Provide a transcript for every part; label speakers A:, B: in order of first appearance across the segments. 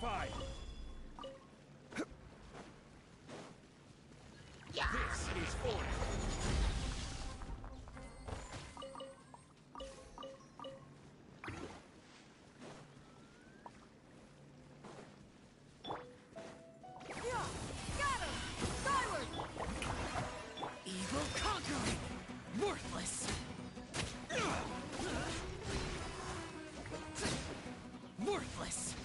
A: fortified! This is Fontaine!
B: Got him! Skyward! Evil conquering! Worthless! Worthless!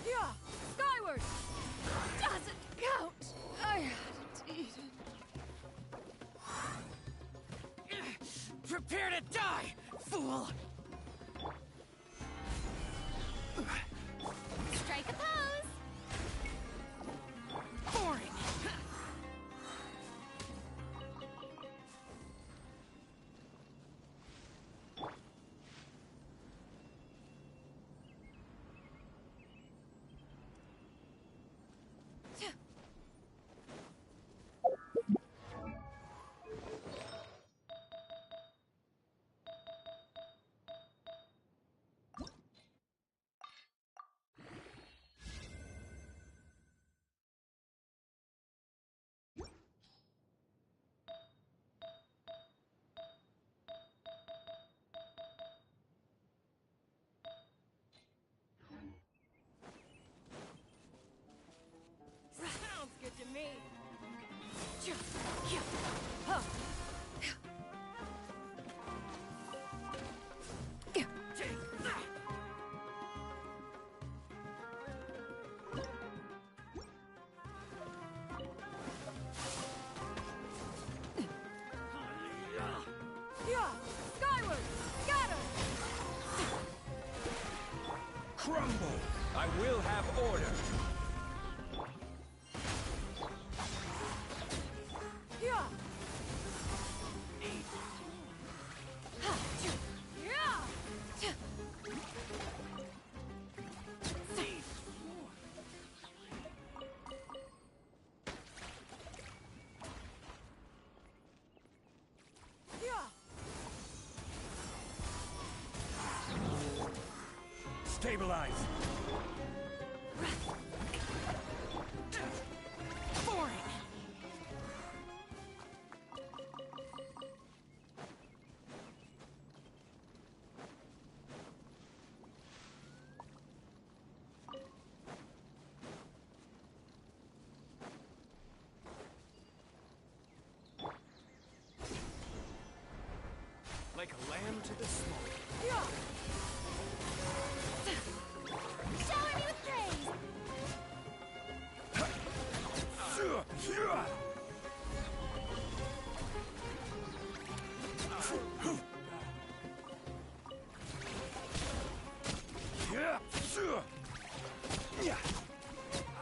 B: Yeah! Skyward! Doesn't count! I hadn't eaten. Prepare to die, fool! Strike a pose! Boring! Sounds good to me. Take that! Yeah! Skyward! Scatter!
A: Crumble! I will have order!
B: Yeah!
A: Stabilize!
B: Boring!
A: Like a lamb to the smoke.
B: Yeah! Shower me with praise!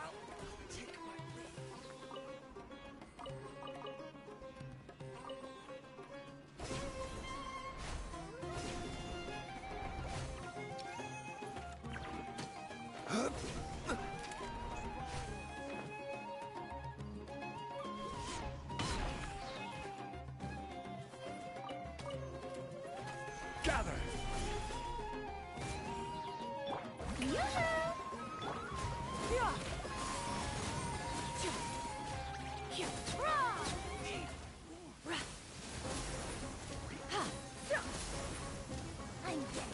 A: I'll take my leave. Gather!
B: I'm dead.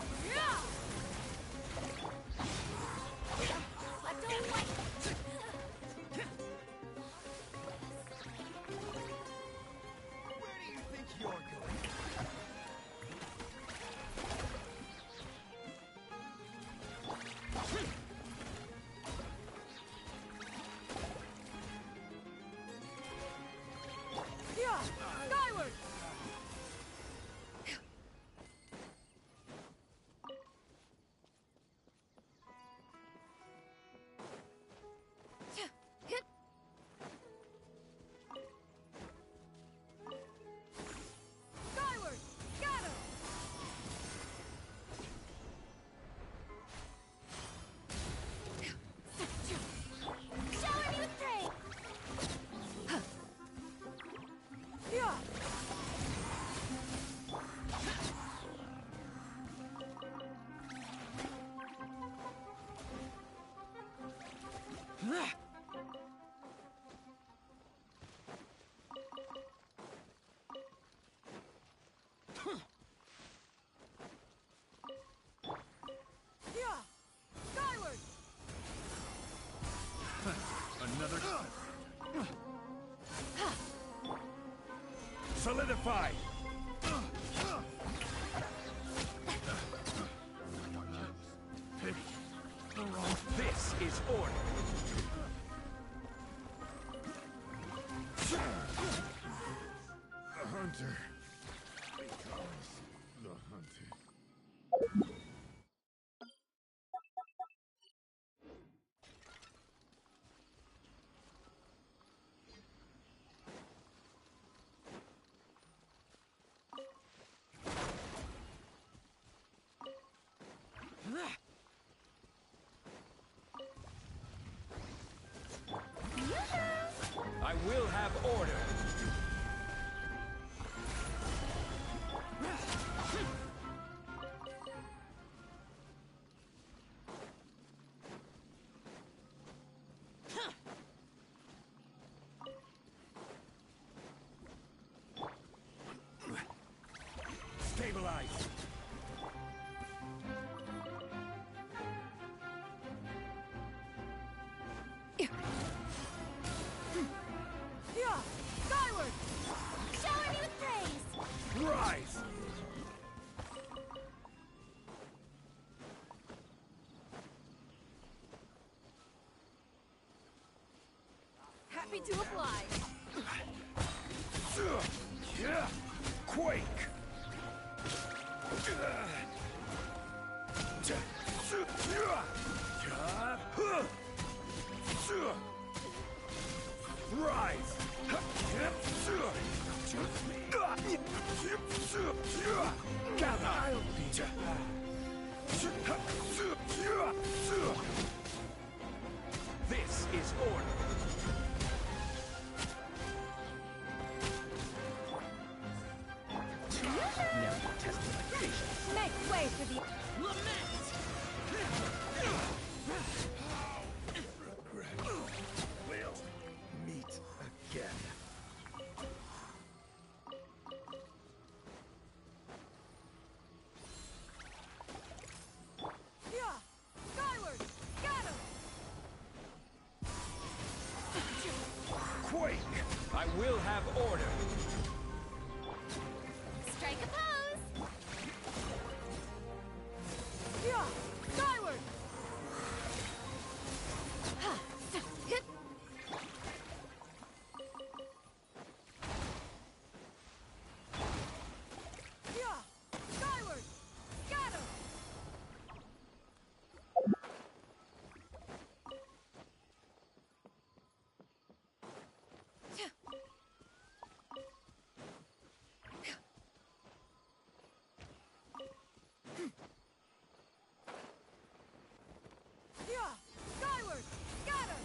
B: But don't wait.
A: Where do you think you're going?
B: Skyward!
A: Solidify! This is order.
C: The hunter becomes the hunted.
A: I will have order. Stabilize.
B: Yeah! Skyward! Shower me with praise!
A: Rise!
B: Happy to oblige.
A: Quake! Rise! Gather! This is order. Now you're testing my patience.
B: Make way for the...
A: We'll meet again.
B: Yeah! Skyward! Got him!
A: Quake! I will have order.
B: Strike a pose! Yeah! Skyward! Ha! Hit! Yeah! Skyward! Got him! Yeah! Skyward! Got him!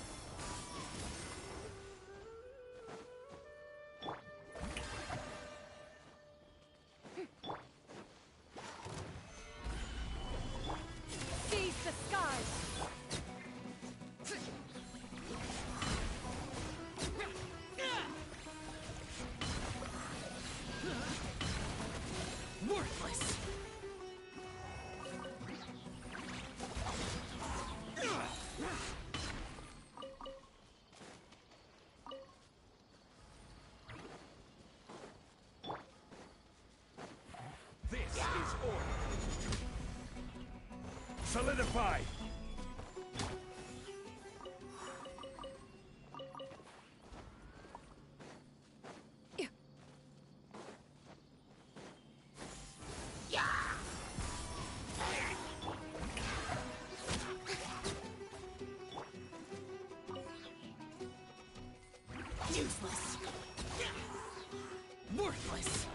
B: Seize the skies! Worthless!
A: This is order. Solidify!
B: Useless! Worthless!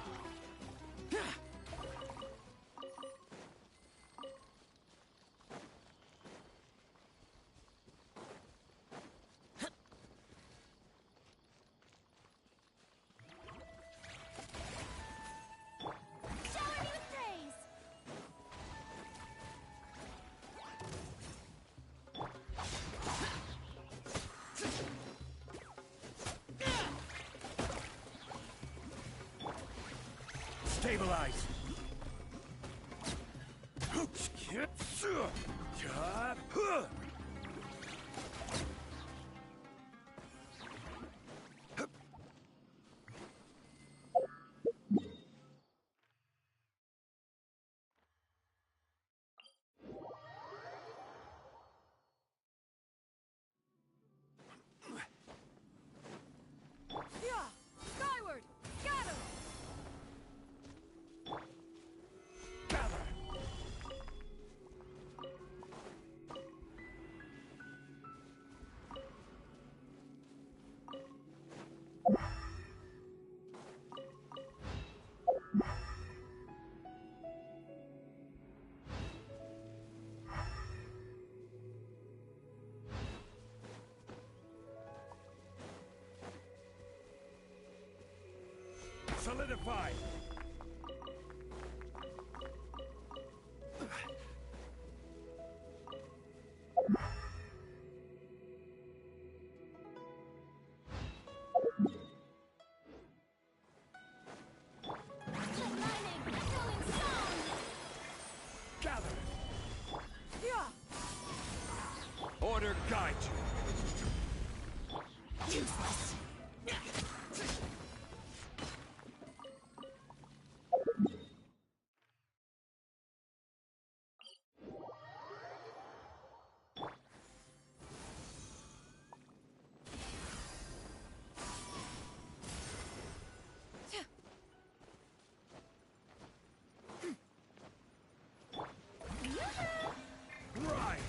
B: Shower me with praise!
A: Stabilize! Solidify!
B: Lightning, echoing song.
A: Gather!
B: Yeah.
A: Order guide you!
B: Useless.
A: Rise!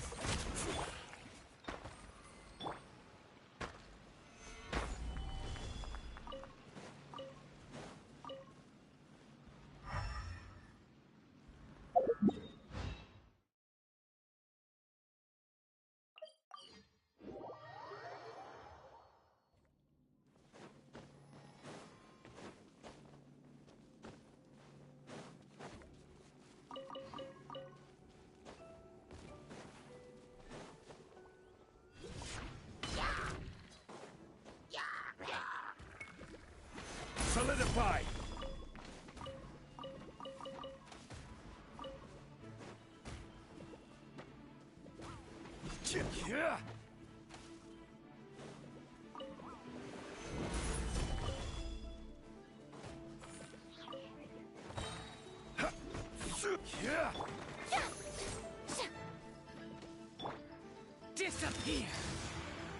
A: Solidify! Yeah! Yeah!
B: Disappear.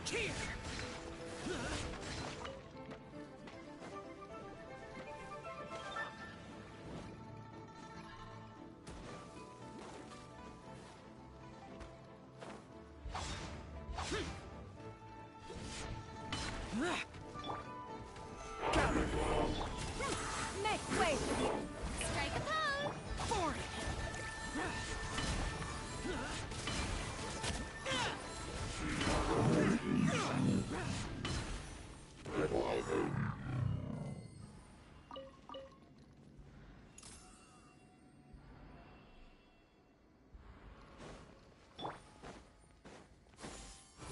B: Here.
A: Gather!
B: Make way. Strike a pose. Forward.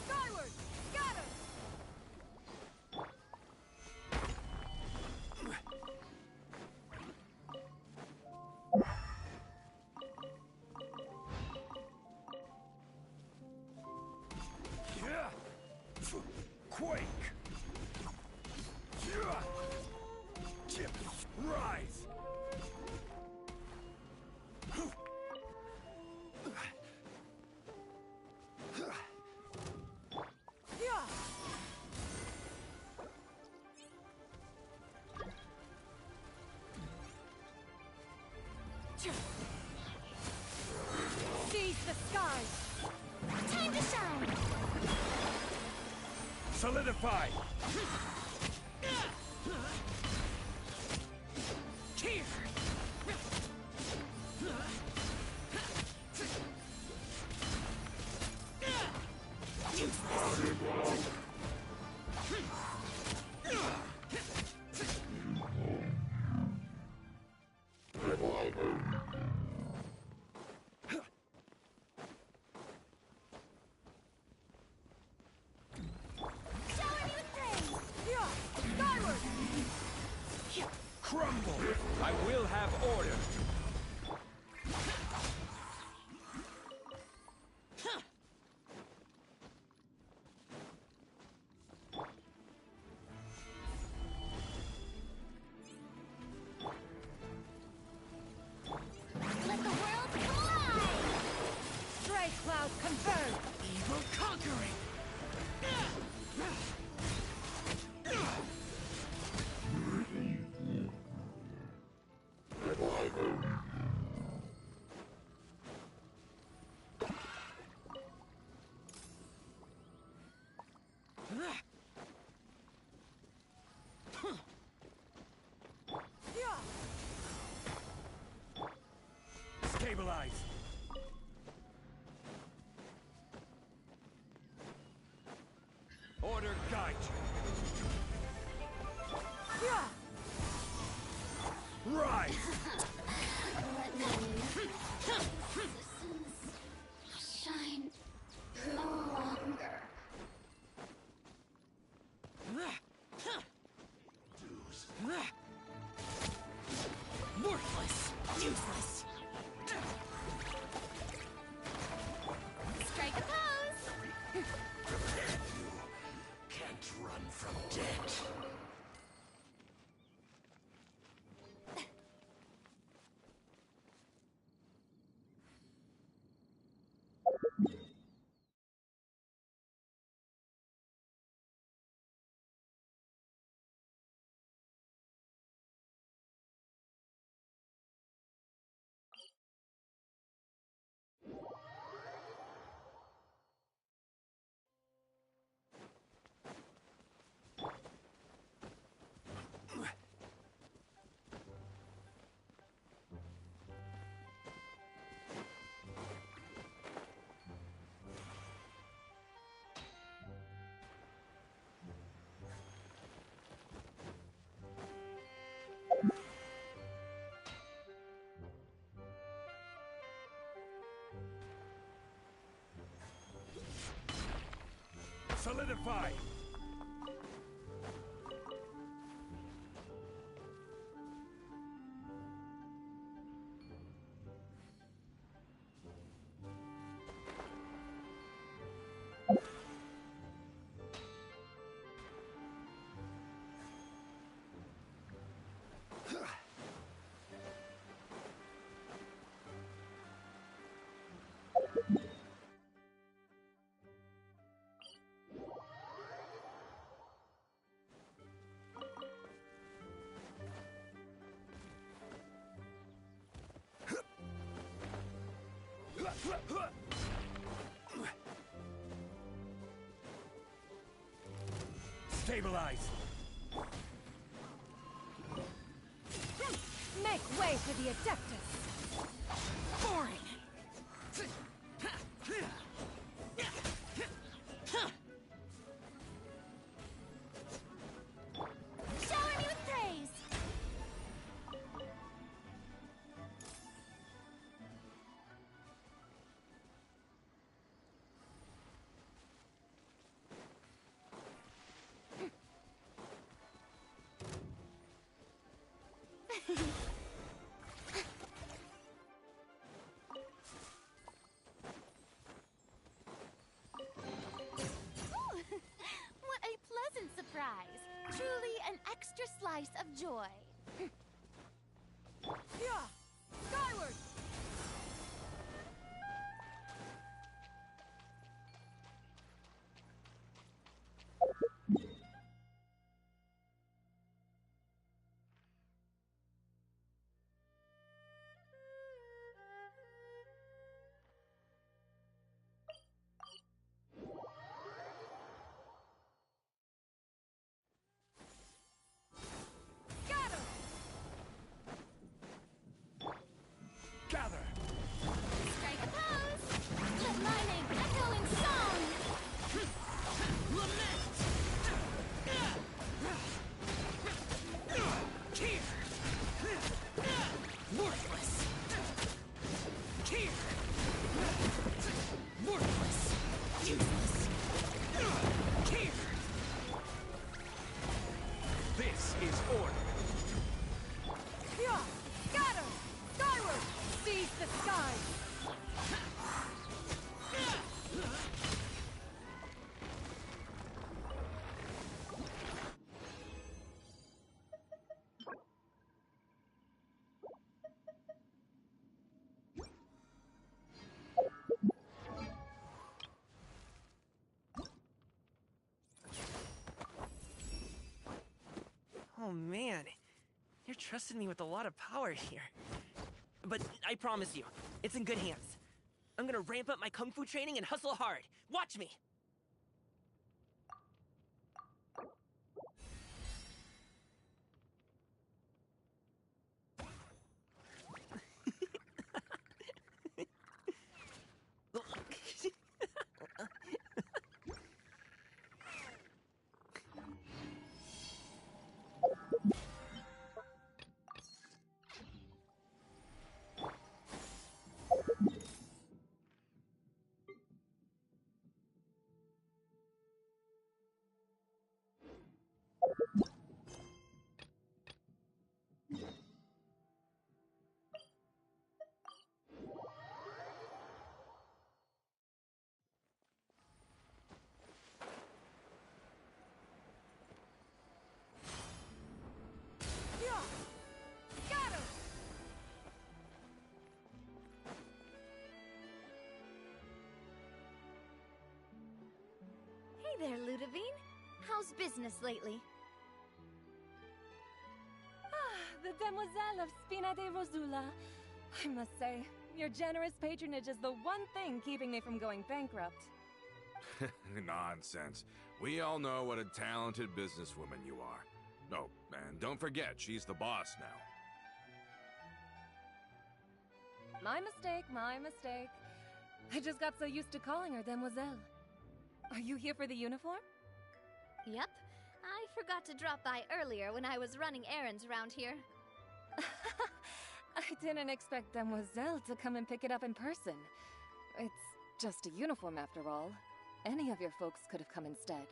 B: Skyward. Scatter.
A: Yeah! Quake! Yeah! Rise!
B: Yeah. Seize the skies. Time to shine.
A: Solidify!
B: Here. Shower me with praise. Yeah. Skyward.
A: Crumble! I will have order!
B: Let the world collide. Stray cloud converge. Evil conquering.
A: Stabilize!
D: Shine no longer.
B: Worthless! Useless!
D: Strike a pose!
C: Can't run from death.
A: Solidify! Stabilize!
B: Make way for the Adeptus! Boring!
D: Shower me with praise! What a pleasant surprise! Truly an extra slice of joy.
B: Yeah! Skyward! Gather!
A: Gather!
D: Strike a pose! Let my name echo in song!
B: Lament! Here! Worthless! Here! Worthless! Useless! Here!
A: This is order!
B: Yeah! Scatter! Skyward! Seize the skies!
E: Oh man, you're trusting me with a lot of power here. But I promise you, it's in good hands. I'm gonna ramp up my kung fu training and hustle hard. Watch me!
D: there, Ludovine. How's business lately?
B: The Demoiselle of Spina de Rosula. I must say, your generous patronage is the one thing keeping me from going bankrupt.
F: Nonsense. We all know what a talented businesswoman you are. Oh, and don't forget, she's the boss now.
B: My mistake, my mistake. I just got so used to calling her Demoiselle. Are you here for the uniform?
D: Yep. I forgot to drop by earlier when I was running errands around here.
B: I didn't expect Demoiselle to come and pick it up in person. It's just a uniform after all. Any of your folks could have come instead.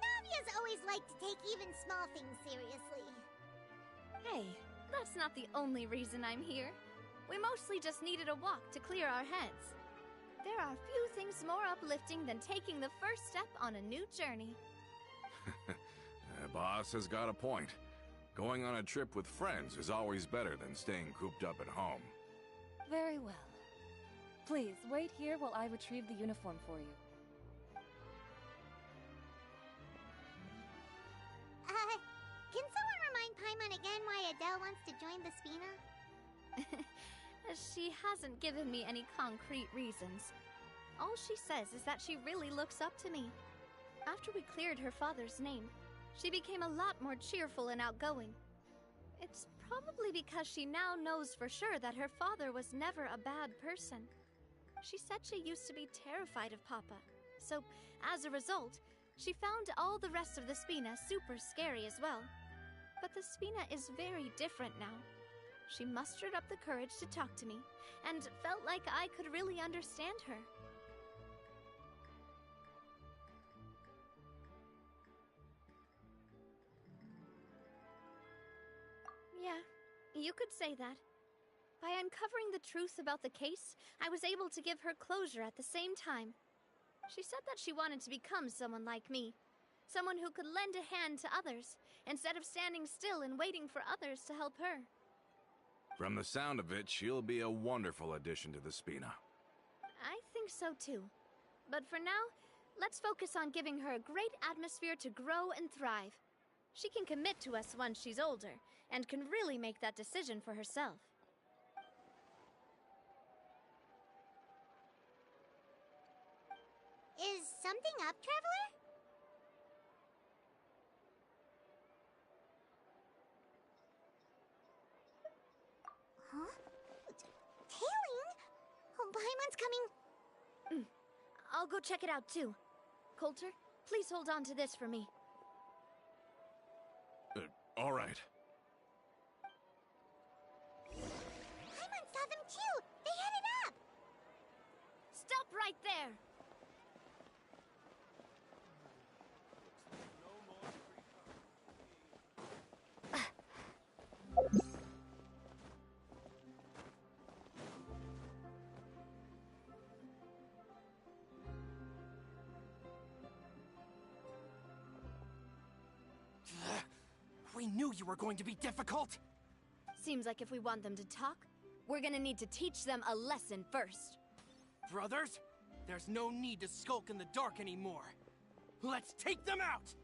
G: Navia's always liked to take even small things seriously.
D: Hey, that's not the only reason I'm here. We mostly just needed a walk to clear our heads. There are few things more uplifting than taking the first step on a new journey.
F: The boss has got a point. Going on a trip with friends is always better than staying cooped up at home.
B: Very well. Please, wait here while I retrieve the uniform for you.
G: Can someone remind Paimon again why Adele wants to join the Spina?
D: She hasn't given me any concrete reasons. All she says is that she really looks up to me. After we cleared her father's name, she became a lot more cheerful and outgoing. It's probably because she now knows for sure that her father was never a bad person. She said she used to be terrified of Papa, so as a result, she found all the rest of the Spina super scary as well. But the Spina is very different now. She mustered up the courage to talk to me, and felt like I could really understand her. Yeah, you could say that. By uncovering the truth about the case, I was able to give her closure at the same time. She said that she wanted to become someone like me. Someone who could lend a hand to others, instead of standing still and waiting for others to help her.
F: From the sound of it, she'll be a wonderful addition to the Spina.
D: I think so too. But for now, let's focus on giving her a great atmosphere to grow and thrive. She can commit to us once she's older, and can really make that decision for herself.
G: Is something up, Traveler? Huh? Tailing? Oh, Paimon's coming.
D: I'll go check it out too. Coulter, please hold on to this for me.
F: All right.
G: Paimon saw them too! They headed up!
D: Stop right there!
E: We knew you were going to be difficult!
D: Seems like if we want them to talk, we're gonna need to teach them a lesson first.
E: Brothers, there's no need to skulk in the dark anymore. Let's take them out!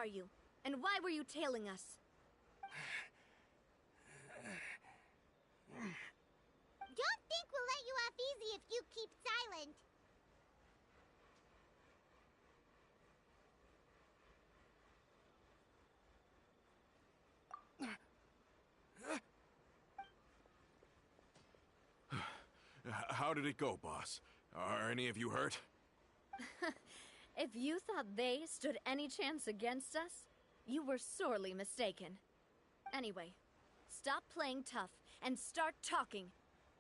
D: are you? And why were you tailing us?
G: Don't think we'll let you off easy if you keep silent.
F: How did it go, boss? Are any of you hurt?
D: If you thought they stood any chance against us, you were sorely mistaken. Anyway, stop playing tough and start talking.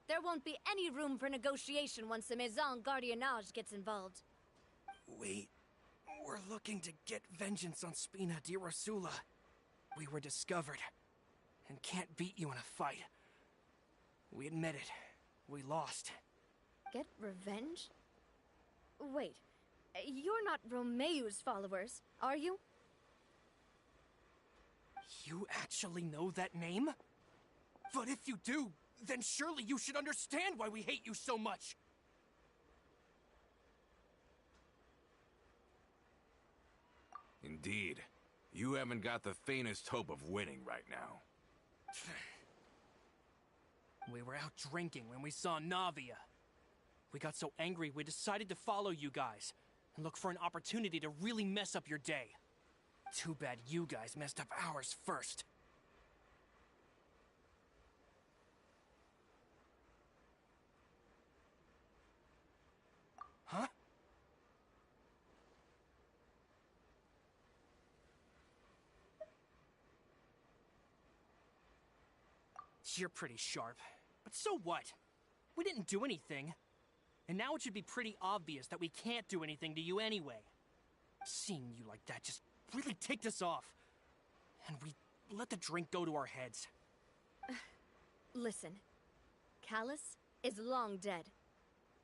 D: There won't be any room for negotiation once the Maison Gardiennage gets involved.
H: We're looking to get vengeance on Spina di Rosula. We were discovered, and can't beat you in a fight. We admit it. We lost.
D: Get revenge? Wait, you're not Romeu's followers, are you?
H: You actually know that name? But if you do, then surely you should understand why we hate you so much!
F: Indeed. You haven't got the faintest hope of winning right now.
H: We were out drinking when we saw Navia. We got so angry we decided to follow you guys and look for an opportunity to really mess up your day. Too bad you guys messed up ours first. Huh? You're pretty sharp. But so what? We didn't do anything. And now it should be pretty obvious that we can't do anything to you anyway. Seeing you like that just really ticked us off. And we let the drink go to our heads.
D: Listen, Callus is long dead.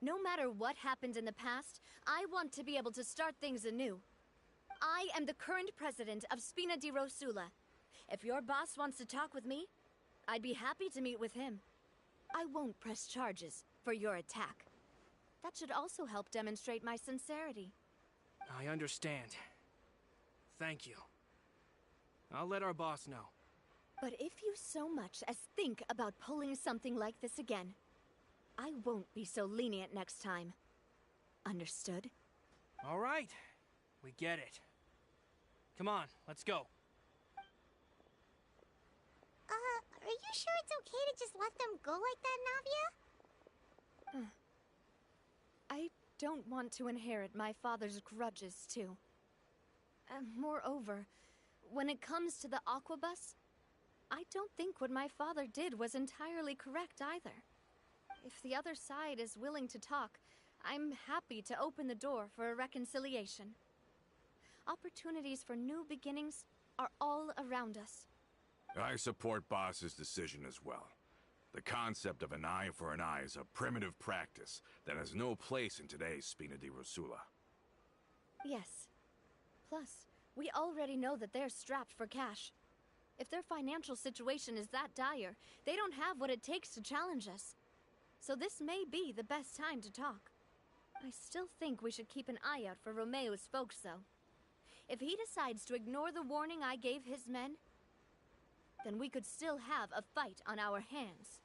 D: No matter what happened in the past, I want to be able to start things anew. I am the current president of Spina di Rosula. If your boss wants to talk with me, I'd be happy to meet with him. I won't press charges for your attack. That should also help demonstrate my sincerity.
H: I understand. Thank you. I'll let our boss know.
D: But if you so much as think about pulling something like this again, I won't be so lenient next time. Understood?
H: All right. We get it. Come on, let's go.
G: Are you sure it's okay to just let them go like that, Navia?
D: I don't want to inherit my father's grudges, too. Moreover, when it comes to the Aquabus, I don't think what my father did was entirely correct either. If the other side is willing to talk, I'm happy to open the door for a reconciliation. Opportunities for new beginnings are all around us.
F: I support Boss's decision as well. The concept of an eye for an eye is a primitive practice that has no place in today's Spina di Rosula.
D: Yes. Plus, we already know that they're strapped for cash. If their financial situation is that dire, they don't have what it takes to challenge us. So this may be the best time to talk. I still think we should keep an eye out for Romeu's folks, though. If he decides to ignore the warning I gave his men, then we could still have a fight on our hands.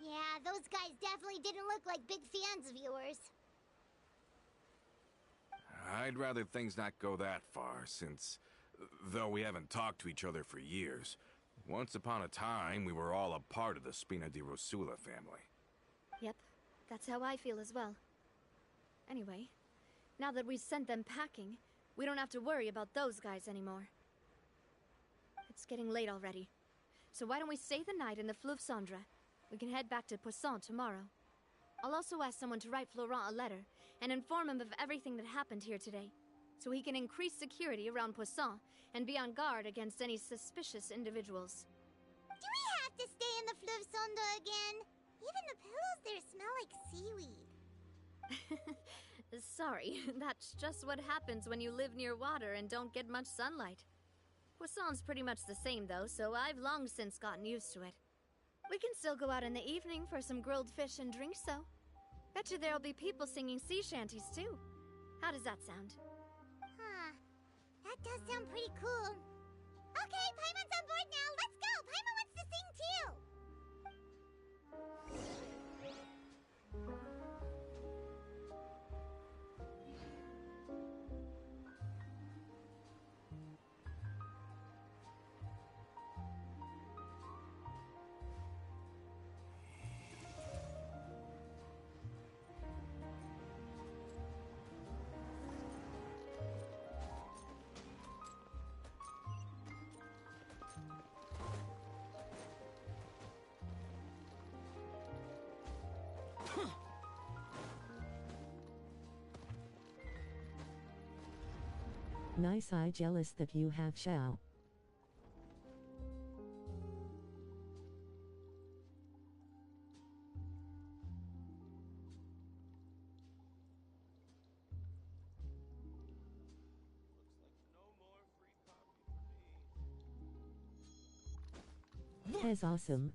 G: Yeah, those guys definitely didn't look like big fans of yours.
F: I'd rather things not go that far, since, though we haven't talked to each other for years, once upon a time we were all a part of the Spina di Rosula family.
D: Yep, that's how I feel as well. Anyway, now that we've sent them packing, we don't have to worry about those guys anymore. It's getting late already, so why don't we stay the night in the Fleuve Cendre? We can head back to Poisson tomorrow. I'll also ask someone to write Florent a letter and inform him of everything that happened here today, so he can increase security around Poisson and be on guard against any suspicious individuals.
G: Do we have to stay in the Fleuve Cendre again? Even the pillows there smell like seaweed.
D: Sorry, that's just what happens when you live near water and don't get much sunlight. Poisson's pretty much the same though, so I've long since gotten used to it. We can still go out in the evening for some grilled fish and drinks though. Bet you there'll be people singing sea shanties too. How does that sound?
G: That does sound pretty cool. Okay, Paimon's on board now. Let's go. Paimon wants to sing too.
I: Nice. I jealous that you have Xiao. Hez awesome.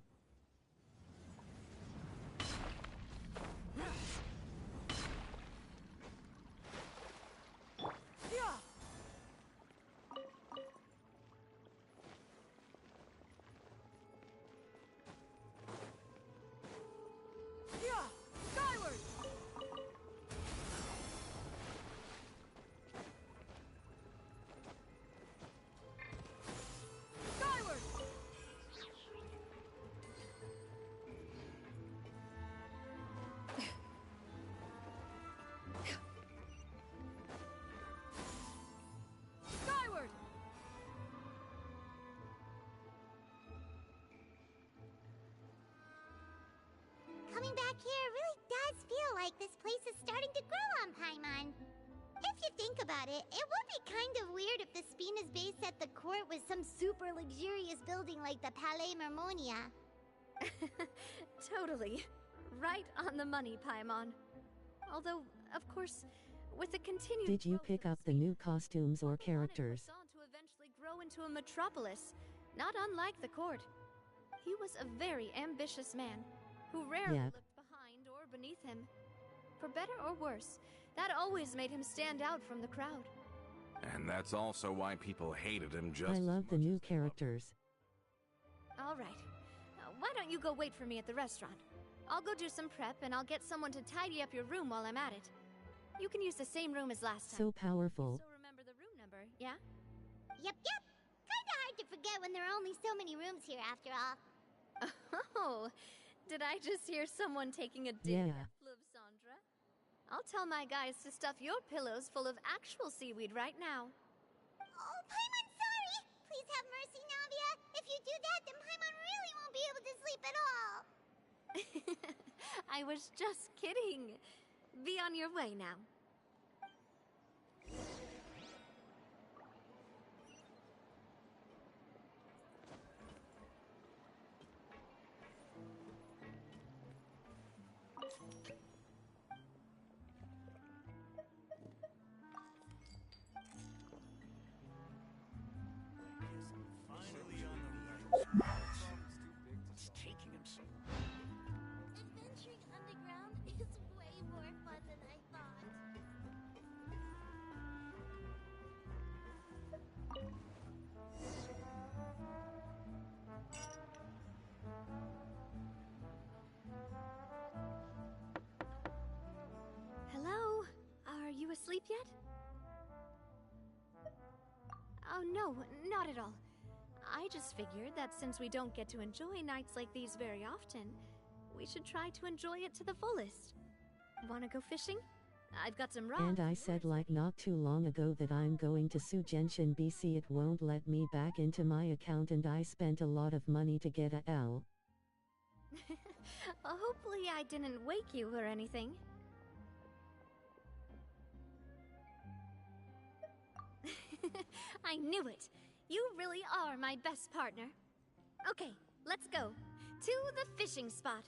G: Coming back here really does feel like this place is starting to grow on Paimon. If you think about it, it would be kind of weird if the Spina's base at the court was some super luxurious building like the Palais Mermonia.
D: Totally. Right on the money, Paimon. Although, of course, with the continued
I: Did you
D: growth
I: pick
D: of
I: up the new costumes or
D: Paimon
I: characters?
D: went on to eventually grow into a metropolis, not unlike the court. He was a very ambitious man, who rarely
I: Yep.
D: looked behind or beneath him. For better or worse, that always made him stand out from the crowd.
F: And that's also why people hated him just
I: I
F: as
I: love the
F: much
I: new
F: as they loved him.
I: characters.
D: All right. Why don't you go wait for me at the restaurant? I'll go do some prep, and I'll get someone to tidy up your room while I'm at it. You can use the same room as last time.
I: So powerful.
D: So remember the room number, yeah?
G: Yep. Kinda hard to forget when there are only so many rooms here after all.
D: Oh, did I just hear someone taking a dig
I: Yeah.
D: at Fleuve Sandra? I'll tell my guys to stuff your pillows full of actual seaweed right now.
G: Oh, Paimon, sorry! Please have mercy, Navia. If you do that, then Paimon really won't be able to sleep at all.
D: I was just kidding. Be on your way now.
C: What's taking him so
G: Adventuring underground is way more fun than I thought.
D: Hello? Are you asleep yet? Oh, no, not at all. I just figured that since we don't get to enjoy nights like these very often, we should try to enjoy it to the fullest. Wanna go fishing? I've got some rods.
I: And I said like not too long ago that I'm going to sue Genshin BC. It won't let me back into my account and I spent a lot of money to get a L.
D: Hopefully I didn't wake you or anything. I knew it! You really are my best partner. Okay, let's go. To the fishing spot.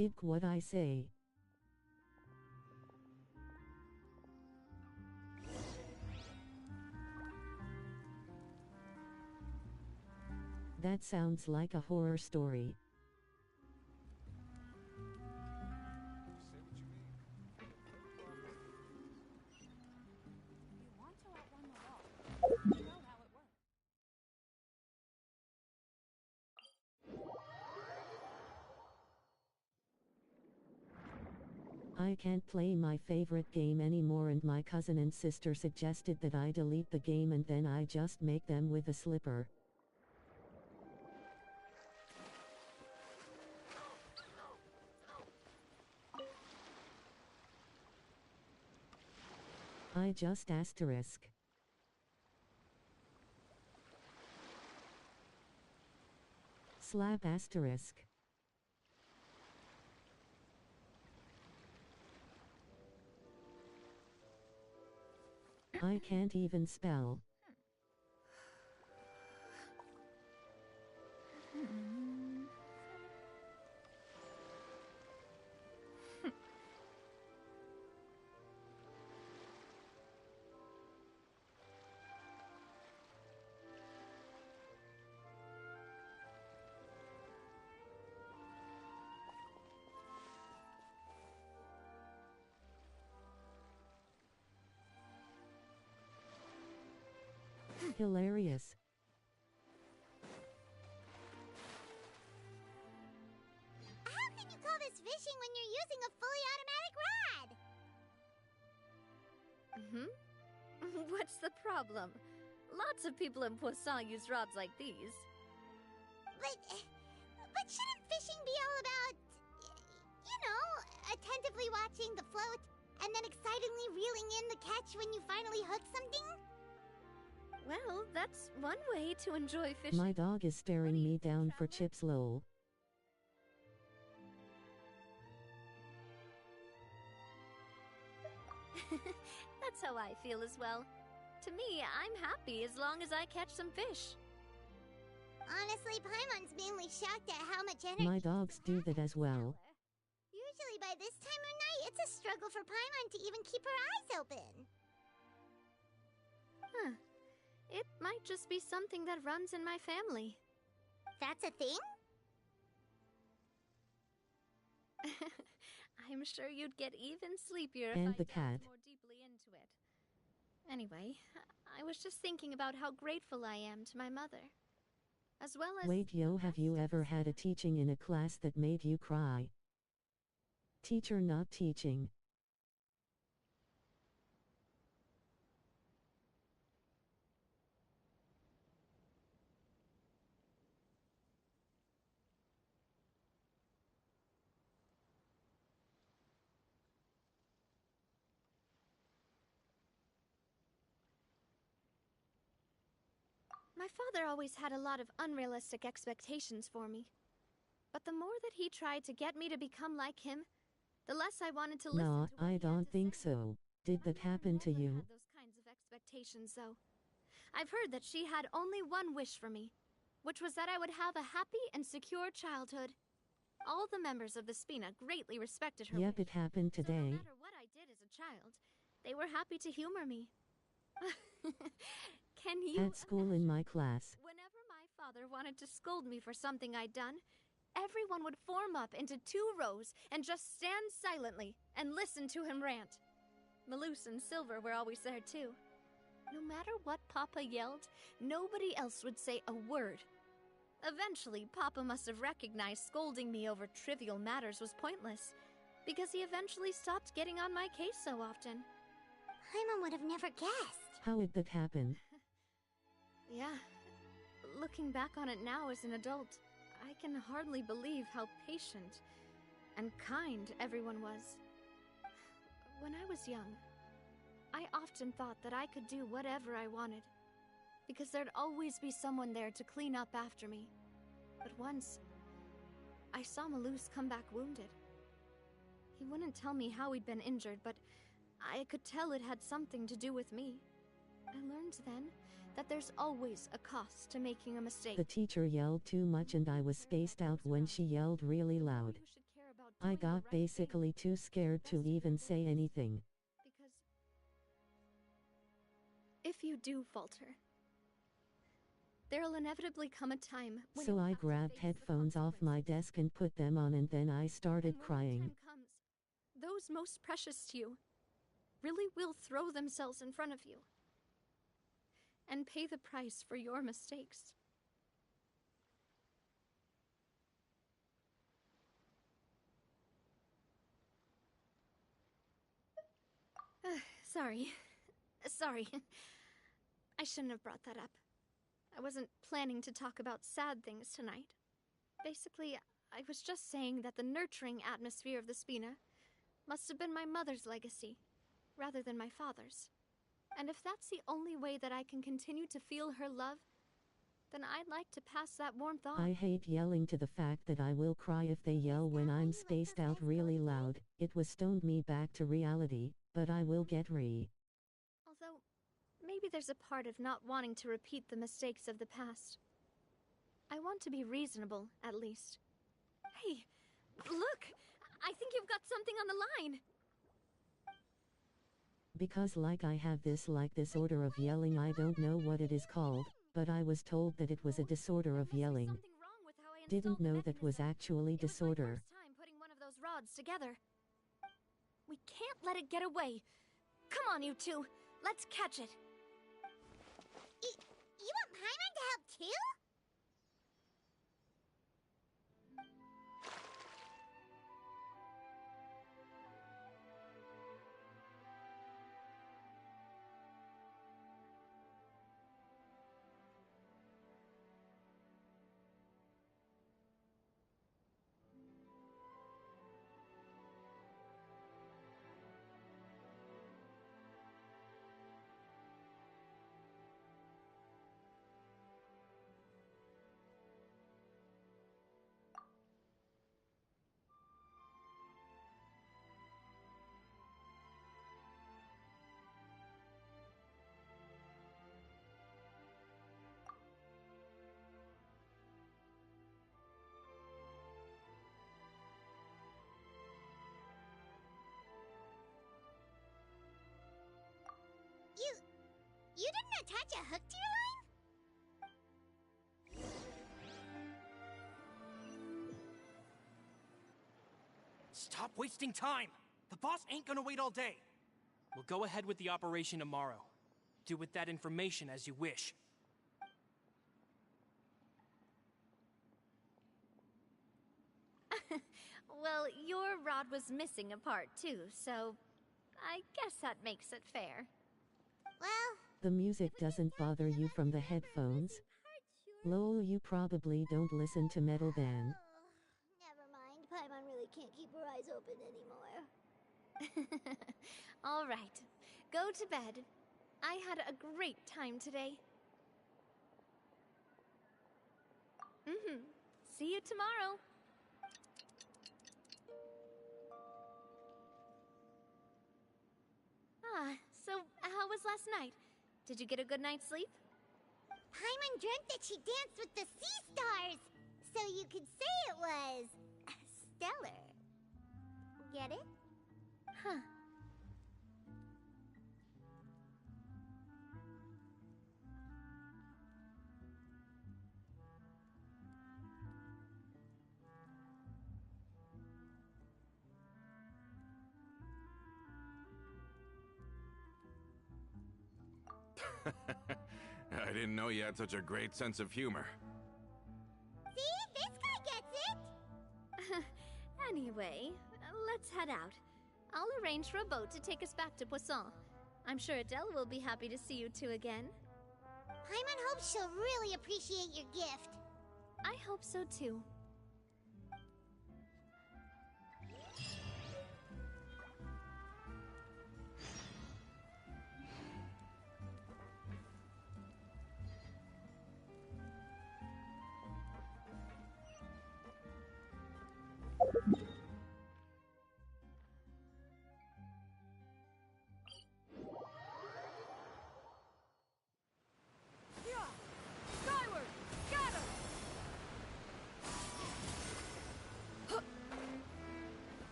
I: Ick what I say. That sounds like a horror story.
B: You want to at You know how it works.
I: I can't play my favorite game anymore, and my cousin and sister suggested that I delete the game and then I just make them with a slipper. I just asterisk. Slap asterisk. I can't even spell. Hilarious.
G: How can you call this fishing when you're using a fully automatic rod?
D: What's the problem? Lots of people in Poisson use rods like these.
G: But shouldn't fishing be all about, you know, attentively watching the float and then excitedly reeling in the catch when you finally hook something?
D: Well, that's one way to enjoy fishing.
I: My dog is staring me down for chips, lol.
D: That's how I feel as well. To me, I'm happy as long as I catch some fish.
G: Honestly, Paimon's mainly shocked at how much energy...
I: My dogs do that as well.
G: Usually by this time of night, it's a struggle for Paimon to even keep her eyes open.
D: Huh. It might just be something that runs in my family.
G: That's a thing?
D: I'm sure you'd get even sleepier
I: And
D: if
I: the
D: I
I: cat.
D: delved more deeply into it. Anyway, I was just thinking about how grateful I am to my mother. As well as...
I: Wait, yo, have you ever had a teaching in a class that made you cry? Teacher not teaching.
D: My father always had a lot of unrealistic expectations for me. But the more that he tried to get me to become like him, the less I wanted to listen
I: Nah,
D: to what he
I: I
D: had
I: don't
D: to
I: think
D: say.
I: so. Did that
D: My mother
I: happen to
D: never
I: you?
D: had those kinds of expectations, though. I've heard that she had only one wish for me, which was that I would have a happy and secure childhood. All the members of the Spina greatly respected her
I: Yep,
D: wish.
I: it happened
D: So no
I: today.
D: matter what I did as a child, they were happy to humor me. Can you
I: At school in my class.
D: Whenever my father wanted to scold me for something I'd done, everyone would form up into 2 rows and just stand silently and listen to him rant. Malouse and Silver were always there too. No matter what Papa yelled, nobody else would say a word. Eventually, Papa must have recognized scolding me over trivial matters was pointless, because he eventually stopped getting on my case so often.
G: Paimon would have never guessed.
I: How did that happen?
D: Yeah. Looking back on it now as an adult, I can hardly believe how patient and kind everyone was. When I was young, I often thought that I could do whatever I wanted, because there'd always be someone there to clean up after me. But once, I saw Malouse come back wounded. He wouldn't tell me how he'd been injured, but I could tell it had something to do with me. I learned then that there's always a cost to making a mistake.
I: The teacher yelled too much and I was spaced out when she yelled really loud. I got basically too scared to even say anything.
D: Because if you do falter, there'll inevitably come a time when
I: So
D: you'll
I: I
D: have to
I: grabbed
D: face the
I: headphones off my
D: consequences.
I: desk and put them on, and then I started
D: And when
I: crying.
D: the time comes, those most precious to you really will throw themselves in front of you. and pay the price for your mistakes. Sorry. Sorry. I shouldn't have brought that up. I wasn't planning to talk about sad things tonight. Basically, I was just saying that the nurturing atmosphere of the Spina must have been my mother's legacy, rather than my father's. And if that's the only way that I can continue to feel her love, then I'd like to pass that warmth on.
I: I hate yelling to the fact that I will cry if they yell when I'm spaced out really loud. It was stoned me back to reality, but I will get
D: Although, maybe there's a part of not wanting to repeat the mistakes of the past. I want to be reasonable, at least. Hey, look! I think you've got something on the line!
I: Because I have this disorder of yelling. I don't know what it is called, but I was told that it was a disorder of yelling. Didn't know that was actually disorder.
D: It was my first time putting one of those rods together. We can't let it get away. Come on, you two. Let's catch it.
G: You want Paimon to help too? You didn't attach a hook to your line?
H: Stop wasting time! The boss ain't gonna wait all day. We'll go ahead with the operation tomorrow. Do with that information as you wish.
D: Well, your rod was missing a part too, so I guess that makes it fair.
G: Well,
I: The music doesn't bother you from the headphones? Lol, you probably don't listen to metal then.
G: never mind. Paimon really can't keep her eyes open anymore.
D: All right, go to bed. I had a great time today. See you tomorrow. So how was last night? Did you get a good night's sleep?
G: Paimon dreamt that she danced with the sea stars, so you could say it was stellar. Get it?
D: Huh.
F: I didn't know you had such a great sense of humor.
G: See? This guy gets it!
D: Anyway, let's head out. I'll arrange for a boat to take us back to Poisson. I'm sure Adele will be happy to see you two again.
G: Paimon hopes she'll really appreciate your gift.
D: I hope so too.
B: Skyward! Got him!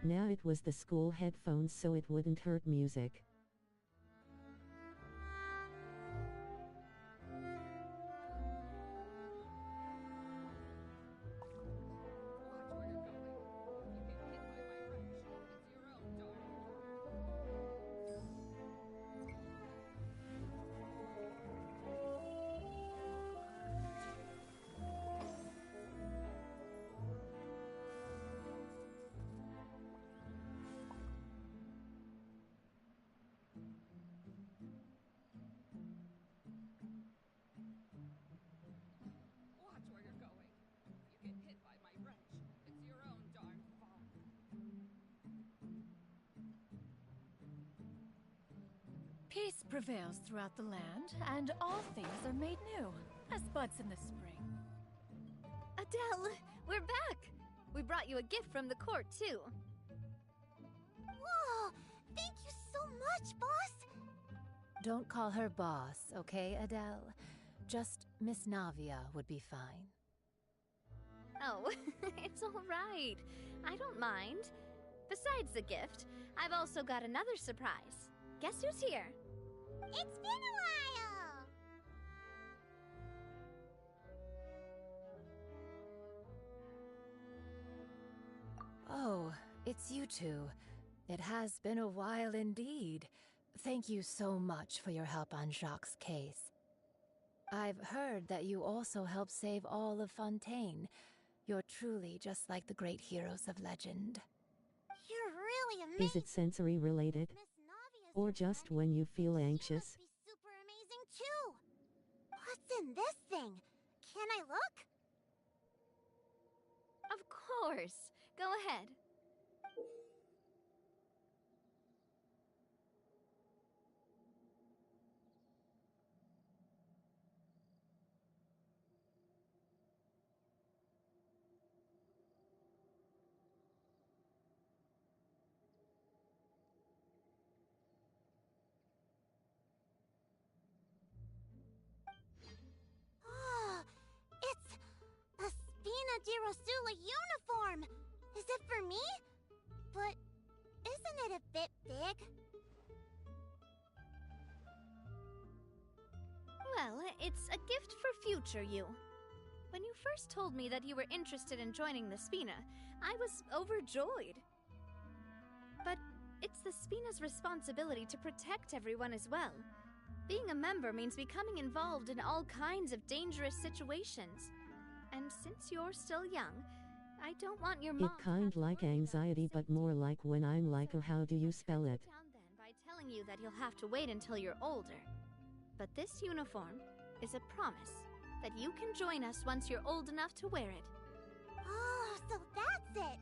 I: Now it was the school headphones so it wouldn't hurt music.
J: prevails throughout the land, and all things are made new, as buds in the spring.
D: Adele, we're back! We brought you a gift from the court, too.
G: Whoa! Thank you so much, boss!
J: Don't call her boss, okay, Adele? Just Miss Navia would be fine.
D: Oh, it's all right. I don't mind. Besides the gift, I've also got another surprise. Guess who's here?
G: It's been a while!
J: Oh, it's you two. It has been a while indeed. Thank you so much for your help on Jacques' case. I've heard that you also helped save all of Fontaine. You're truly just like the great heroes of legend.
G: You're really amazing!
I: Is it sensory related?
G: Miss Navia's
I: Or just when you feel anxious?
G: She must be super amazing too! What's in this thing? Can I look?
D: Of course. Go ahead.
G: Oh, it's a Spina di Rosula uniform! Is it for me? But isn't it a bit big?
D: Well, it's a gift for future you. When you first told me that you were interested in joining the Spina, I was overjoyed. But it's the Spina's responsibility to protect everyone as well. Being a member means becoming involved in all kinds of dangerous situations. And since you're still young, I don't want your mom
I: It kind like anxiety but more like when I'm like how do you spell it?
D: down then by telling you that you'll have to wait until you're older. But this uniform is a promise that you can join us once you're old enough to wear it.
G: Oh, so that's it!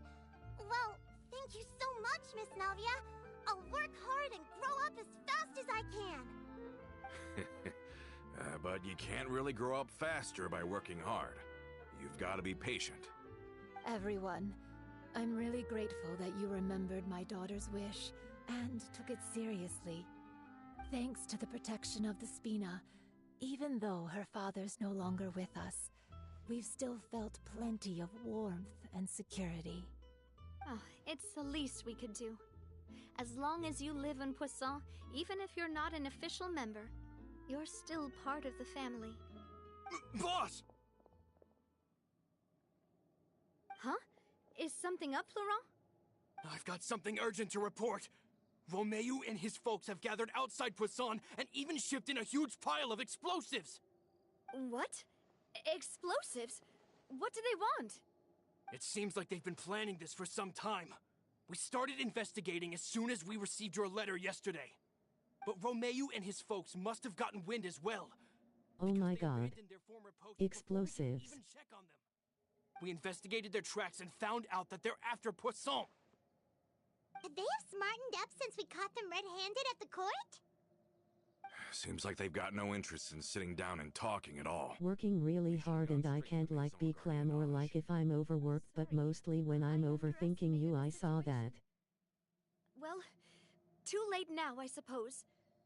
G: Well, thank you so much, Miss Navia! I'll work hard and grow up as fast as I can!
F: But you can't really grow up faster by working hard. You've got to be patient.
J: Everyone, I'm really grateful that you remembered my daughter's wish and took it seriously. Thanks to the protection of the Spina, even though her father's no longer with us, we've still felt plenty of warmth and security.
D: Oh, it's the least we could do. As long as you live in Poisson, even if you're not an official member, you're still part of the family.
H: Boss!
D: Huh? Is something up, Florent?
H: I've got something urgent to report. Romeu and his folks have gathered outside Poisson and even shipped in a huge pile of explosives!
D: What? Explosives? What do they want?
H: It seems like they've been planning this for some time. We started investigating as soon as we received your letter yesterday. But Romeu and his folks must have gotten wind as well.
I: Oh my
H: They
I: god.
H: abandoned their former post before we could
I: Explosives.
H: even check on them. We investigated their tracks and found out that they're after Poisson.
G: Could they have smartened up since we caught them red-handed at the court?
F: Seems like they've got no interest in sitting down and talking at all.
I: Working really hard and I can't like be clam or like if I'm overworked but mostly when I'm overthinking you I saw that.
D: Well, too late now, I suppose.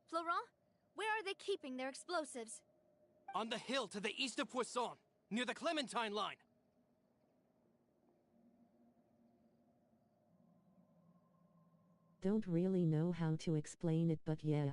D: Florent, where are they keeping their explosives?
H: On the hill to the east of Poisson, near the Clementine line.
I: Don't really know how to explain it but yeah.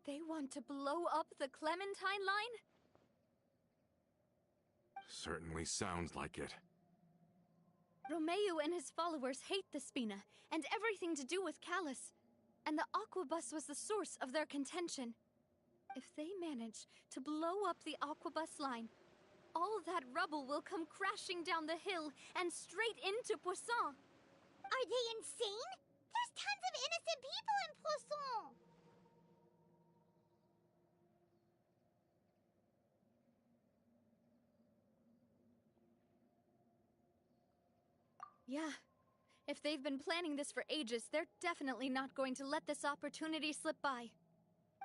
D: They want to blow up the Clementine line?
F: Certainly sounds like it.
D: Romeu and his followers hate the Spina and everything to do with Callus. And the Aquabus was the source of their contention. If they manage to blow up the Aquabus line, all that rubble will come crashing down the hill and straight into Poisson.
G: Are they insane? There's tons of innocent people in Poisson!
D: Yeah. If they've been planning this for ages, they're definitely not going to let this opportunity slip by.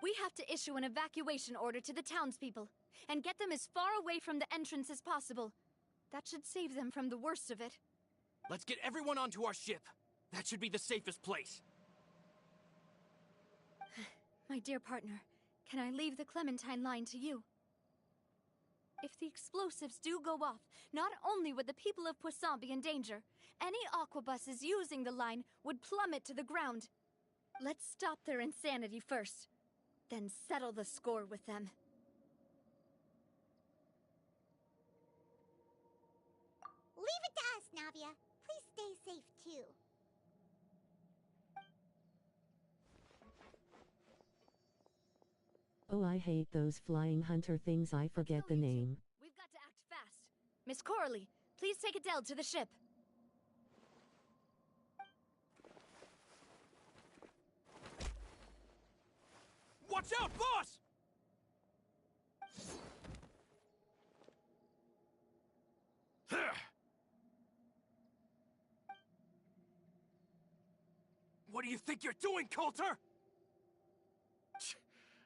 D: We have to issue an evacuation order to the townspeople, and get them as far away from the entrance as possible. That should save them from the worst of it.
H: Let's get everyone onto our ship. That should be the safest place.
D: My dear partner, can I leave the Clementine line to you? If the explosives do go off, not only would the people of Poisson be in danger, any aquabuses using the line would plummet to the ground. Let's stop their insanity first, then settle the score with them.
G: Leave it to us, Navia. Please stay safe, too.
I: Oh, I hate those flying hunter things. I forget the name.
D: We've got to act fast. Miss Coralie, please take Adele to the ship.
H: Watch out, boss! What do you think you're doing, Coulter?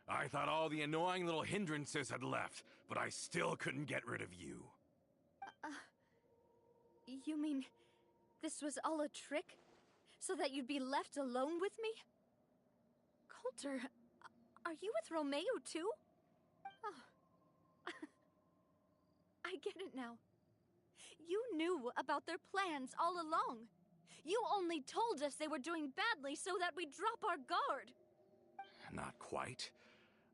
F: I thought all the annoying little hindrances had left, but I still couldn't get rid of you.
D: You mean this was all a trick? So that you'd be left alone with me? Coulter, are you with Romeo too? Oh. I get it now. You knew about their plans all along. You only told us they were doing badly so that we'd drop our guard.
F: Not quite.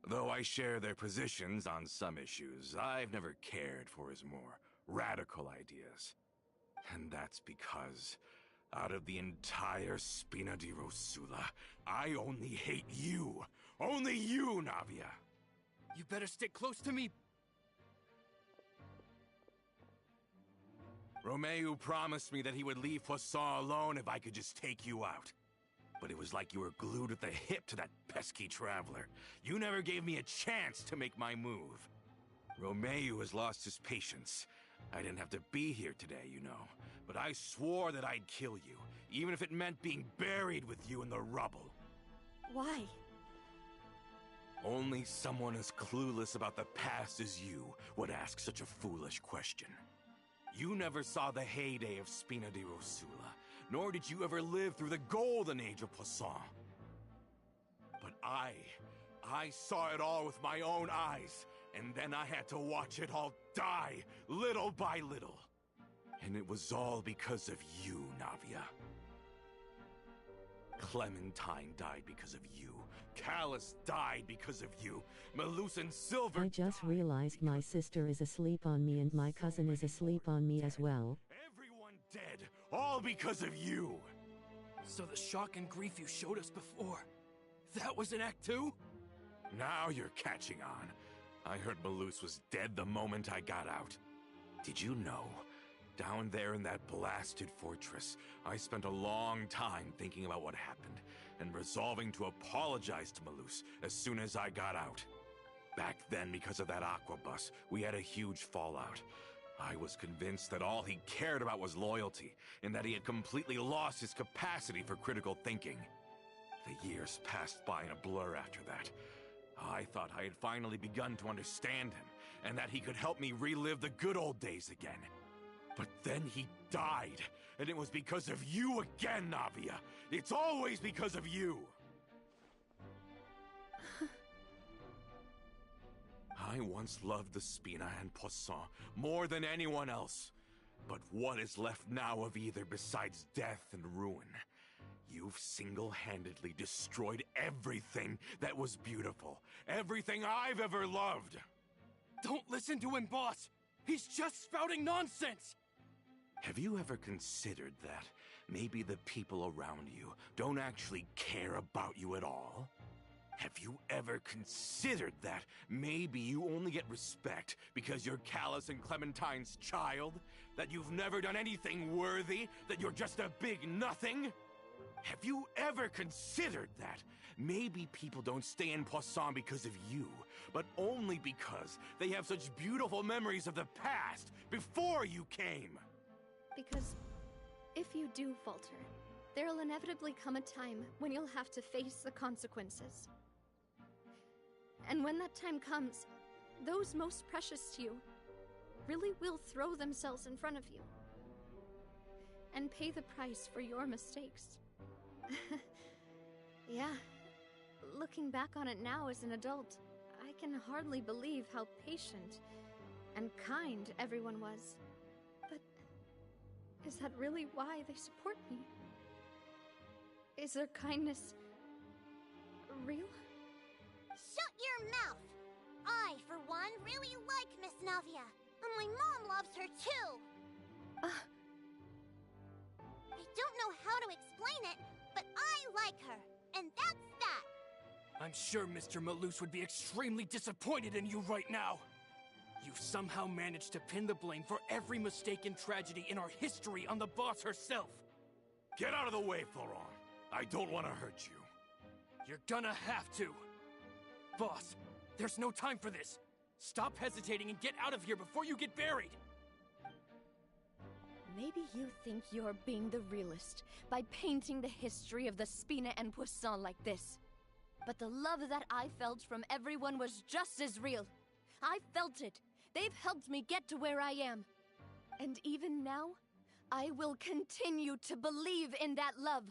F: Though I share their positions on some issues, I've never cared for his more radical ideas. And that's because, out of the entire Spina di Rosula, I only hate you. Only you, Navia.
H: You better stick close to me.
F: Romeo promised me that he would leave Poisson alone if I could just take you out. But it was like you were glued at the hip to that pesky traveler. You never gave me a chance to make my move. Romeo has lost his patience. I didn't have to be here today, you know. But I swore that I'd kill you, even if it meant being buried with you in the rubble.
D: Why?
F: Only someone as clueless about the past as you would ask such a foolish question. You never saw the heyday of Spina di Rosula, nor did you ever live through the golden age of Poisson. But I saw it all with my own eyes, and then I had to watch it all die, little by little. And it was all because of you, Navia. Clementine died because of you. Callus died because of you. Malus and Silver
I: I just realized my sister is asleep on me and my cousin is asleep on me as well.
F: Everyone dead, all because of you.
H: So the shock and grief you showed us before, that was in Act 2?
F: Now you're catching on. I heard Malus was dead the moment I got out. Did you know? Down there in that blasted fortress, I spent a long time thinking about what happened, and resolving to apologize to Malus as soon as I got out. Back then, because of that aquabus, we had a huge fallout. I was convinced that all he cared about was loyalty, and that he had completely lost his capacity for critical thinking. The years passed by in a blur after that. I thought I had finally begun to understand him, and that he could help me relive the good old days again. But then he died, and it was because of you again, Navia. It's always because of you. I once loved the Spina and Poisson more than anyone else. But what is left now of either besides death and ruin? You've single-handedly destroyed everything that was beautiful. Everything I've ever loved.
H: Don't listen to him, boss! He's just spouting nonsense!
F: Have you ever considered that maybe the people around you don't actually care about you at all? Have you ever considered that maybe you only get respect because you're Callus and Clementine's child? That you've never done anything worthy? That you're just a big nothing? Have you ever considered that? Maybe people don't stay in Poisson because of you, but only because they have such beautiful memories of the past before you came.
D: Because if you do falter, there'll inevitably come a time when you'll have to face the consequences. And when that time comes, those most precious to you really will throw themselves in front of you and pay the price for your mistakes. Yeah, looking back on it now as an adult, I can hardly believe how patient and kind everyone was. But is that really why they support me? Is their kindness real?
G: Shut your mouth! I, for one, really like Miss Navia, and my mom loves her too! I don't know how to explain it, but I like her, and that's that!
H: I'm sure Mr. Malus would be extremely disappointed in you right now. You've somehow managed to pin the blame for every mistake and tragedy in our history on the boss herself.
F: Get out of the way, Florent. I don't want to hurt you.
H: You're gonna have to. Boss, there's no time for this. Stop hesitating and get out of here before you get buried.
B: Maybe you think you're being the realist by painting the history of the Spina and Poisson like this. But the love that I felt from everyone was just as real. I felt it. They've helped me get to where I am. And even now, I will continue to believe in that love.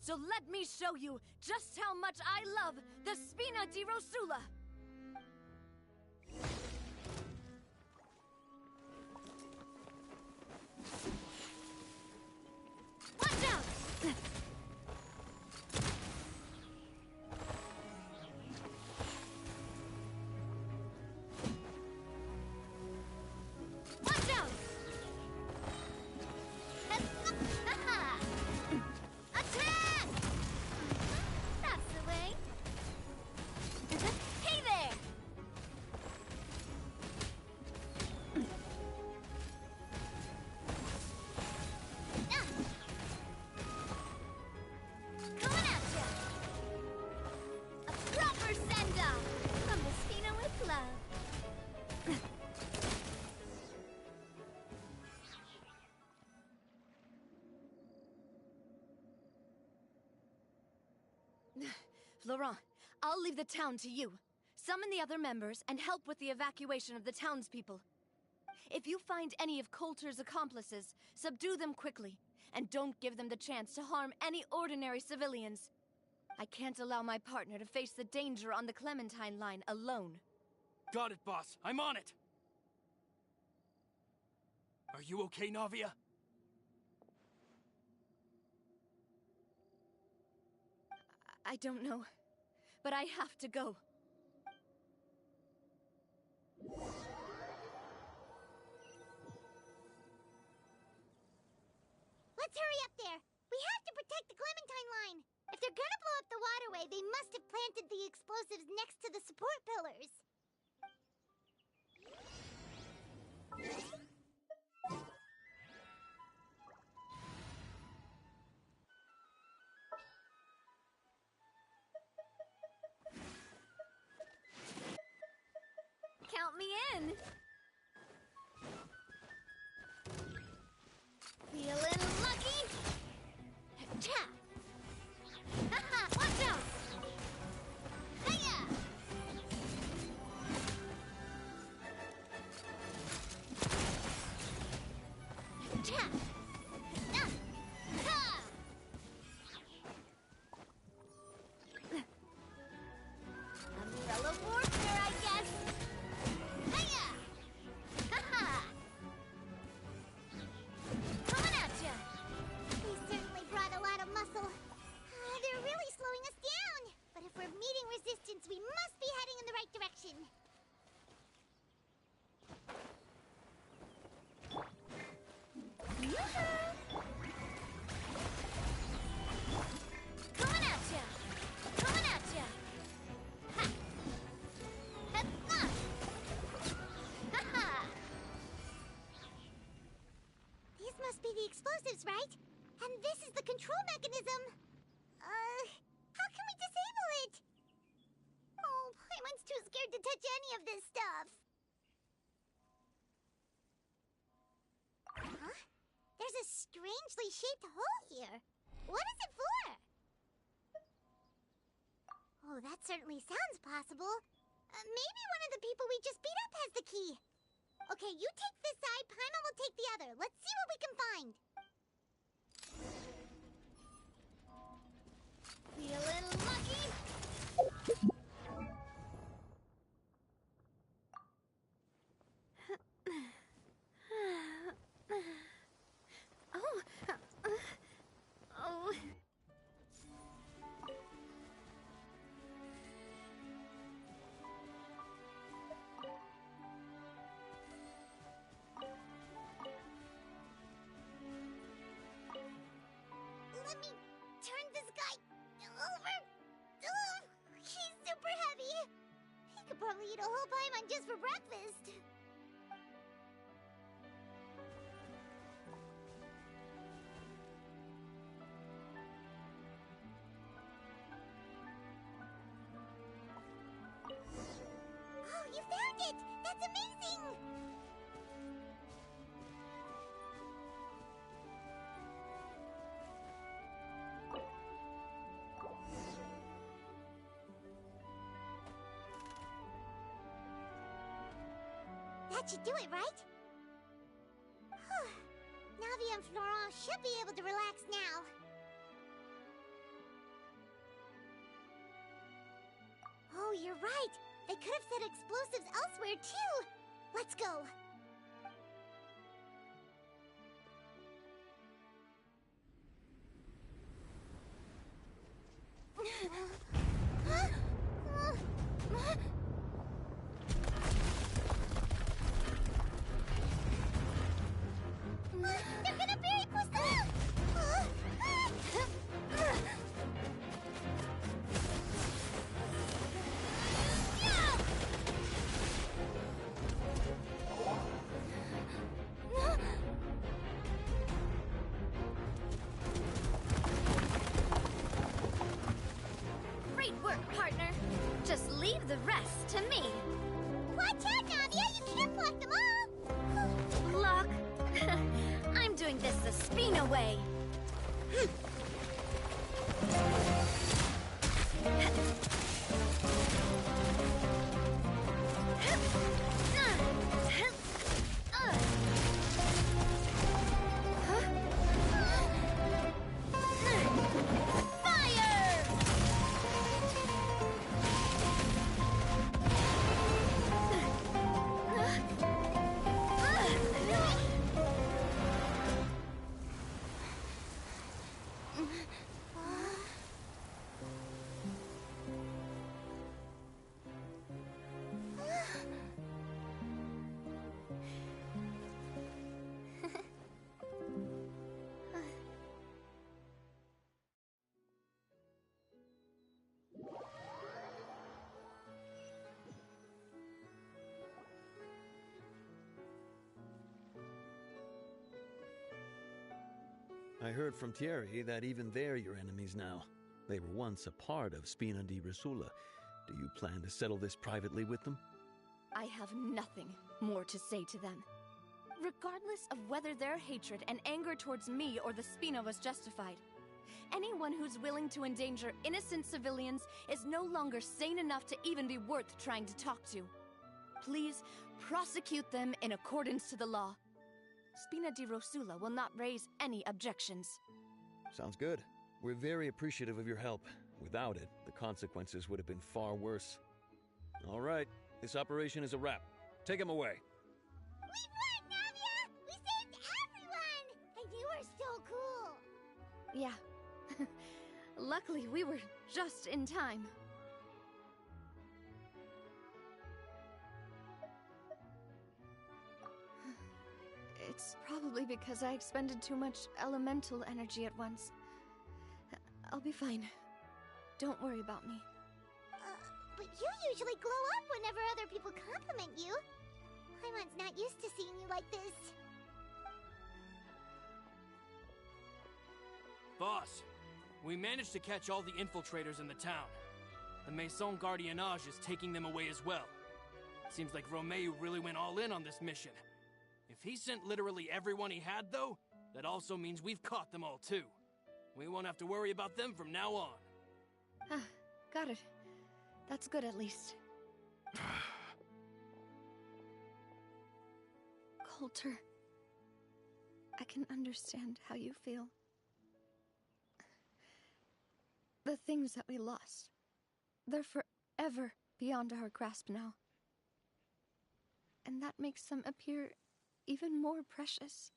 B: So let me show you just how much I love the Spina di Rosula! Watch out! Watch out!
G: Attack! That's the way.
B: Hey there!
G: Coming at ya! A proper send-off from the Spina with love.
B: Florent, I'll leave the town to you. Summon the other members and help with the evacuation of the townspeople. If you find any of Coulter's accomplices, subdue them quickly, and don't give them the chance to harm any ordinary civilians. I can't allow my partner to face the danger on the Clementine line alone.
H: Got it, boss. I'm on it. Are you okay, Navia?
B: I don't know, but I have to go.
G: Let's hurry up there! We have to protect the Clementine line! If they're gonna blow up the waterway, they must have planted the explosives next to the support pillars! this is the control mechanism. How can we disable it? Oh, Paimon's too scared to touch any of this stuff. Huh? There's a strangely shaped hole here. What is it for? Oh, that certainly sounds possible. Maybe one of the people we just beat up has the key. Okay, you take this side, Paimon will take the other. Let's see what we can find. Feeling lucky?
D: Oh.
G: Let me turn this guy over. Ugh, he's super heavy. He could probably eat a whole Paimon just for breakfast. Oh, you found it! That's amazing! That should do it, right? Navi and Florent should be able to relax now. Oh, you're right. They could have set explosives elsewhere, too. Let's go. They're gonna bury Poisson!
D: Great work, partner. Just leave the rest to me.
G: Watch out, Navia! You can't block them all!
D: Block. I'm doing this the Spina way.
K: I heard from Thierry that even they're your enemies now. They were once a part of Spina di Rosula. Do you plan to settle this privately with them?
B: I have nothing more to say to them. Regardless of whether their hatred and anger towards me or the Spina was justified, anyone who's willing to endanger innocent civilians is no longer sane enough to even be worth trying to talk to. Please prosecute them in accordance to the law. Spina di Rosula will not raise any objections.
K: Sounds good. We're very appreciative of your help. Without it, the consequences would have been far worse. All right, this operation is a wrap. Take him away.
G: We won, Navia! We saved everyone! And you were so cool!
B: Yeah. Luckily, we were just in time. It's probably because I expended too much elemental energy at once. I'll be fine. Don't worry about me.
G: But you usually glow up whenever other people compliment you. Paimon's not used to seeing you like this.
H: Boss, we managed to catch all the infiltrators in the town. The Maison Gardiennage is taking them away as well. Seems like Romeu really went all in on this mission. If he sent literally everyone he had, though, that also means we've caught them all, too. We won't have to worry about them from now on.
D: Got it. That's good, at least. Coulter, I can understand how you feel. The things that we lost, they're forever beyond our grasp now. And that makes them appear even more precious.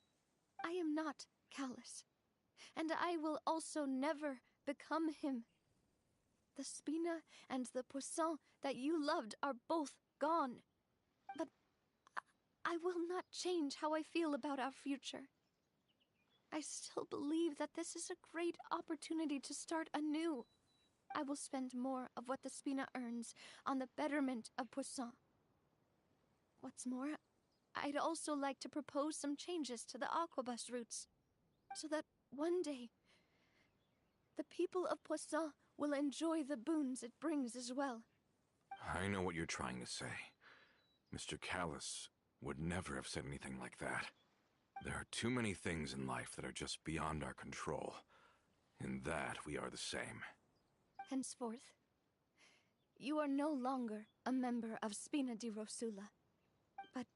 D: I am not callous, and I will also never become him. The Spina and the Poisson that you loved are both gone. But I will not change how I feel about our future. I still believe that this is a great opportunity to start anew. I will spend more of what the Spina earns on the betterment of Poisson. What's more, I'd also like to propose some changes to the Aquabus routes, so that one day, the people of Poisson will enjoy the boons it brings as well.
F: I know what you're trying to say. Mr. Callus would never have said anything like that. There are too many things in life that are just beyond our control. In that, we are the same.
B: Henceforth, you are no longer a member of Spina di Rosula. But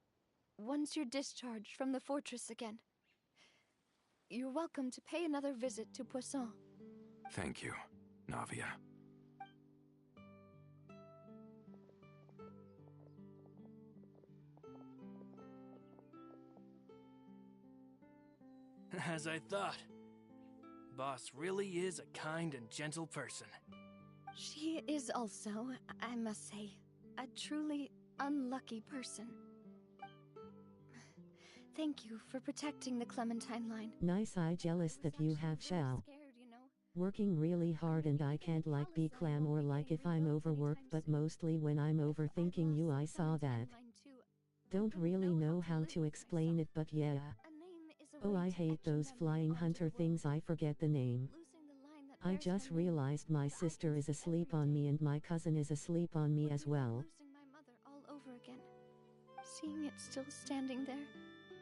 B: once you're discharged from the fortress again, you're welcome to pay another visit to Poisson.
F: Thank you, Navia.
H: As I thought. Boss really is a kind and gentle person.
B: She is also, I must say, a truly unlucky person. Thank you for protecting the Clementine line.
I: Nice. I jealous that you have Shao. Working really hard, and I can't like be clam or like if I'm overworked, but mostly when I'm overthinking you. I saw that. Don't really know how to explain it, but yeah. Oh, I hate those flying hunter things. I forget the name. I just realized my sister is asleep on me and my cousin is asleep on me as well.
B: Losing my mother all over again. Seeing it still standing there,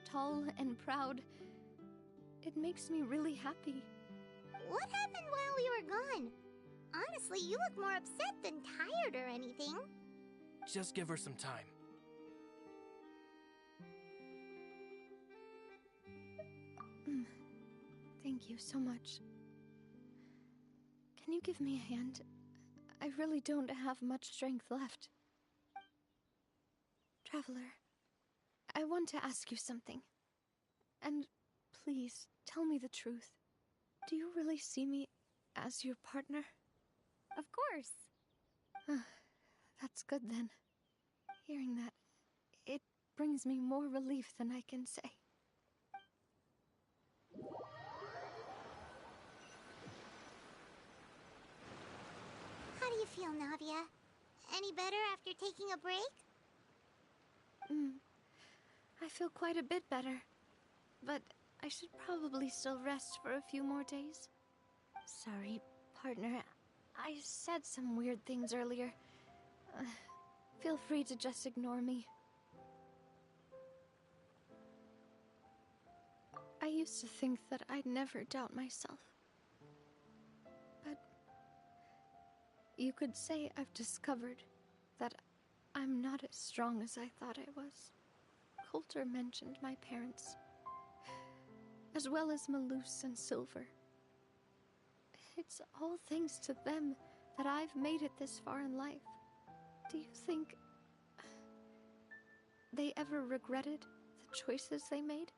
B: tall and proud, it makes me really happy.
G: What happened while we were gone? Honestly, you look more upset than tired or anything.
H: Just give her some time.
B: Thank you so much. Can you give me a hand? I really don't have much strength left. Traveler, I want to ask you something. And please, tell me the truth. Do you really see me as your partner?
D: Of course.
B: That's good then. Hearing that, it brings me more relief than I can say.
G: How do you feel, Navia? Any better after taking a break?
B: I feel quite a bit better. But I should probably still rest for a few more days. Sorry, partner. I said some weird things earlier. Feel free to just ignore me. I used to think that I'd never doubt myself. But you could say I've discovered that I'm not as strong as I thought I was. Coulter mentioned my parents, as well as Malus and Silver. It's all thanks to them that I've made it this far in life. Do you think they ever regretted the choices they made?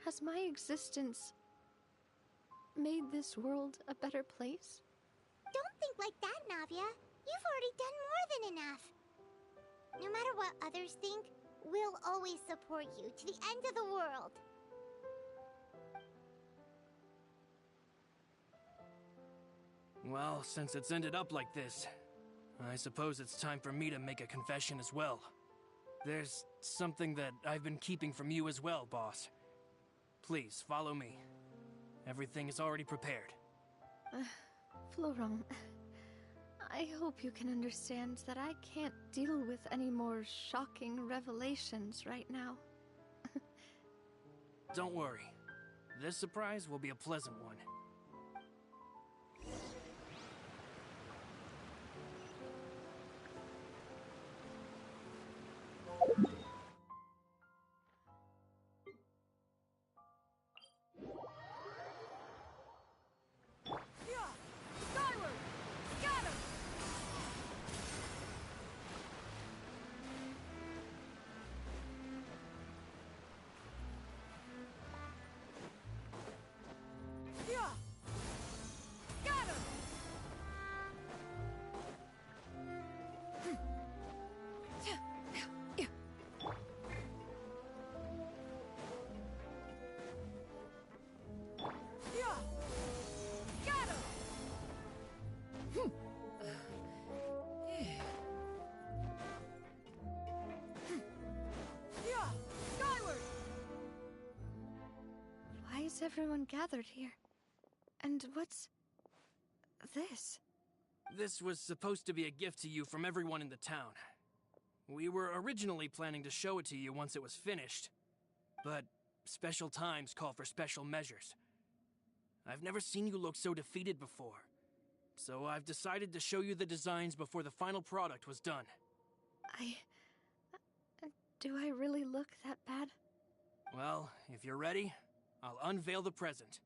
B: Has my existence made this world a better place?
G: Don't think like that, Navia. You've already done more than enough. No matter what others think, we'll always support you to the end of the world.
H: Well, since it's ended up like this, I suppose it's time for me to make a confession as well. There's something that I've been keeping from you as well, boss. Please, follow me. Everything is already prepared.
D: Florent, I hope you can understand that I can't deal with any more shocking revelations right now.
H: Don't worry. This surprise will be a pleasant one.
D: Why is everyone gathered here? And what's this?
H: This was supposed to be a gift to you from everyone in the town. We were originally planning to show it to you once it was finished, but special times call for special measures. I've never seen you look so defeated before, so I've decided to show you the designs before the final product was done.
D: Do I really look that bad?
H: Well, if you're ready, I'll unveil the present.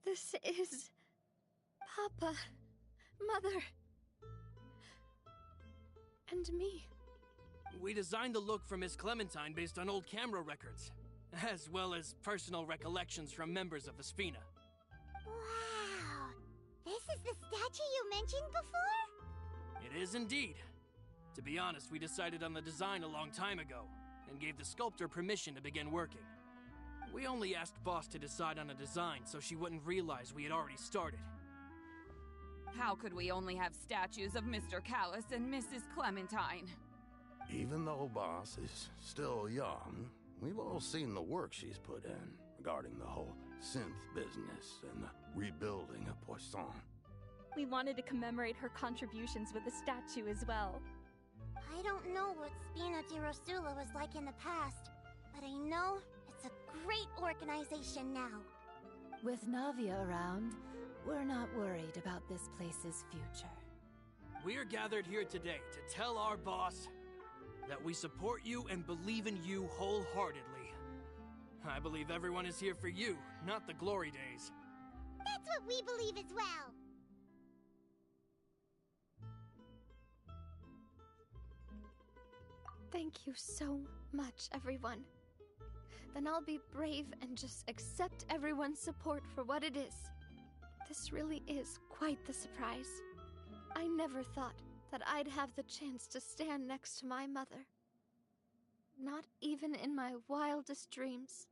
D: This is... Papa, Mother, and me.
H: We designed the look for Miss Clementine based on old camera records, as well as personal recollections from members of the Spina.
G: Wow! This is the statue you mentioned before?
H: It is indeed. To be honest, we decided on the design a long time ago, and gave the sculptor permission to begin working. We only asked Boss to decide on a design so she wouldn't realize we had already started.
L: How could we only have statues of Mr. Callus and Mrs. Clementine?
C: Even though Boss is still young, we've all seen the work she's put in regarding the whole synth business and the rebuilding of Poisson.
M: We wanted to commemorate her contributions with a statue as well.
G: I don't know what Spina di Rosula was like in the past, but I know it's a great organization now.
J: With Navia around, we're not worried about this place's future.
H: We are gathered here today to tell our boss that we support you and believe in you wholeheartedly. I believe everyone is here for you, not the glory days.
G: That's what we believe as well.
D: Thank you so much, everyone. Then I'll be brave and just accept everyone's support for what it is. This really is quite the surprise. I never thought that I'd have the chance to stand next to my mother. Not even in my wildest dreams.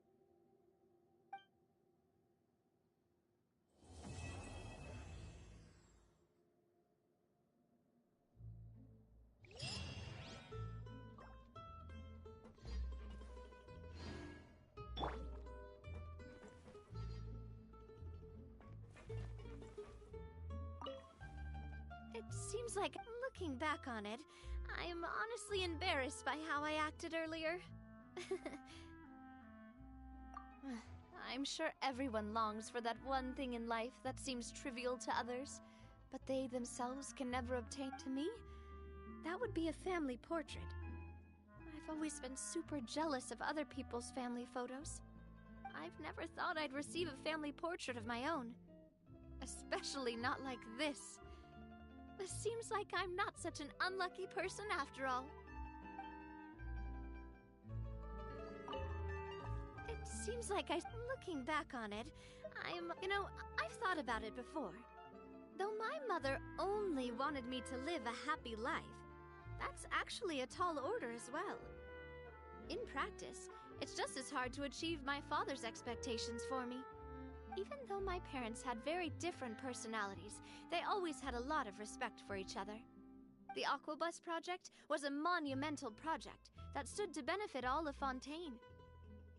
D: It seems like, looking back on it, I'm honestly embarrassed by how I acted earlier. I'm sure everyone longs for that one thing in life that seems trivial to others, but they themselves can never obtain. To me, that would be a family portrait. I've always been super jealous of other people's family photos. I've never thought I'd receive a family portrait of my own. Especially not like this. It seems like I'm not such an unlucky person after all. It Seems like looking back on it, I've thought about it before. Though my mother only wanted me to live a happy life, that's actually a tall order as well. In practice, it's just as hard to achieve my father's expectations for me. Even though my parents had very different personalities, they always had a lot of respect for each other. The Aquabus project was a monumental project that stood to benefit all of Fontaine.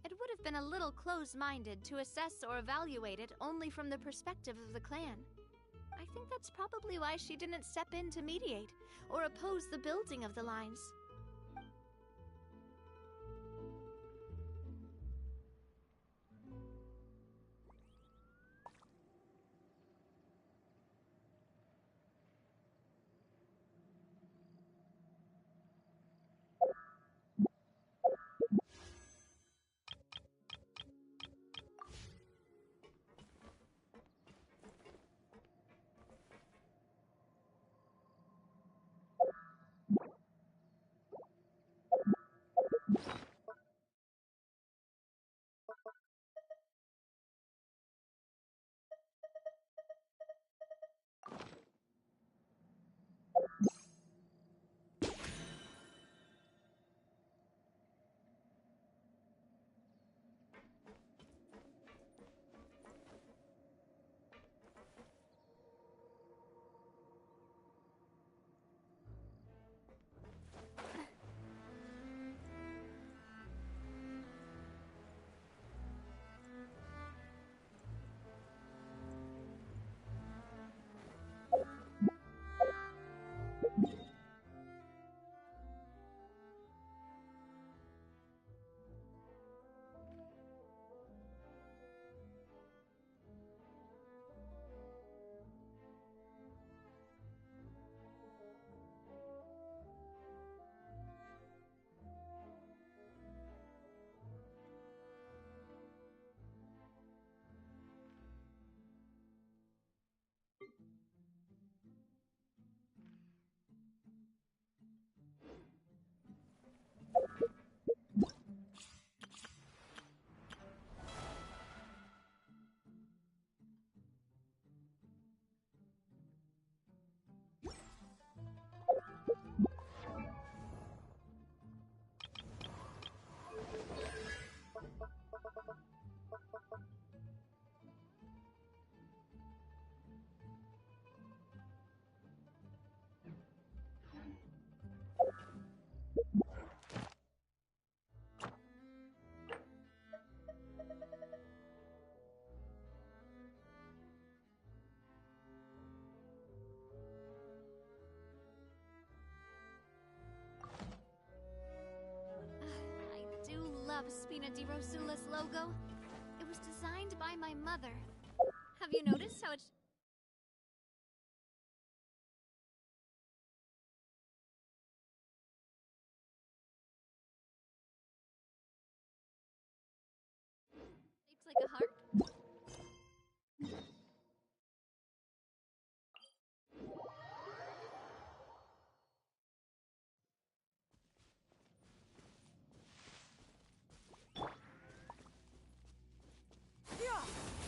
D: It would have been a little close-minded to assess or evaluate it only from the perspective of the clan. I think that's probably why she didn't step in to mediate or oppose the building of the lines. Love Spina di Rosula's logo. It was designed by my mother. Have you noticed how it's... shaped like a heart?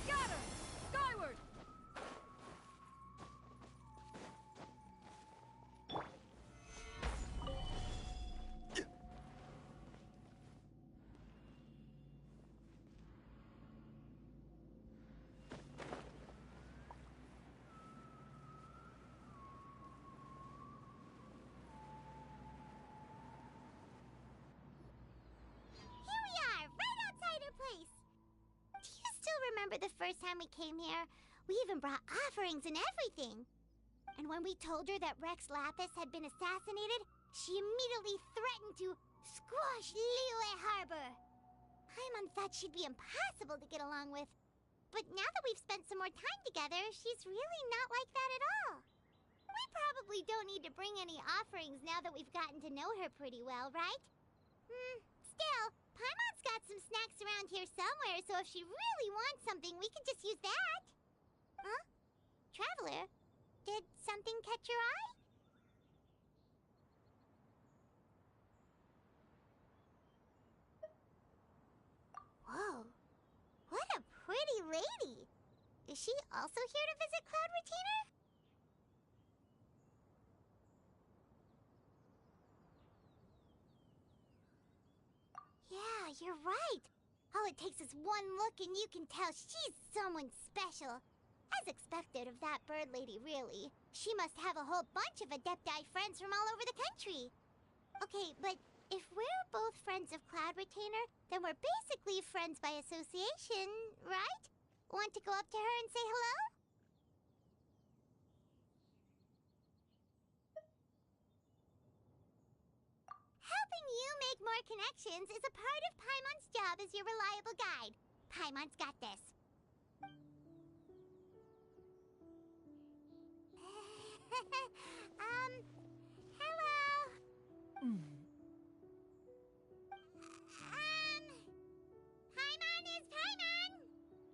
B: Scatter! Skyward!
G: Here we are, right outside her place. Do you still remember the first time we came here? We even brought offerings and everything. And when we told her that Rex Lapis had been assassinated, she immediately threatened to squash Liyue Harbor. Paimon thought she'd be impossible to get along with. But now that we've spent some more time together, she's really not like that at all. We probably don't need to bring any offerings now that we've gotten to know her pretty well, right? Still, Paimon's got some snacks around here somewhere, so if she really wants something, we could just use that. Huh? Traveler, did something catch your eye? Whoa. also here to visit Cloud Retainer? Yeah, you're right. All it takes is one look and you can tell she's someone special. As expected of that bird lady, really. She must have a whole bunch of Adepti friends from all over the country. Okay, but if we're both friends of Cloud Retainer, then we're basically friends by association, right? Want to go up to her and say hello? Helping you make more connections is a part of Paimon's job as your reliable guide. Paimon's got this. Hello? Paimon is Paimon!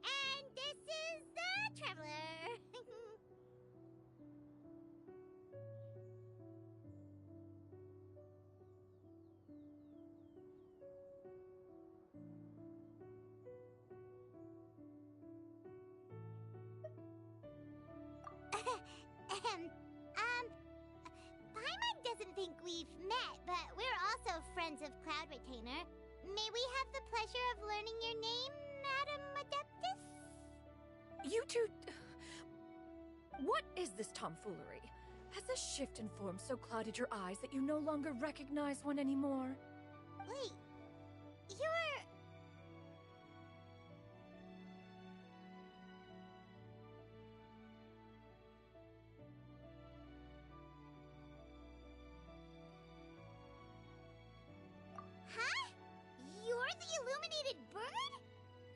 G: And this is the Traveler. Paimon doesn't think we've met, but we're also friends of Cloud Retainer. May we have the pleasure of learning your name, Madam Adeptus?
N: You two... What is this tomfoolery? Has this shift in form so clouded your eyes that you no longer recognize one anymore?
G: Wait, you're... Huh? You're the illuminated bird?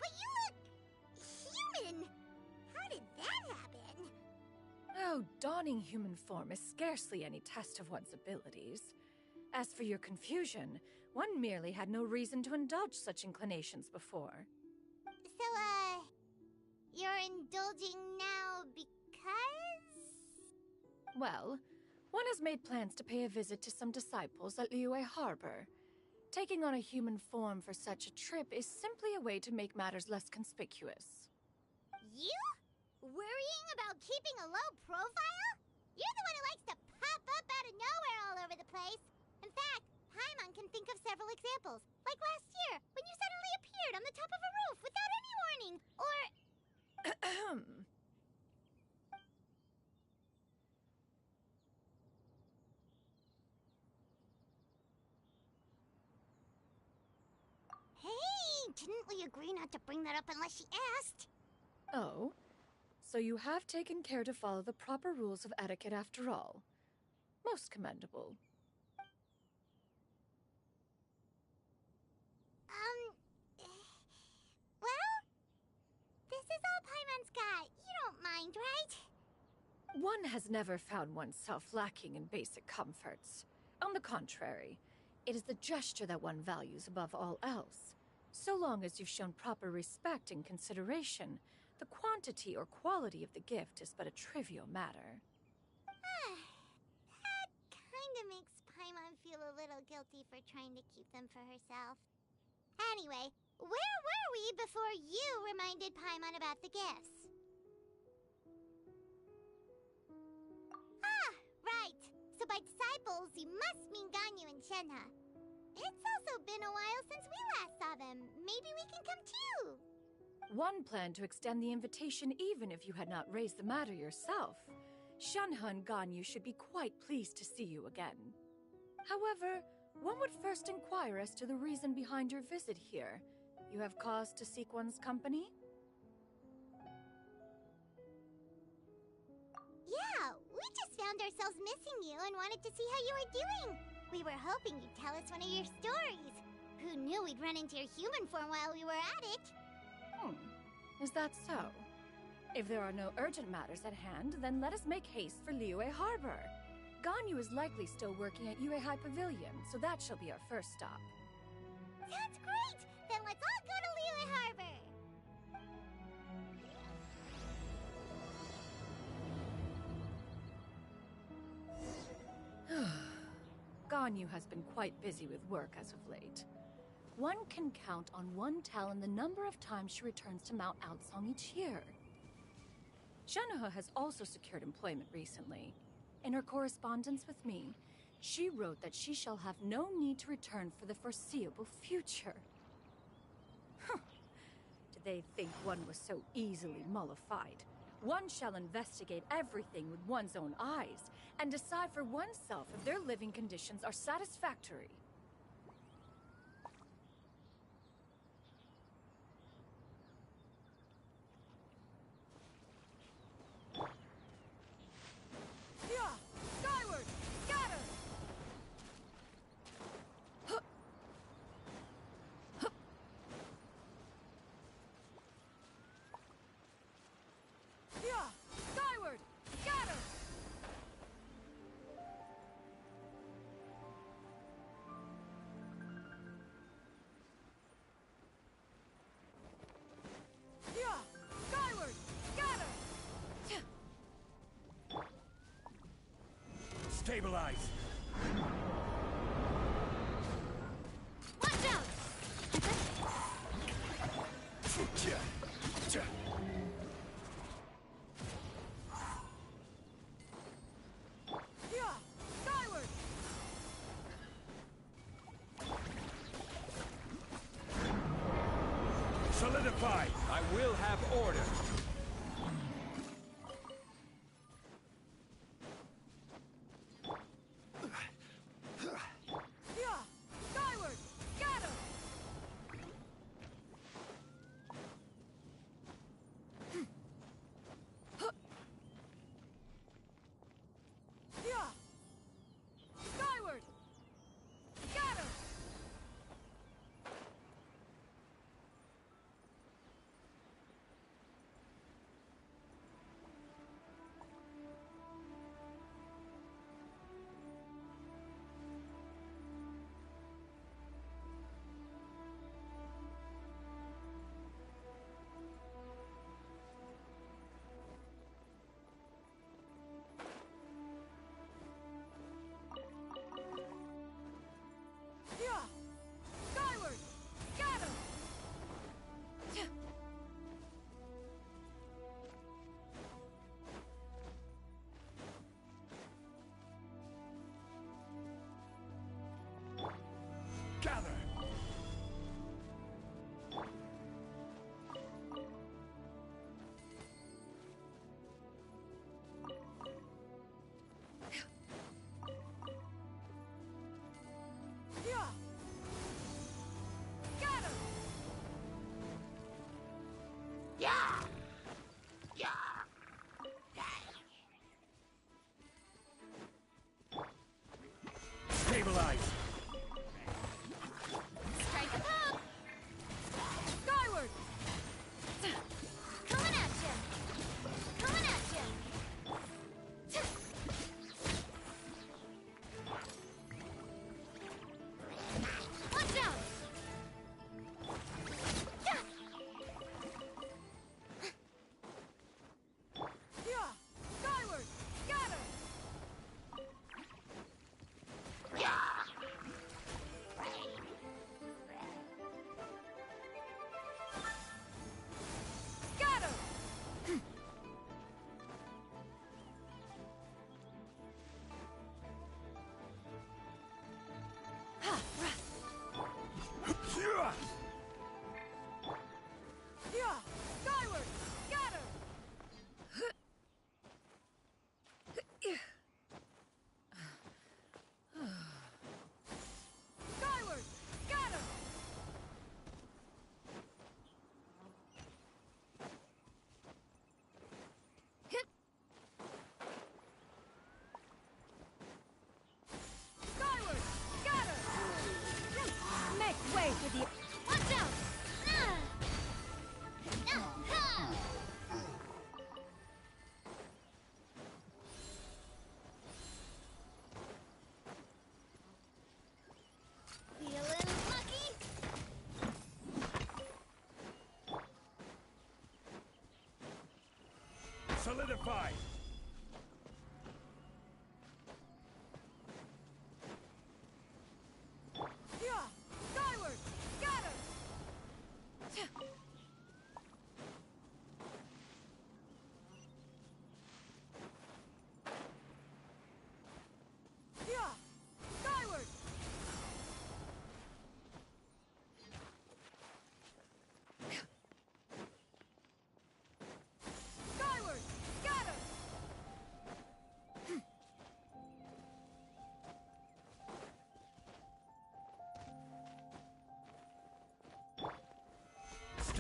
G: But you look... human! How did that happen?
N: Oh, donning human form is scarcely any test of one's abilities. As for your confusion, one merely had no reason to indulge such inclinations before.
G: So, you're indulging now because?
N: Well, one has made plans to pay a visit to some disciples at Liyue Harbor. Taking on a human form for such a trip is simply a way to make matters less conspicuous.
G: You? Worrying about keeping a low profile? You're the one who likes to pop up out of nowhere all over the place. In fact, Paimon can think of several examples. Like last year, when you suddenly appeared on the top of a roof without any warning. Or... Hey, didn't we agree not to bring that up unless she asked?
N: Oh? So you have taken care to follow the proper rules of etiquette after all. Most commendable.
G: Well, this is all Paimon's got. You don't mind, right?
N: One has never found oneself lacking in basic comforts. On the contrary, it is the gesture that one values above all else. So long as you've shown proper respect and consideration, the quantity or quality of the gift is but a trivial matter.
G: That kinda makes Paimon feel a little guilty for trying to keep them for herself. Anyway, where were we before you reminded Paimon about the gifts? Ah, right. So by disciples, you must mean Ganyu and Shenhe. It's also been a while since we last saw them. Maybe we can come too.
N: One planned to extend the invitation even if you had not raised the matter yourself. Shenhe and Ganyu should be quite pleased to see you again. However, one would first inquire as to the reason behind your visit here. You have cause to seek one's company?
G: Yeah, we just found ourselves missing you and wanted to see how you were doing. We were hoping you'd tell us one of your stories. Who knew we'd run into your human form while we were at it?
N: Is that so? If there are no urgent matters at hand, then let us make haste for Liyue Harbor. Ganyu is likely still working at Yuehai Pavilion, so that shall be our first stop.
G: Sounds great! Then let's all go to Liyue Harbor!
N: Ganyu has been quite busy with work as of late. One can count on one talon the number of times she returns to Mount Outsong each year. Shanaha has also secured employment recently. In her correspondence with me, she wrote that she shall have no need to return for the foreseeable future. Huh. Did they think one was so easily mollified? One shall investigate everything with one's own eyes, and decide for oneself if their living conditions are satisfactory.
J: Skyward! Scatter! Skyward! Scatter! Skyward! Scatter!
A: Stabilize!
G: Watch out!
J: Skyward!
A: Solidify! I will have order!
J: Skyward! Scatter! Skyward! Scatter! Skyward! Scatter!
A: Gather!
J: Scatter!
A: Stabilize!
G: Strike a pop!
J: Skyward!
G: Coming at you! Coming at you! Watch out!
J: Skyward! Scatter! Scatter! Skyward! Scatter! Skyward! Scatter! Skyward! Scatter!
N: Make way for the...
G: Watch out! Feeling lucky?
A: Solidify!
J: Skyward! Scatter!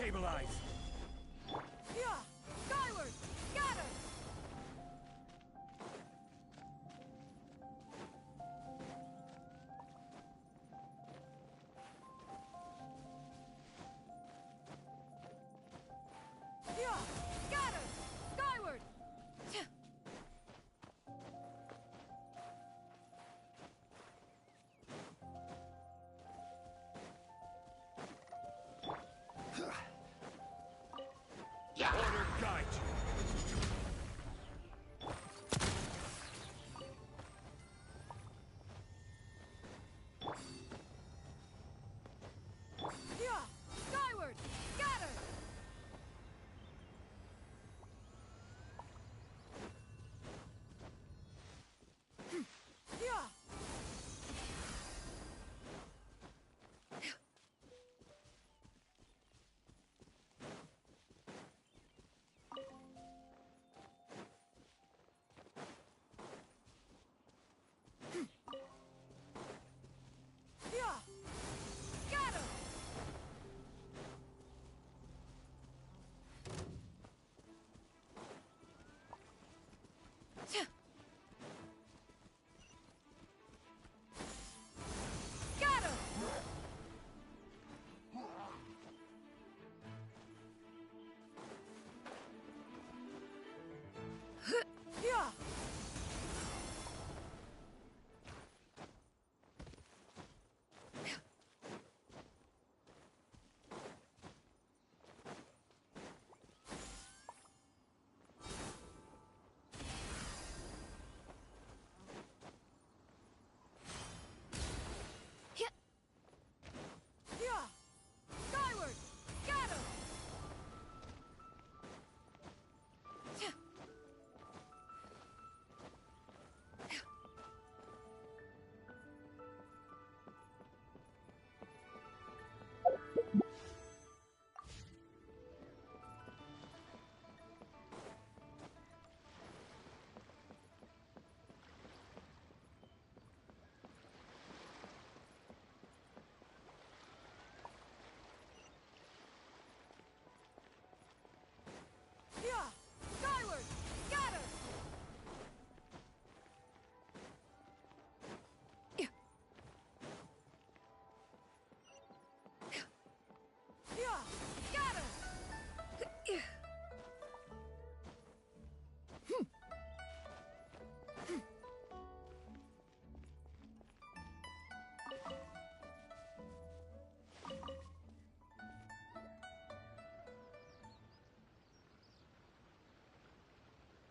A: Stabilize!
N: Yeah! Skyward! Scatter! Yeah! Scatter! Skyward!
A: Order guide you!
N: Yeah! Skyward! Scatter! Yeah! Yeah! Scatter! Scatter! Yeah! Yeah! Skyward! Scatter! Yeah! Skyward! Scatter! Yeah! Scatter!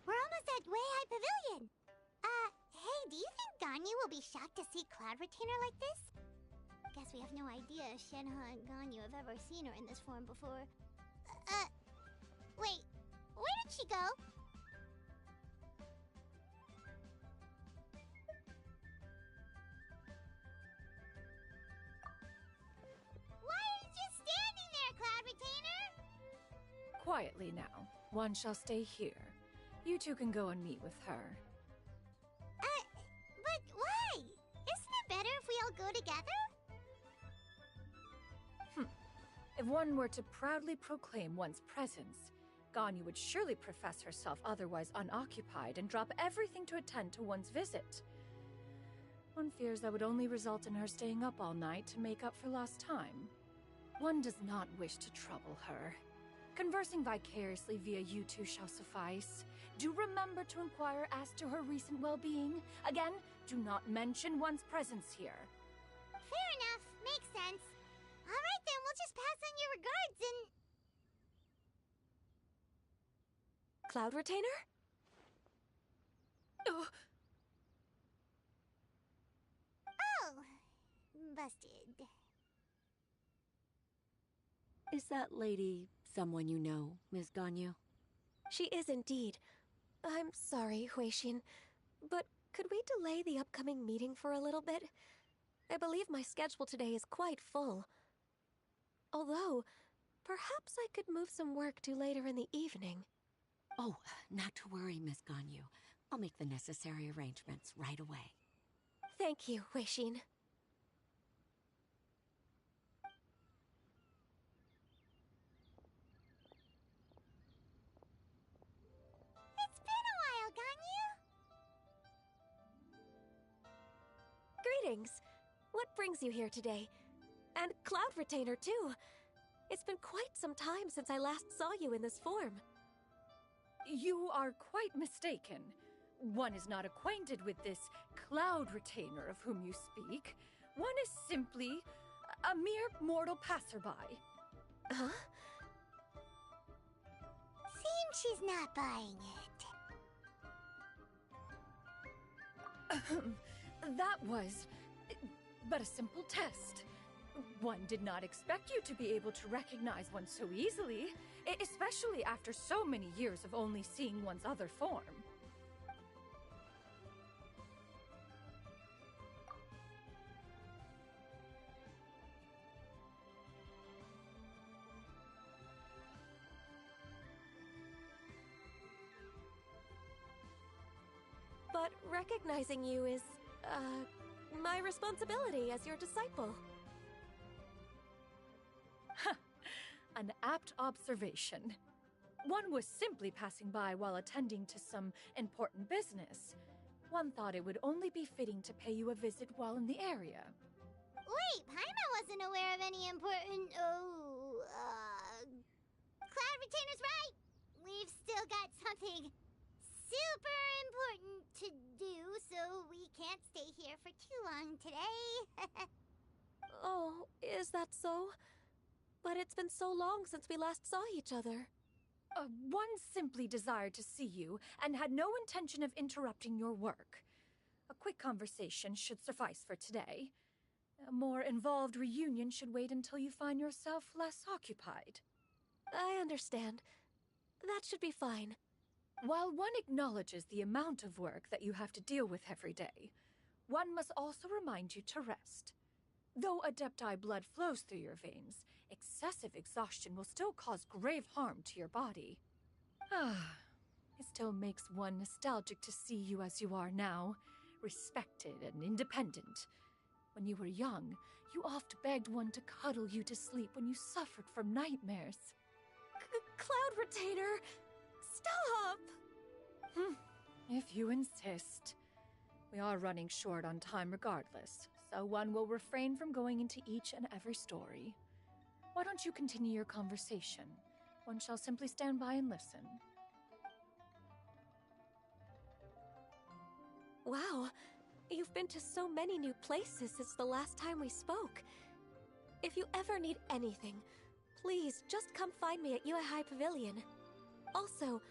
G: We're almost at Way High Pavilion. Hey, do you think Ganyu will be shocked to see Cloud Retainer like this? Guess we have no idea if Shenhe and Ganyu have ever seen her in this form before. Wait, where did she go? Why are you just standing there, Cloud Retainer?
N: Quietly now. One shall stay here. You two can go and meet with her.
G: But why? Isn't it better if we all go together?
N: If one were to proudly proclaim one's presence, Ganyu would surely profess herself otherwise unoccupied and drop everything to attend to one's visit. One fears that would only result in her staying up all night to make up for lost time. One does not wish to trouble her. Conversing vicariously via you two shall suffice. Do remember to inquire as to her recent well-being. Again, do not mention one's presence here.
G: Fair enough. Makes sense. All right then, we'll just pass on your regards and...
O: Cloud Retainer?
N: Oh,
G: busted.
O: Is that lady someone you know, Ms. Ganyu? She is indeed. I'm sorry, Huixin, but could we delay the upcoming meeting for a little bit? I believe my schedule today is quite full. Although, perhaps I could move some work to later in the evening.
P: Oh, not to worry, Miss Ganyu. I'll make the necessary arrangements right away.
O: Thank you, Huixin. Greetings. What brings you here today? And Cloud Retainer, too. It's been quite some time since I last saw you in this form.
N: You are quite mistaken. One is not acquainted with this Cloud Retainer of whom you speak. One is simply a mere mortal passerby.
O: Huh?
G: Seems she's not buying it.
N: That was but a simple test. One did not expect you to be able to recognize one so easily, especially after so many years of only seeing one's other form.
O: But recognizing you is, my responsibility as your disciple.
N: An apt observation. One was simply passing by while attending to some important business. One thought it would only be fitting to pay you a visit while in the area.
G: Wait, Paimon wasn't aware of any important... Cloud Retainer's right! We've still got something super important to do, so we can't stay here for too long today.
O: Oh, is that so? But it's been so long since we last saw each other.
N: One simply desired to see you and had no intention of interrupting your work. A quick conversation should suffice for today. A more involved reunion should wait until you find yourself less occupied.
O: I understand. That should be fine.
N: While one acknowledges the amount of work that you have to deal with every day, one must also remind you to rest. Though Adepti blood flows through your veins, excessive exhaustion will still cause grave harm to your body. It still makes one nostalgic to see you as you are now, respected and independent. When you were young, you oft begged one to cuddle you to sleep when you suffered from nightmares.
O: Cloud Retainer! Stop!
N: If you insist. We are running short on time regardless, so one will refrain from going into each and every story. Why don't you continue your conversation? One shall simply stand by and listen.
O: Wow, you've been to so many new places since the last time we spoke. If you ever need anything, please just come find me at Uehai Pavilion. Also,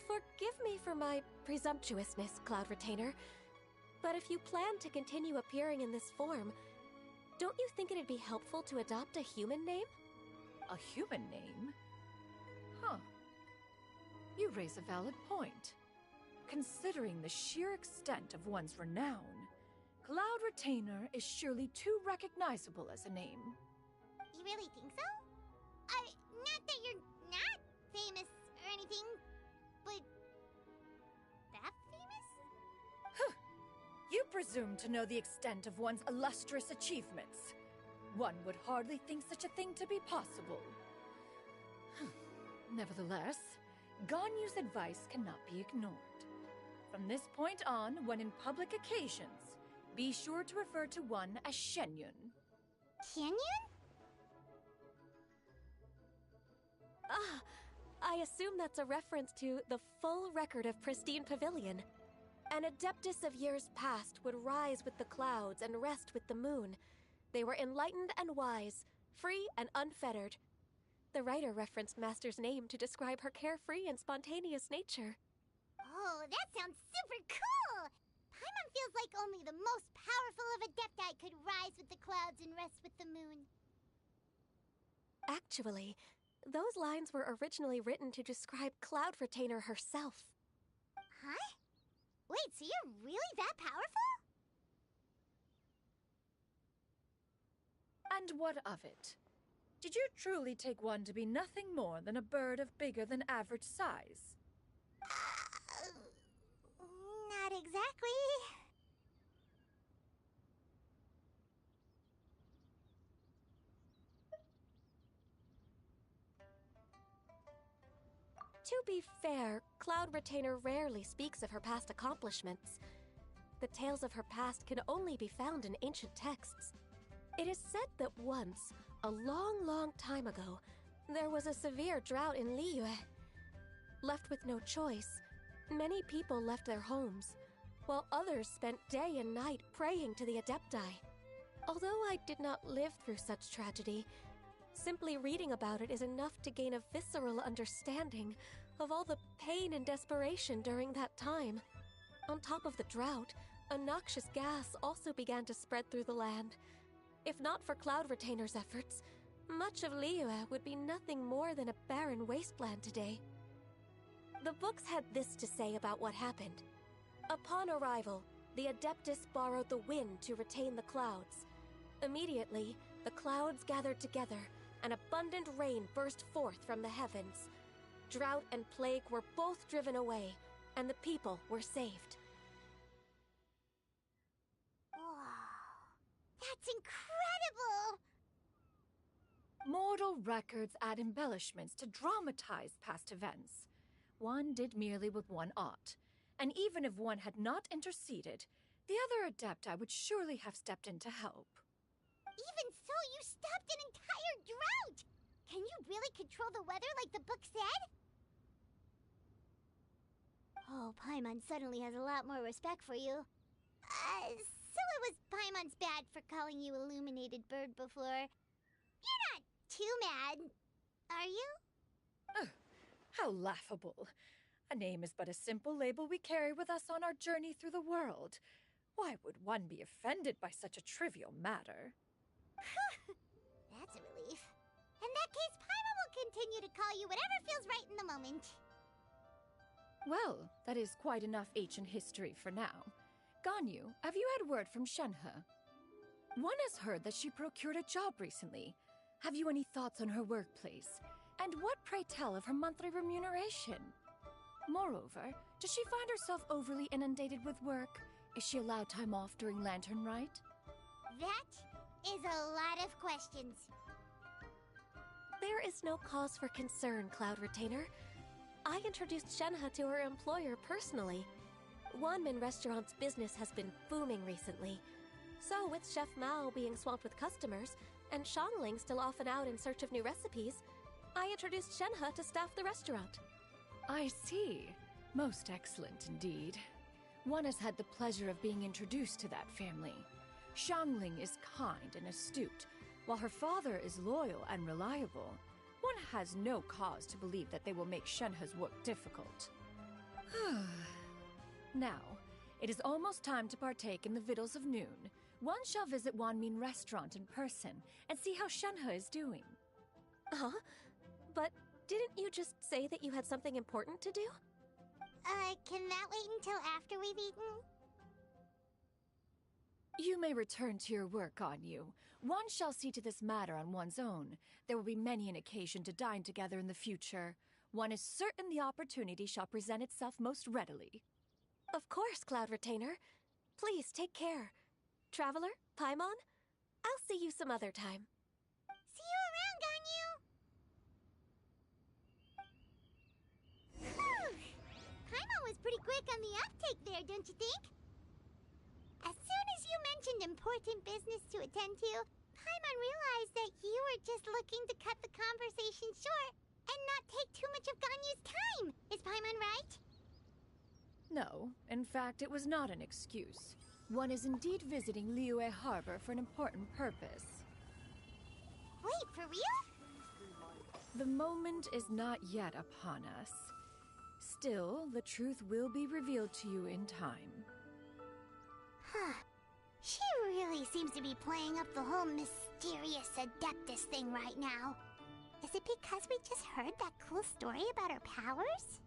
O: forgive me for my presumptuousness, Cloud Retainer, but if you plan to continue appearing in this form, don't you think it'd be helpful to adopt a human name?
N: A human name? Huh. You raise a valid point. Considering the sheer extent of one's renown, Cloud Retainer is surely too recognizable as a name.
G: You really think so? Not that you're not famous or anything, but that famous?
N: You presume to know the extent of one's illustrious achievements. One would hardly think such a thing to be possible. Nevertheless, Ganyu's advice cannot be ignored. From this point on, when in public occasions, be sure to refer to one as Shenyun.
G: Shenyun?
O: I assume that's a reference to the full record of Pristine Pavilion. An Adeptus of years past would rise with the clouds and rest with the moon. They were enlightened and wise, free and unfettered. The writer referenced Master's name to describe her carefree and spontaneous nature.
G: Oh, that sounds super cool! Paimon feels like only the most powerful of Adepti could rise with the clouds and rest with the moon.
O: Actually, those lines were originally written to describe Cloud Retainer herself.
G: Huh? Wait, so you're really that powerful?
N: And what of it? Did you truly take one to be nothing more than a bird of bigger than average size?
G: Not exactly.
O: To be fair, Cloud Retainer rarely speaks of her past accomplishments. the tales of her past can only be found in ancient texts. It is said that once, a long, long time ago, there was a severe drought in Liyue. Left with no choice, many people left their homes, while others spent day and night praying to the Adepti. Although I did not live through such tragedy, simply reading about it is enough to gain a visceral understanding of all the pain and desperation during that time. On top of the drought, a noxious gas also began to spread through the land. If not for Cloud Retainer's efforts, much of Liyue would be nothing more than a barren wasteland today. The books had this to say about what happened. Upon arrival, the Adeptus borrowed the wind to retain the clouds. Immediately, the clouds gathered together, and abundant rain burst forth from the heavens. Drought and plague were both driven away, and the people were saved.
G: Wow, that's incredible!
N: Mortal records add embellishments to dramatize past events. One did merely with one ought, and even if one had not interceded, the other Adepti would surely have stepped in to help.
G: Even so, you stopped an entire drought! Can you really control the weather like the book said? Oh, Paimon suddenly has a lot more respect for you. So it was Paimon's bad for calling you Illuminated Bird before. You're not too mad, are you?
N: Ugh, how laughable. A name is but a simple label we carry with us on our journey through the world. Why would one be offended by such a trivial matter?
G: That's a relief. In that case, Paimon will continue to call you whatever feels right in the moment.
N: Well, that is quite enough ancient history for now. Ganyu, have you had word from Shenhe? One has heard that she procured a job recently. Have you any thoughts on her workplace? And what, pray tell, of her monthly remuneration? Moreover, does she find herself overly inundated with work? Is she allowed time off during Lantern Rite?
G: That is a lot of questions.
O: There is no cause for concern, Cloud Retainer. I introduced Shenhe to her employer personally. Wanmin Restaurant's business has been booming recently. So, with Chef Mao being swamped with customers, and Shangling still off and out in search of new recipes, I introduced Shenhe to staff the restaurant.
N: I see. Most excellent indeed. One has had the pleasure of being introduced to that family. Shangling is kind and astute, while her father is loyal and reliable. One has no cause to believe that they will make Shenhe's work difficult. Now, it is almost time to partake in the victuals of noon. One shall visit Wanmin Restaurant in person and see how Shenhe is doing.
O: Huh? But didn't you just say that you had something important to do?
G: Can that wait until after we've eaten?
N: You may return to your work, Ganyu. One shall see to this matter on one's own. There will be many an occasion to dine together in the future. One is certain the opportunity shall present itself most readily.
O: Of course, Cloud Retainer. Please take care. Traveler, Paimon, I'll see you some other time.
G: See you around, Ganyu! Paimon was pretty quick on the uptake there, don't you think? As soon as you mentioned important business to attend to, Paimon realized that you were just looking to cut the conversation short and not take too much of Ganyu's time. Is Paimon right?
N: No, in fact, it was not an excuse. One is indeed visiting Liyue Harbor for an important purpose.
G: Wait, for real?
N: The moment is not yet upon us. Still, the truth will be revealed to you in time.
G: Huh. She really seems to be playing up the whole mysterious Adeptus thing right now. Is it because we just heard that cool story about her powers?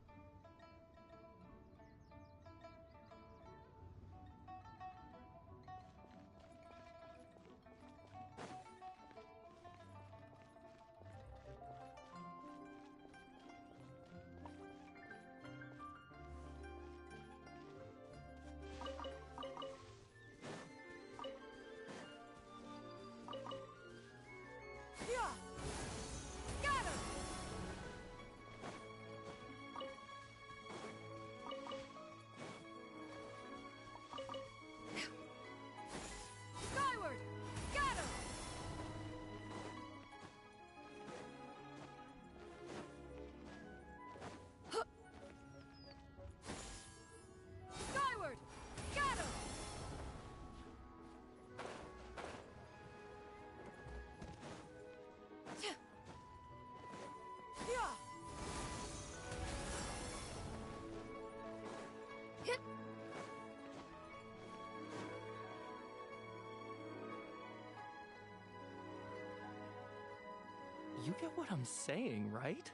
E: You get what I'm saying, right?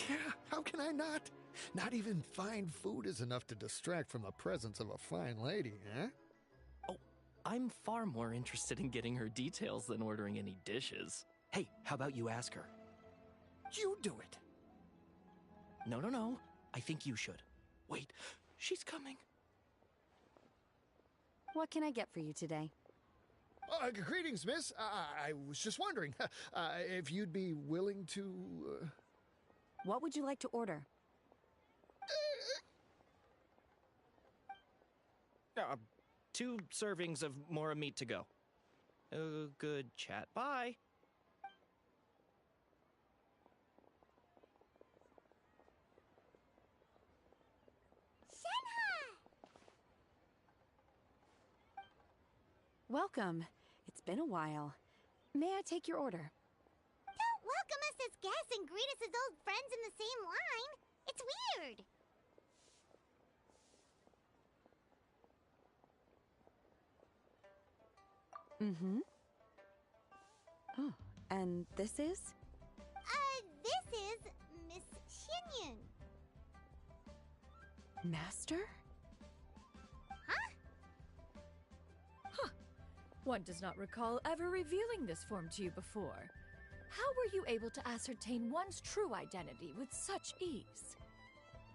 Q: Yeah, how can I not? Not even fine food is enough to distract from the presence of a fine lady, eh?
E: Oh, I'm far more interested in getting her details than ordering any dishes. Hey, how about you ask her?
Q: You do it.
E: No. I think you should. Wait, she's coming.
R: What can I get for you today?
Q: Greetings, miss. I was just wondering if you'd be willing to...
R: What would you like to order?
E: 2 servings of Mora meat to go. Good chat. Bye.
R: Welcome. It's been a while. May I take your order?
G: Don't welcome us as guests and greet us as old friends in the same line. It's weird.
R: Mm-hmm. Oh, and this is?
G: This is Miss Xinyun.
R: Master?
N: One does not recall ever revealing this form to you before. How were you able to ascertain one's true identity with such ease?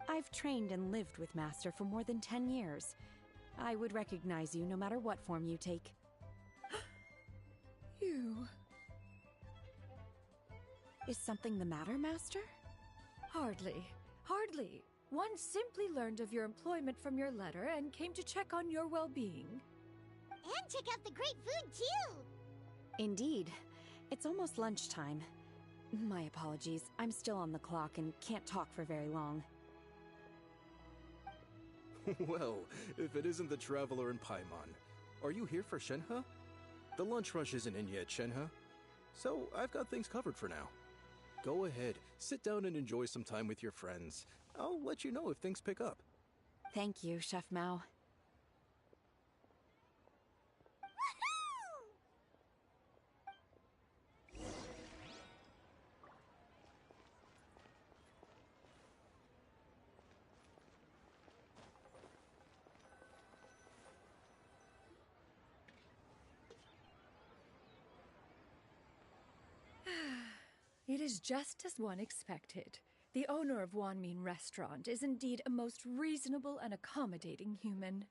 R: I've trained and lived with Master for more than 10 years. I would recognize you no matter what form you take.
N: You...
R: Is something the matter, Master?
N: Hardly. One simply learned of your employment from your letter and came to check on your well-being.
G: And check out the great food, too!
R: Indeed. It's almost lunchtime. My apologies. I'm still on the clock and can't talk for very long.
S: Well, if it isn't the Traveler in Paimon, are you here for Shenhe? The lunch rush isn't in yet, Shenhe. So I've got things covered for now. Go ahead, sit down and enjoy some time with your friends. I'll let you know if things pick up.
R: Thank you, Chef Mao.
N: It is just as one expected. The owner of Wanmin Restaurant is indeed a most reasonable and accommodating human.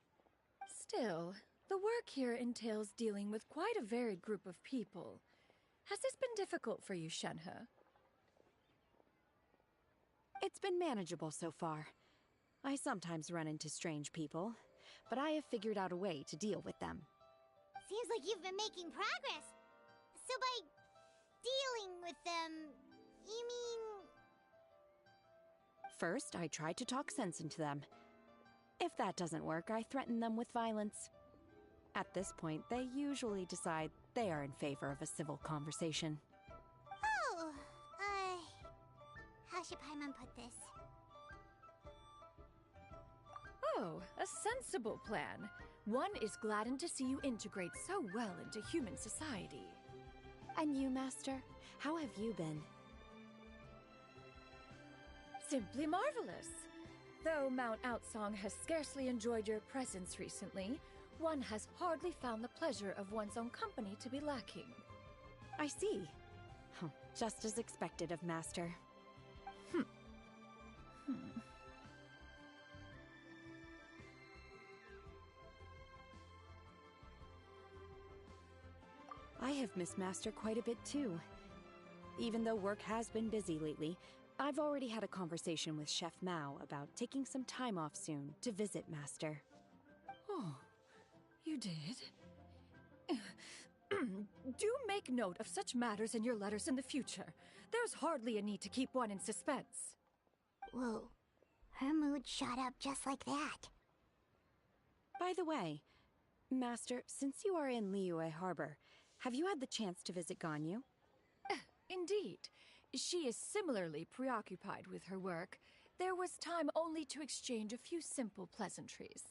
N: Still, the work here entails dealing with quite a varied group of people. Has this been difficult for you, Shenhe?
R: It's been manageable so far. I sometimes run into strange people, but I have figured out a way to deal with them.
G: Seems like you've been making progress. So by dealing with them, you mean...
R: First, I try to talk sense into them. If that doesn't work, I threaten them with violence. At this point, they usually decide they are in favor of a civil conversation.
G: Oh, how should Paimon put this?
N: Oh, a sensible plan. One is gladdened to see you integrate so well into human society.
R: And you, Master? How have you been?
N: Simply marvelous. Though Mount Outsong has scarcely enjoyed your presence recently, one has hardly found the pleasure of one's own company to be lacking.
R: I see. Just as expected of Master. I have missed Master quite a bit too. Even though work has been busy lately, I've already had a conversation with Chef Mao about taking some time off soon to visit Master.
N: Oh, you did? Do make note of such matters in your letters in the future. There's hardly a need to keep one in suspense.
G: Whoa, her mood shot up just like that.
R: By the way, Master, since you are in Liyue Harbor, have you had the chance to visit Ganyu?
N: Indeed. She is similarly preoccupied with her work. There was time only to exchange a few simple pleasantries.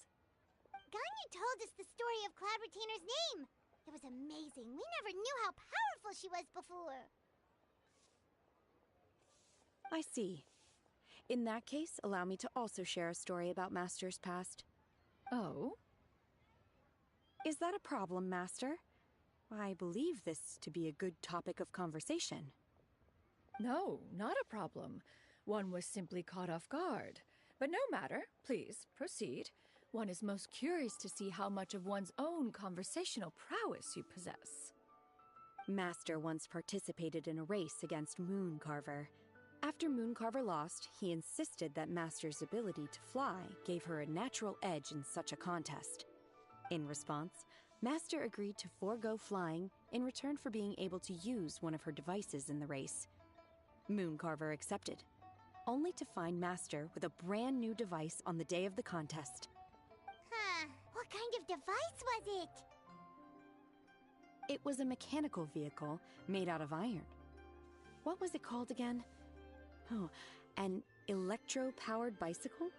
G: Ganyu told us the story of Cloud Retainer's name. It was amazing. We never knew how powerful she was before.
R: I see. In that case, allow me to also share a story about Master's past.
N: Oh?
R: Is that a problem, Master? I believe this to be a good topic of conversation.
N: No, not a problem. One was simply caught off guard. But no matter. Please, proceed. One is most curious to see how much of one's own conversational prowess you possess.
R: Master once participated in a race against Mooncarver. After Mooncarver lost, he insisted that Master's ability to fly gave her a natural edge in such a contest. In response, Master agreed to forego flying in return for being able to use one of her devices in the race. Mooncarver accepted, only to find Master with a brand new device on the day of the contest.
G: Huh. What kind of device was it?
R: It was a mechanical vehicle made out of iron. What was it called again? Oh, an electro-powered bicycle?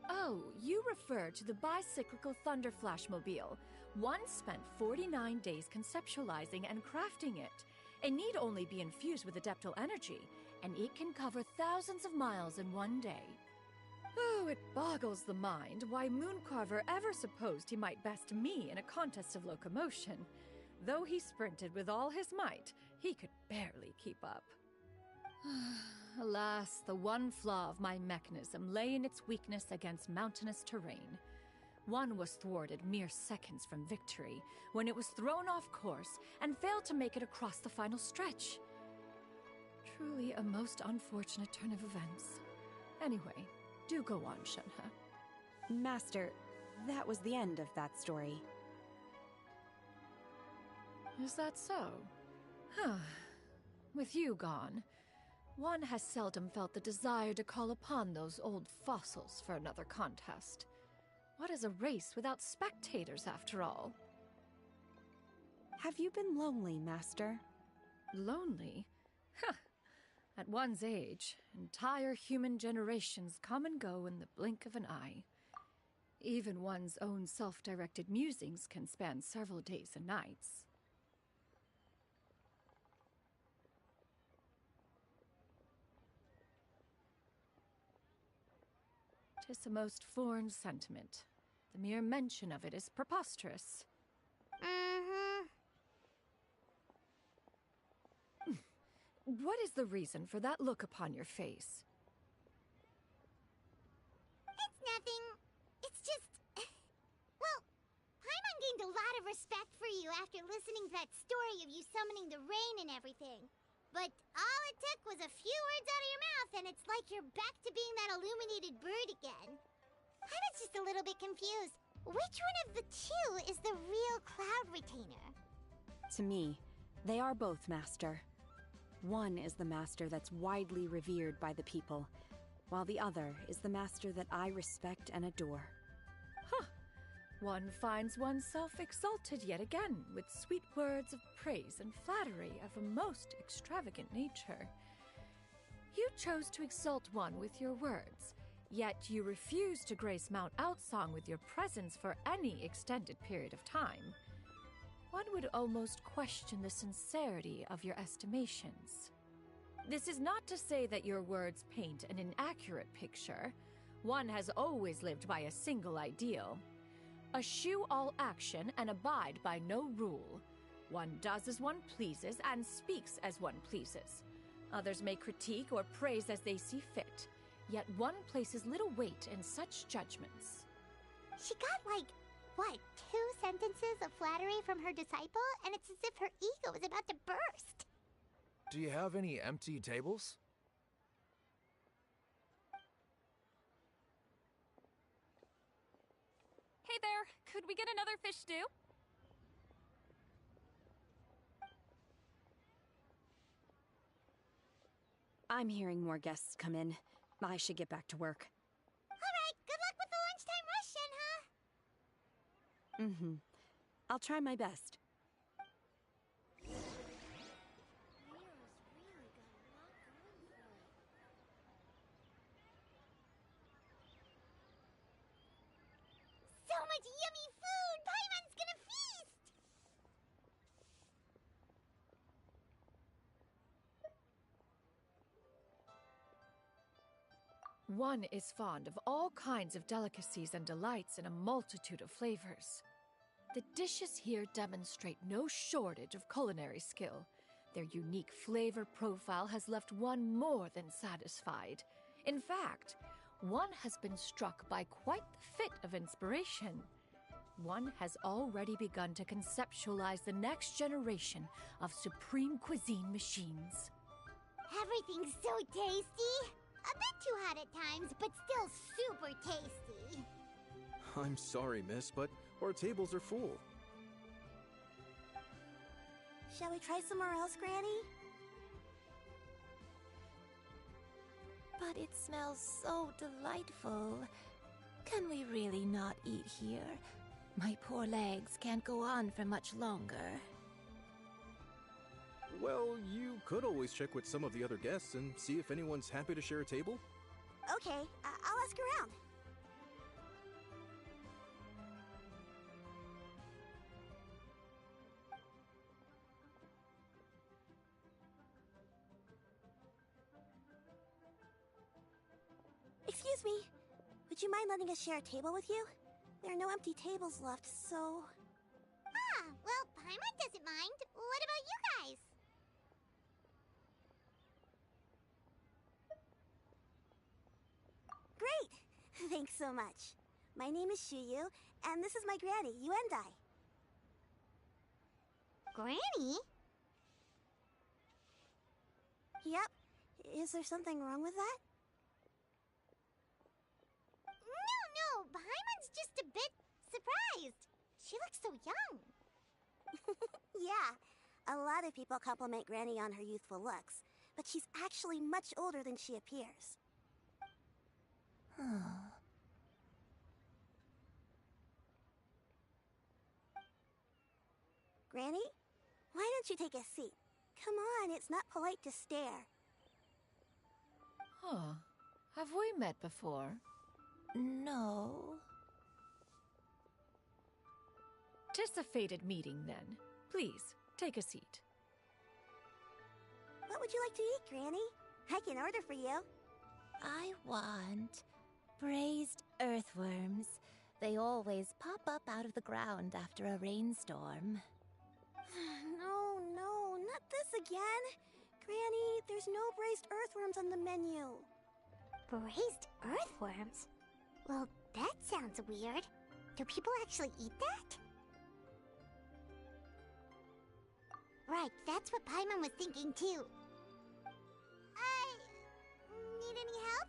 N: Oh, you refer to the bicyclical Thunder Flashmobile. One spent 49 days conceptualizing and crafting it. It need only be infused with adeptal energy, and it can cover thousands of miles in one day. Oh, it boggles the mind why Mooncarver ever supposed he might best me in a contest of locomotion. Though he sprinted with all his might, he could barely keep up. Alas, the one flaw of my mechanism lay in its weakness against mountainous terrain. One was thwarted mere seconds from victory, when it was thrown off course and failed to make it across the final stretch. Truly a most unfortunate turn of events. Anyway, do go on, Shenhe.
R: Master, that was the end of that story.
N: Is that so? Huh. With you gone, one has seldom felt the desire to call upon those old fossils for another contest. What is a race without spectators, after all?
R: Have you been lonely, Master?
N: Lonely? Huh. At one's age, entire human generations come and go in the blink of an eye. Even one's own self-directed musings can span several days and nights. 'Tis a most foreign sentiment. The mere mention of it is preposterous. What is the reason for that look upon your face?
G: It's nothing. It's just... Well, Paimon gained a lot of respect for you after listening to that story of you summoning the rain and everything. But all it took was a few words out of your mouth, and it's like you're back to being that illuminated bird again. I was just a little bit confused. Which one of the two is the real Cloud Retainer?
R: To me, they are both, Master. One is the master that's widely revered by the people, while the other is the master that I respect and adore.
N: Huh. One finds oneself exalted yet again with sweet words of praise and flattery of a most extravagant nature. You chose to exalt one with your words, yet you refuse to grace Mount Outsong with your presence for any extended period of time. One would almost question the sincerity of your estimations. This is not to say that your words paint an inaccurate picture. One has always lived by a single ideal. Eschew all action and abide by no rule. One does as one pleases and speaks as one pleases. Others may critique or praise as they see fit, yet one places little weight in such judgments.
G: She got like... what, 2 sentences of flattery from her disciple, and it's as if her ego is about to burst.
A: Do you have any empty tables?
M: Hey there, could we get another fish stew?
R: I'm hearing more guests come in. I should get back to work.
G: Alright, good luck with the lunchtime rush, Shenhe.
R: Mm-hmm. I'll try my best.
G: So much yummy food! Paimon's gonna feast!
N: One is fond of all kinds of delicacies and delights in a multitude of flavors. The dishes here demonstrate no shortage of culinary skill. Their unique flavor profile has left one more than satisfied. In fact, one has been struck by quite the fit of inspiration. One has already begun to conceptualize the next generation of supreme cuisine machines.
G: Everything's so tasty! A bit too hot at times, but still super tasty.
S: I'm sorry, miss, but our tables are full.
T: Shall we try somewhere else, Granny?
J: But it smells so delightful. Can we really not eat here? My poor legs can't go on for much longer.
S: Well, you could always check with some of the other guests and see if anyone's happy to share a table.
T: Okay, I'll ask around. Excuse me. Would you mind letting us share a table with you? There are no empty tables left, so...
G: Ah, well, Paimon doesn't mind. What about you guys?
T: Great! Thanks so much. My name is Shuyu, and this is my granny, Yuendai.
G: Granny?
T: Yep. Is there something wrong with that?
G: No, Paimon's just a bit surprised. She looks so young.
T: Yeah, a lot of people compliment Granny on her youthful looks, but she's actually much older than she appears. Granny, why don't you take a seat? Come on, it's not polite to stare.
N: Huh. Have we met before?
J: No.
N: Tis a fated meeting, then. Please, take a seat.
T: What would you like to eat, Granny? I can order for you.
J: I want braised earthworms. They always pop up out of the ground after a rainstorm.
T: No, not this again. Granny, there's no braised earthworms on the menu.
G: Braised earthworms? Well, that sounds weird. Do people actually eat that? Right, that's what Paimon was thinking too. Need any help?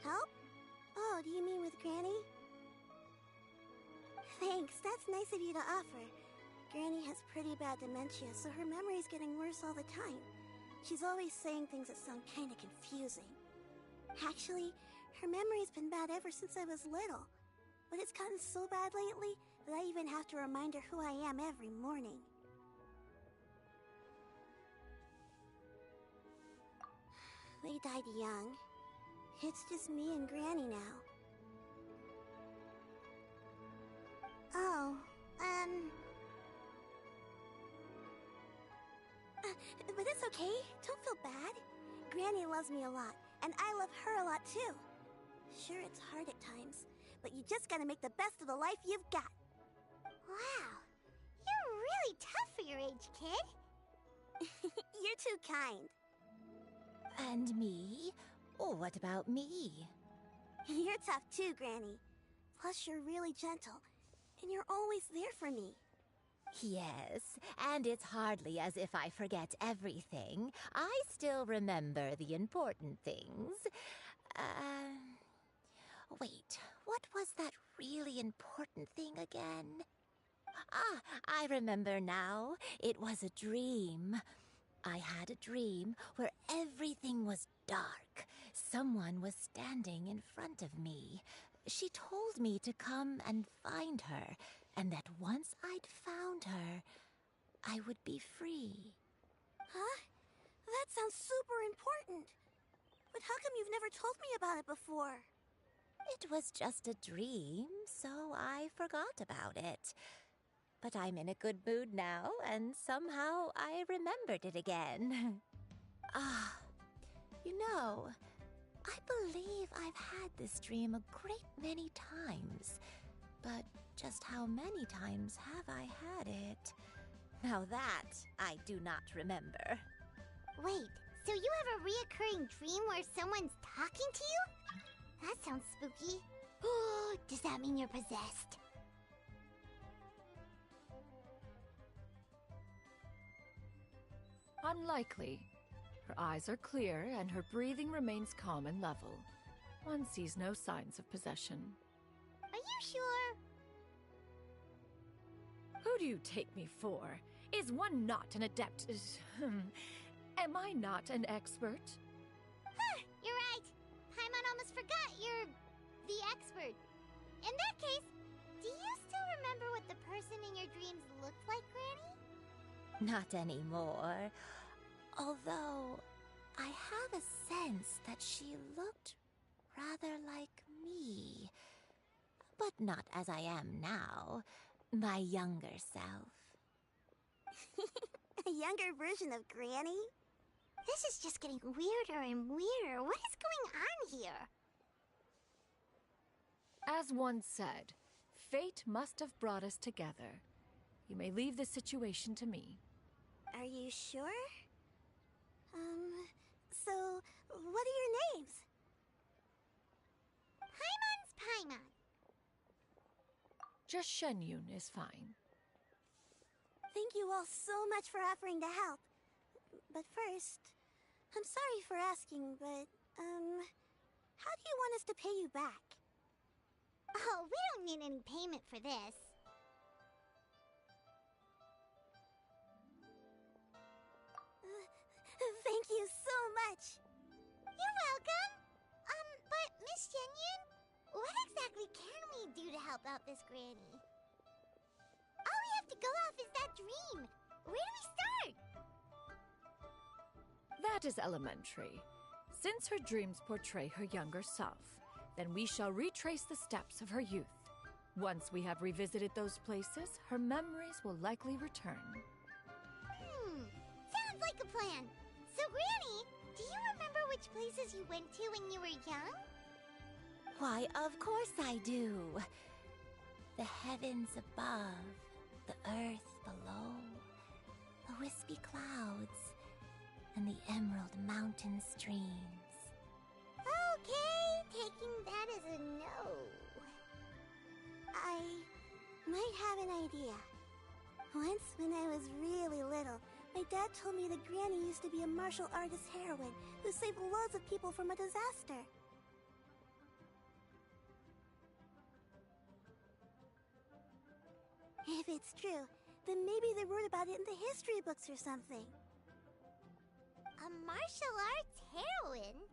T: Help? Oh, do you mean with Granny? Thanks, that's nice of you to offer. Granny has pretty bad dementia, so her memory's getting worse all the time. She's always saying things that sound kinda confusing. Actually, her memory's been bad ever since I was little. But it's gotten so bad lately that I even have to remind her who I am every morning. They died young. It's just me and Granny now. Oh, but it's okay. Don't feel bad. Granny loves me a lot, and I love her a lot too. Sure, it's hard at times, but you just gotta make the best of the life you've got.
G: Wow, you're really tough for your age, kid.
T: You're too kind.
J: And me? Oh, what about me?
T: You're tough too, Granny. Plus, you're really gentle, and you're always there for me.
J: Yes, and it's hardly as if I forget everything. I still remember the important things. Wait, what was that really important thing again? Ah, I remember now. It was a dream. I had a dream where everything was dark. Someone was standing in front of me. She told me to come and find her, and that once I'd found her, I would be free.
T: Huh? That sounds super important. But how come you've never told me about it before?
J: It was just a dream, so I forgot about it. But I'm in a good mood now, and somehow I remembered it again. Ah, You know, I believe I've had this dream a great many times. But just how many times have I had it? Now that I do not remember.
G: Wait, so you have a reoccurring dream where someone's talking to you? That sounds spooky. Oh, does that mean you're possessed?
N: Unlikely. Her eyes are clear and her breathing remains calm and level. One sees no signs of possession.
G: Are you sure?
N: Who do you take me for? Is one not an adept? Am I not an expert?
G: Huh, you're right. Paimon almost forgot you're the expert. In that case, do you still remember what the person in your dreams looked like, Granny?
J: Not anymore. Although, I have a sense that she looked rather like me. But not as I am now. My younger self.
T: A younger version of Granny?
G: This is just getting weirder and weirder. What is going on here?
N: As one said, fate must have brought us together. You may leave this situation to me.
T: Are you sure? So, what are your names?
G: Paimon's Paimon.
N: Just Shenyun is fine.
T: Thank you all so much for offering to help. But first, I'm sorry for asking, but, how do you want us to pay you back?
G: Oh, we don't need any payment for this.
T: Thank you so much.
G: You're welcome. But Miss Shenyun, what exactly can we do to help out this granny? All we have to go off is that dream. Where do we start?
N: That is elementary. Since her dreams portray her younger self, then we shall retrace the steps of her youth. Once we have revisited those places, her memories will likely return.
G: Sounds like a plan. So, Granny, do you remember which places you went to when you were young?
J: Why, of course I do. The heavens above, the earth below, the wispy clouds, and the emerald mountain streams.
G: Okay, taking that as a no.
T: I might have an idea. Once, when I was really little, my dad told me that Granny used to be a martial artist heroine who saved loads of people from a disaster. If it's true, then maybe they wrote about it in the history books or something.
G: A martial arts heroine?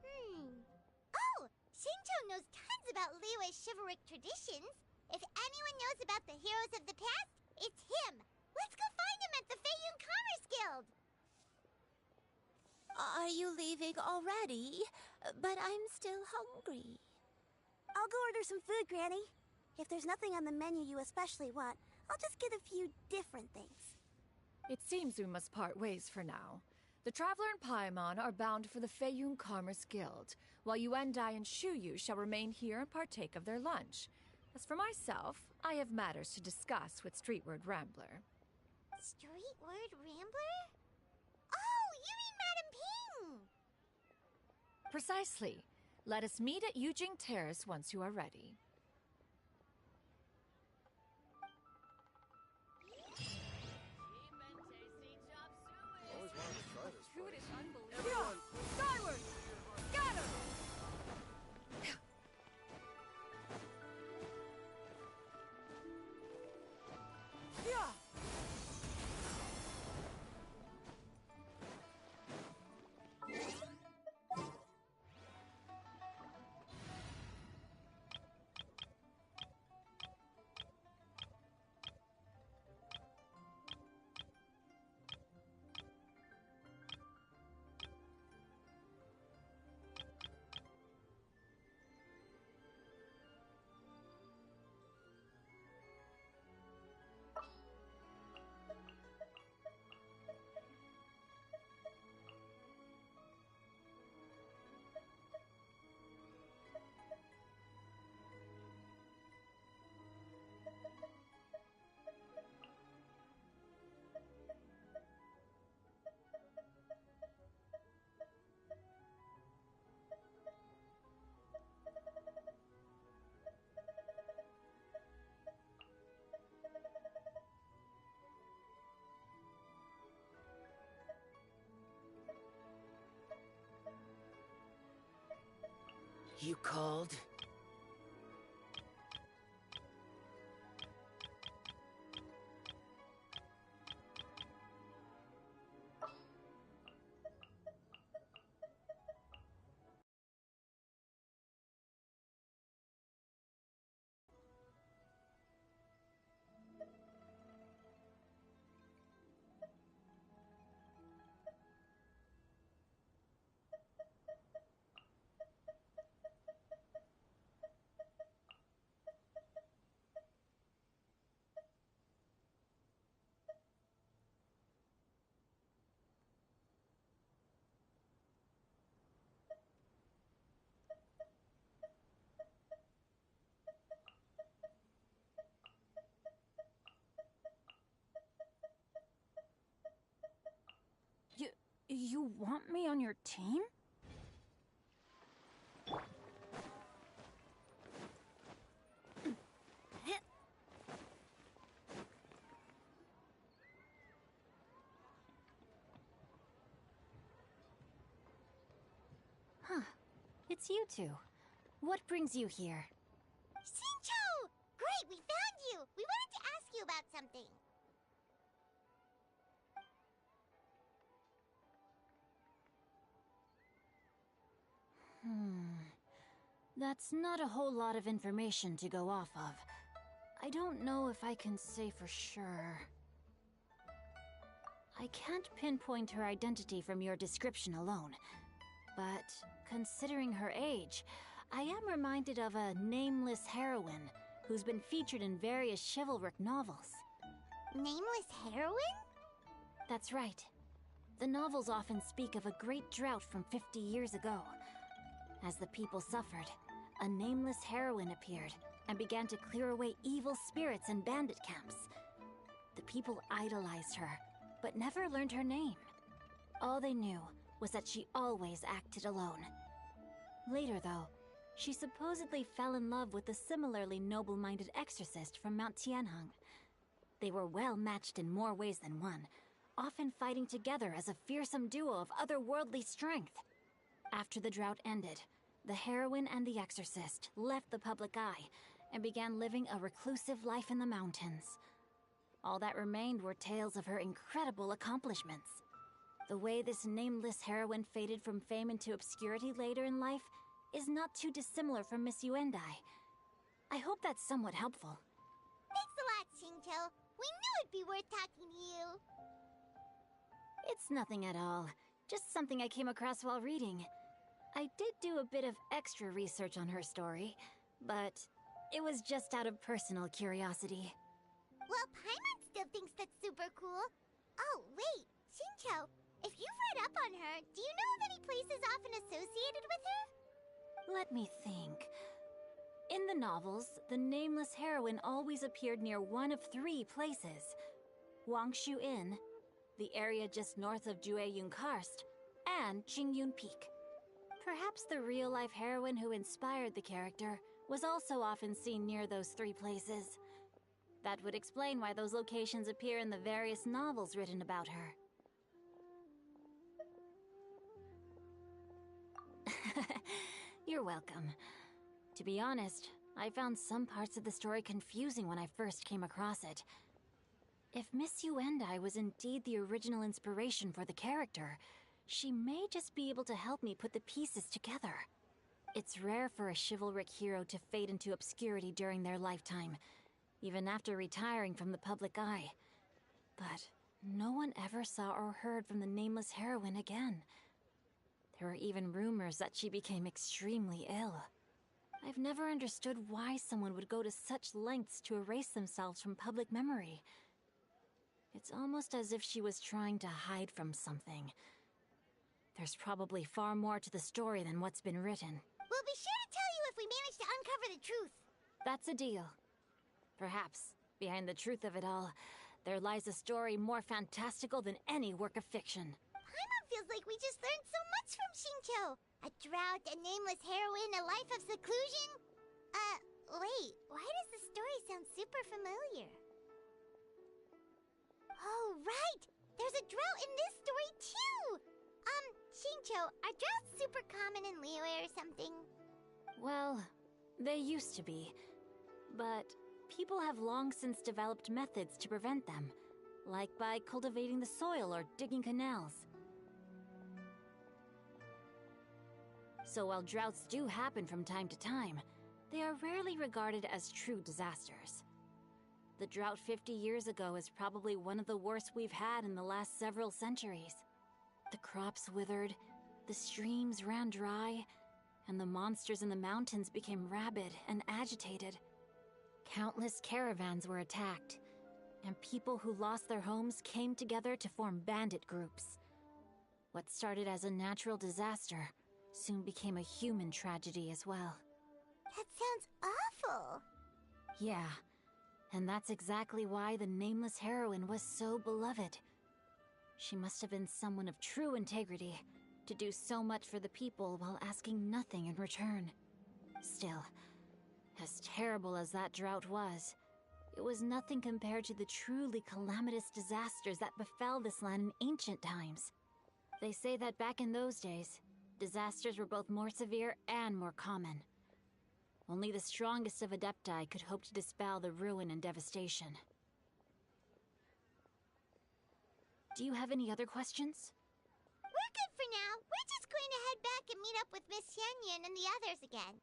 G: Oh! Shinto knows tons about Liyue's chivalric traditions. If anyone knows about the heroes of the past, it's him! Let's go find him at the Feiyun Commerce Guild!
J: Are you leaving already? But I'm still hungry.
T: I'll go order some food, Granny. If there's nothing on the menu you especially want, I'll just get a few different things.
N: It seems we must part ways for now. The Traveler and Paimon are bound for the Feiyun Commerce Guild, while Yuendai and Shuyu shall remain here and partake of their lunch. As for myself, I have matters to discuss with Streetward Rambler.
G: Streetward Rambler? Oh, you mean Madame Ping!
N: Precisely. Let us meet at Yujing Terrace once you are ready.
Q: Always wanted to try this
N: Food
Q: place.
N: is unbelievable.
Q: Everyone,
N: Skyward! Scatter! Yeah!
U: You called?
V: You want me on your team?
W: Huh. It's you two. What brings you here?
G: Shincho! Great, we found you! We wanted to ask you about something.
W: That's not a whole lot of information to go off of. I don't know if I can say for sure. I can't pinpoint her identity from your description alone, but considering her age, I am reminded of a nameless heroine who's been featured in various chivalric novels.
G: Nameless heroine?
W: That's right. The novels often speak of a great drought from 50 years ago. As the people suffered, a nameless heroine appeared and began to clear away evil spirits in bandit camps. The people idolized her, but never learned her name. All they knew was that she always acted alone. Later, though, she supposedly fell in love with a similarly noble-minded exorcist from Mount Tianheng. They were well matched in more ways than one, often fighting together as a fearsome duo of otherworldly strength. After the drought ended, the heroine and the exorcist left the public eye and began living a reclusive life in the mountains. All that remained were tales of her incredible accomplishments. The way this nameless heroine faded from fame into obscurity later in life is not too dissimilar from Miss Yuendai. I hope that's somewhat helpful.
G: Thanks a lot, Shincho. We knew it'd be worth talking to you.
W: It's nothing at all. Just something I came across while reading. I did do a bit of extra research on her story, but it was just out of personal curiosity.
G: Well, Paimon still thinks that's super cool. Oh, wait, Shincho, if you've read up on her, do you know of any places often associated with her?
W: Let me think. In the novels, the nameless heroine always appeared near one of 3 places. Wangshu Inn, the area just north of Jueyun Karst, and Qingyun Peak. Perhaps the real-life heroine who inspired the character was also often seen near those 3 places. That would explain why those locations appear in the various novels written about her. You're welcome. To be honest, I found some parts of the story confusing when I first came across it. If Miss Yuendai was indeed the original inspiration for the character, she may just be able to help me put the pieces together. It's rare for a chivalric hero to fade into obscurity during their lifetime, even after retiring from the public eye. But no one ever saw or heard from the nameless heroine again. There were even rumors that she became extremely ill. I've never understood why someone would go to such lengths to erase themselves from public memory. It's almost as if she was trying to hide from something. There's probably far more to the story than what's been written.
G: We'll be sure to tell you if we manage to uncover the truth.
W: That's a deal. Perhaps, behind the truth of it all, there lies a story more fantastical than any work of fiction.
G: Paimon feels like we just learned so much from Shincho. A drought, a nameless heroine, a life of seclusion. Wait, why does the story sound super familiar? Oh, right! There's a drought in this story, too! Shincho, are droughts super common in Liyue or something?
W: Well, they used to be. But people have long since developed methods to prevent them, like by cultivating the soil or digging canals. So while droughts do happen from time to time, they are rarely regarded as true disasters. The drought 50 years ago is probably one of the worst we've had in the last several centuries. The crops withered, the streams ran dry, and the monsters in the mountains became rabid and agitated. Countless caravans were attacked, and people who lost their homes came together to form bandit groups. What started as a natural disaster soon became a human tragedy as well.
G: That sounds awful.
W: Yeah, and that's exactly why the nameless heroine was so beloved. She must have been someone of true integrity, to do so much for the people while asking nothing in return. Still, as terrible as that drought was, it was nothing compared to the truly calamitous disasters that befell this land in ancient times. They say that back in those days, disasters were both more severe and more common. Only the strongest of Adepti could hope to dispel the ruin and devastation. Do you have any other questions?
G: We're good for now. We're just going to head back and meet up with Miss Xianyan and the others again.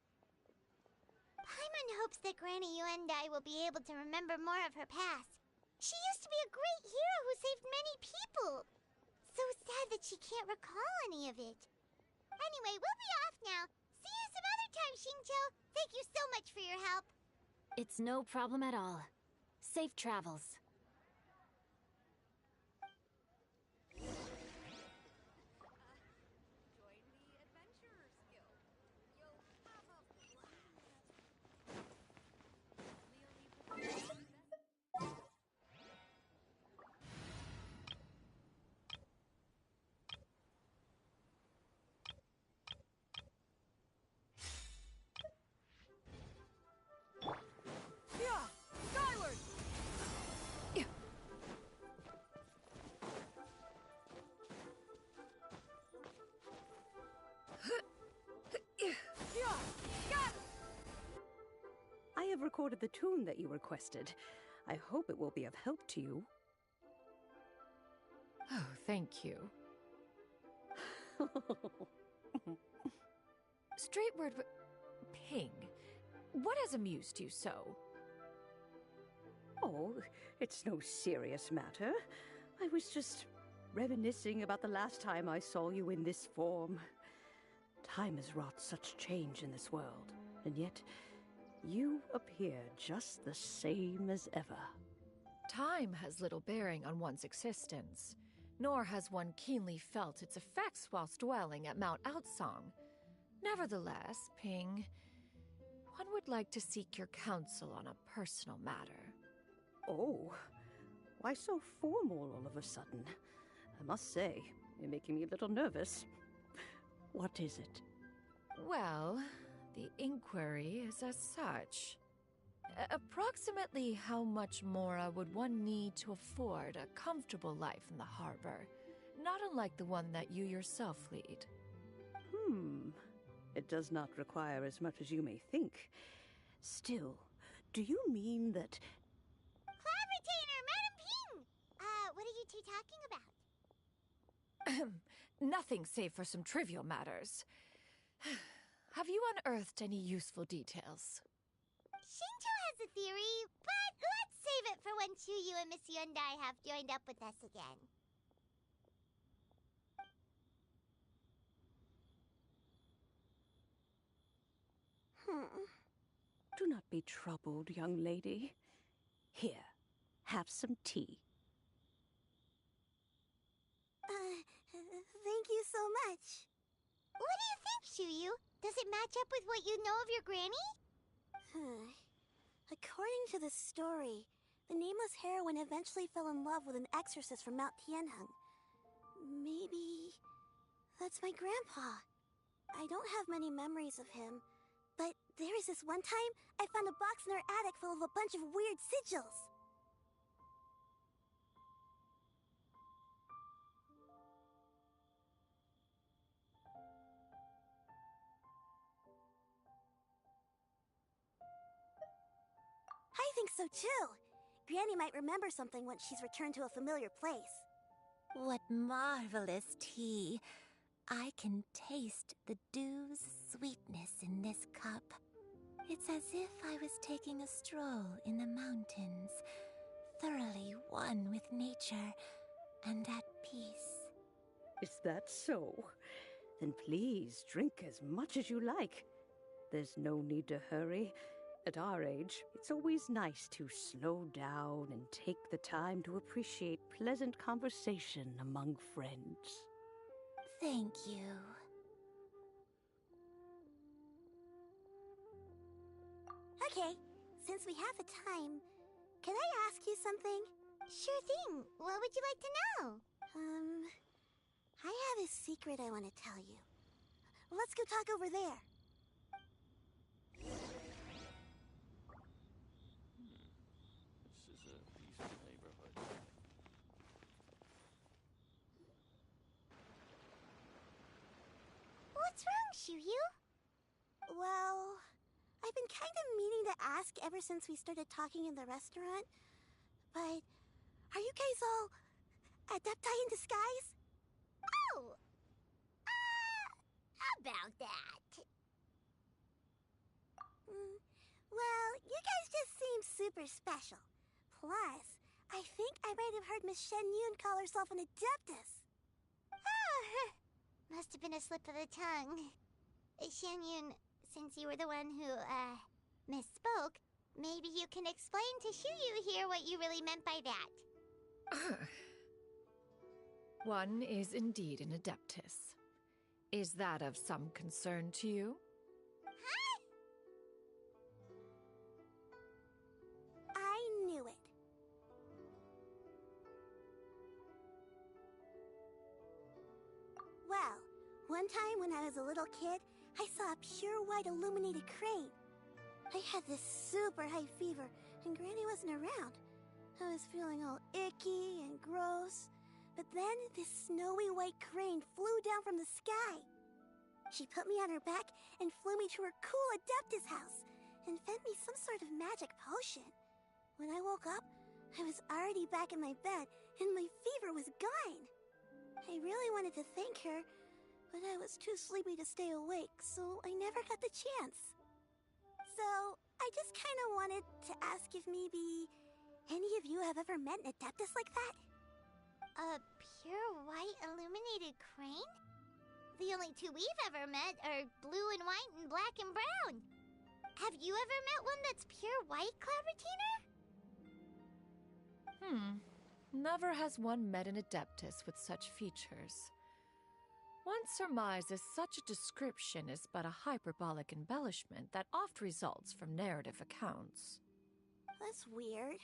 G: Paimon hopes that Granny Yuendai will be able to remember more of her past. She used to be a great hero who saved many people. So sad that she can't recall any of it. Anyway, we'll be off now. See you some other time, Xingqiu. Thank you so much for your help.
W: It's no problem at all. Safe travels.
N: Skyward!
F: I have recorded the tune that you requested. I hope it will be of help to you.
N: Oh, thank you. Straightward, Ping, what has amused you so?
F: Oh, it's no serious matter. I was just reminiscing about the last time I saw you in this form. Time has wrought such change in this world, and yet you appear just the same as ever.
N: Time has little bearing on one's existence, nor has one keenly felt its effects whilst dwelling at Mount Outsong. Nevertheless, Ping, one would like to seek your counsel on a personal matter.
F: Oh, why so formal all of a sudden? I must say, you're making me a little nervous. What is it?
N: Well, the inquiry is as such. Approximately how much mora would one need to afford a comfortable life in the harbor, not unlike the one that you yourself lead?
F: It does not require as much as you may think. Still, do you mean that...
G: Cloud Retainer, Madam Ping! What are you two talking about?
N: Nothing save for some trivial matters. Have you unearthed any useful details?
G: Xingqiu has a theory, but let's save it for when Chuyu and Miss Yuendai have joined up with us again.
F: Do not be troubled, young lady. Here, have some tea.
G: Thank you so much. What do you think, Chuyu? Does it match up with what you know of your granny?
T: According to the story, the nameless heroine eventually fell in love with an exorcist from Mount Tianheng. Maybe that's my grandpa. I don't have many memories of him, but there was this one time I found a box in our attic full of a bunch of weird sigils. think so too. Granny might remember something once she's returned to a familiar place.
J: What marvelous tea. I can taste the dew's sweetness in this cup. It's as if I was taking a stroll in the mountains, thoroughly one with nature and at peace.
F: Is that so? Then please drink as much as you like. There's no need to hurry. At our age, it's always nice to slow down and take the time to appreciate pleasant conversation among friends.
J: Thank you.
T: Okay, since we have the time, can I ask you something?
G: Sure thing. What would you like to know?
T: I have a secret I want to tell you. Let's go talk over there.
I: This is a peaceful neighborhood.
G: What's wrong, Shiryu?
T: Well, I've been kind of meaning to ask ever since we started talking in the restaurant, but are you guys all adepti in disguise?
G: Oh! About that.
T: Well, you guys just seem super special. Plus, I think I might have heard Miss Shen Yun call herself an adeptus.
G: Oh, must have been a slip of the tongue. Shen Yun, since you were the one who, misspoke, maybe you can explain to Shiryu here what you really meant by that.
N: One is indeed an adeptus. Is that of some concern to you?
G: Huh?
T: I knew it. Well, one time when I was a little kid, I saw a pure white illuminated crane. I had this super high fever, and Granny wasn't around. I was feeling all icky and gross. But then this snowy white crane flew down from the sky. She put me on her back and flew me to her cool Adeptus house and fed me some sort of magic potion. When I woke up, I was already back in my bed and my fever was gone. I really wanted to thank her, but I was too sleepy to stay awake, so I never got the chance. So, I just kind of wanted to ask if maybe any of you have ever met an Adeptus like that?
G: A pure white illuminated crane? The only two we've ever met are blue and white and black and brown. Have you ever met one that's pure white, Clavertina?
N: Never has one met an adeptus with such features. One surmises such a description is but a hyperbolic embellishment that oft results from narrative accounts.
T: That's weird.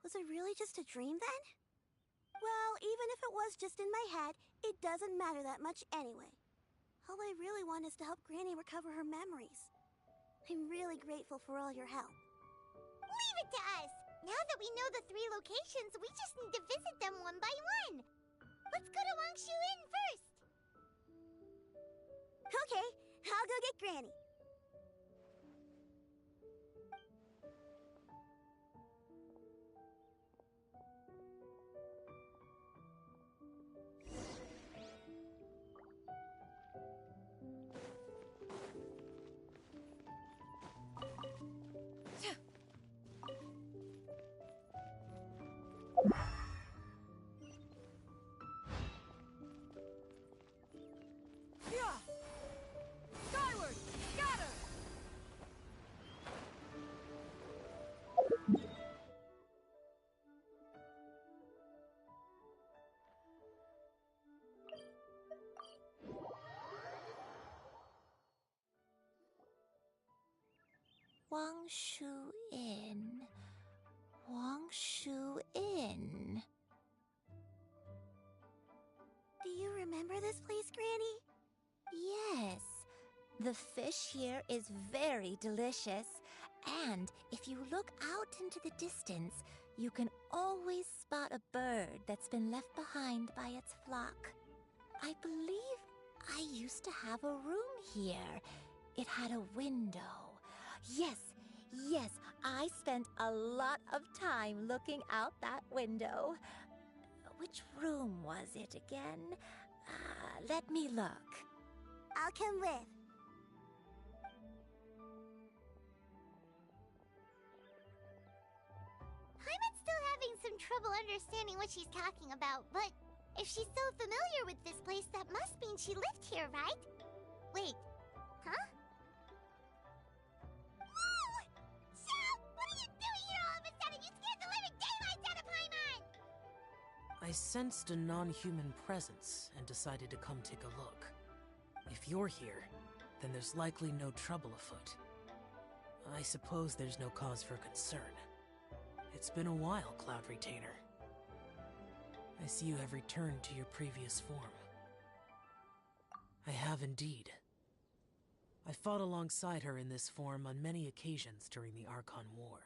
T: Was it really just a dream then? Well, even if it was just in my head, it doesn't matter that much anyway. All I really want is to help Granny recover her memories. I'm really grateful for all your help.
G: Leave it to us! Now that we know the 3 locations, we just need to visit them one by one. Let's go to Wangshu Inn first!
T: Okay, I'll go get Granny.
N: Skyward! Scatter!
J: Wangshu Inn. Wangshu Inn.
T: Do you remember this place, Granny?
J: Yes. The fish here is very delicious. And if you look out into the distance, you can always spot a bird that's been left behind by its flock. I believe I used to have a room here. It had a window. Yes,
K: I spent a lot of time looking out that window. Which room was it again? Let me look.
T: I'll come with.
G: Paimon's still having some trouble understanding what she's talking about, but if she's so familiar with this place, that must mean she lived here, right? Wait, huh? Whoa! Shell! What are you doing here all of a sudden? You scared the living daylights out of Paimon!
E: I sensed a non-human presence and decided to come take a look. If you're here, then there's likely no trouble afoot. I suppose there's no cause for concern. It's been a while, Cloud Retainer. I see you have returned to your previous form. I have indeed. I fought alongside her in this form on many occasions during the Archon War.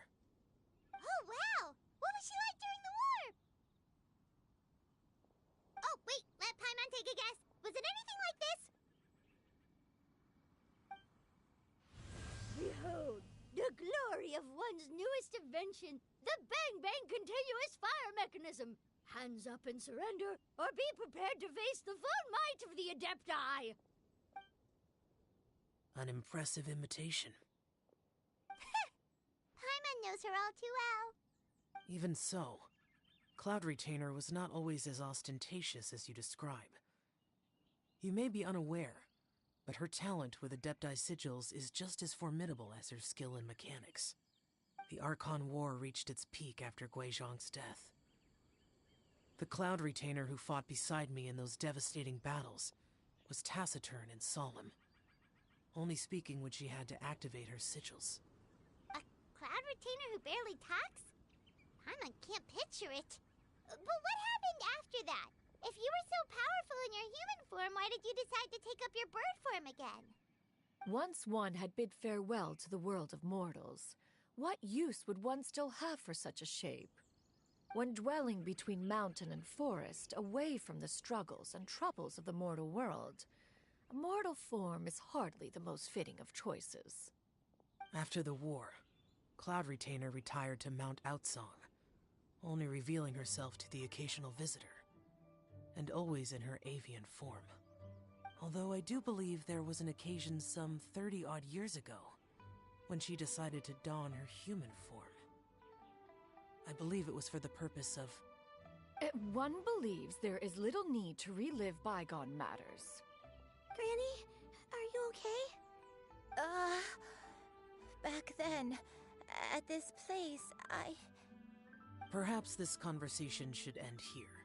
G: Oh, wow! What was she like during the war? Oh, wait, let Paimon take a guess. Was it anything like this?
L: Behold, the glory of one's newest invention, the Bang Bang Continuous Fire Mechanism. Hands up and surrender, or be prepared to face the full might of the Adepti.
E: An impressive imitation.
G: Paimon knows her all too well.
E: Even so, Cloud Retainer was not always as ostentatious as you describe. You may be unaware, but her talent with Adepti sigils is just as formidable as her skill in mechanics. The Archon War reached its peak after Guizhong's death. The Cloud Retainer who fought beside me in those devastating battles was taciturn and solemn, only speaking when she had to activate her sigils.
G: A Cloud Retainer who barely talks? Paimon can't picture it. But what happened after that? If you were so powerful in your human form, why did you decide to take up your bird form again?
N: Once one had bid farewell to the world of mortals, what use would one still have for such a shape? When dwelling between mountain and forest, away from the struggles and troubles of the mortal world, a mortal form is hardly the most fitting of choices.
E: After the war, Cloud Retainer retired to Mount Outsong, only revealing herself to the occasional visitor, and always in her avian form. Although I do believe there was an occasion some 30-odd years ago, when she decided to don her human form. I believe it was for the purpose of...
N: One believes there is little need to relive bygone matters.
T: Granny, are you okay?
K: Back then, at this place,
E: Perhaps this conversation should end here.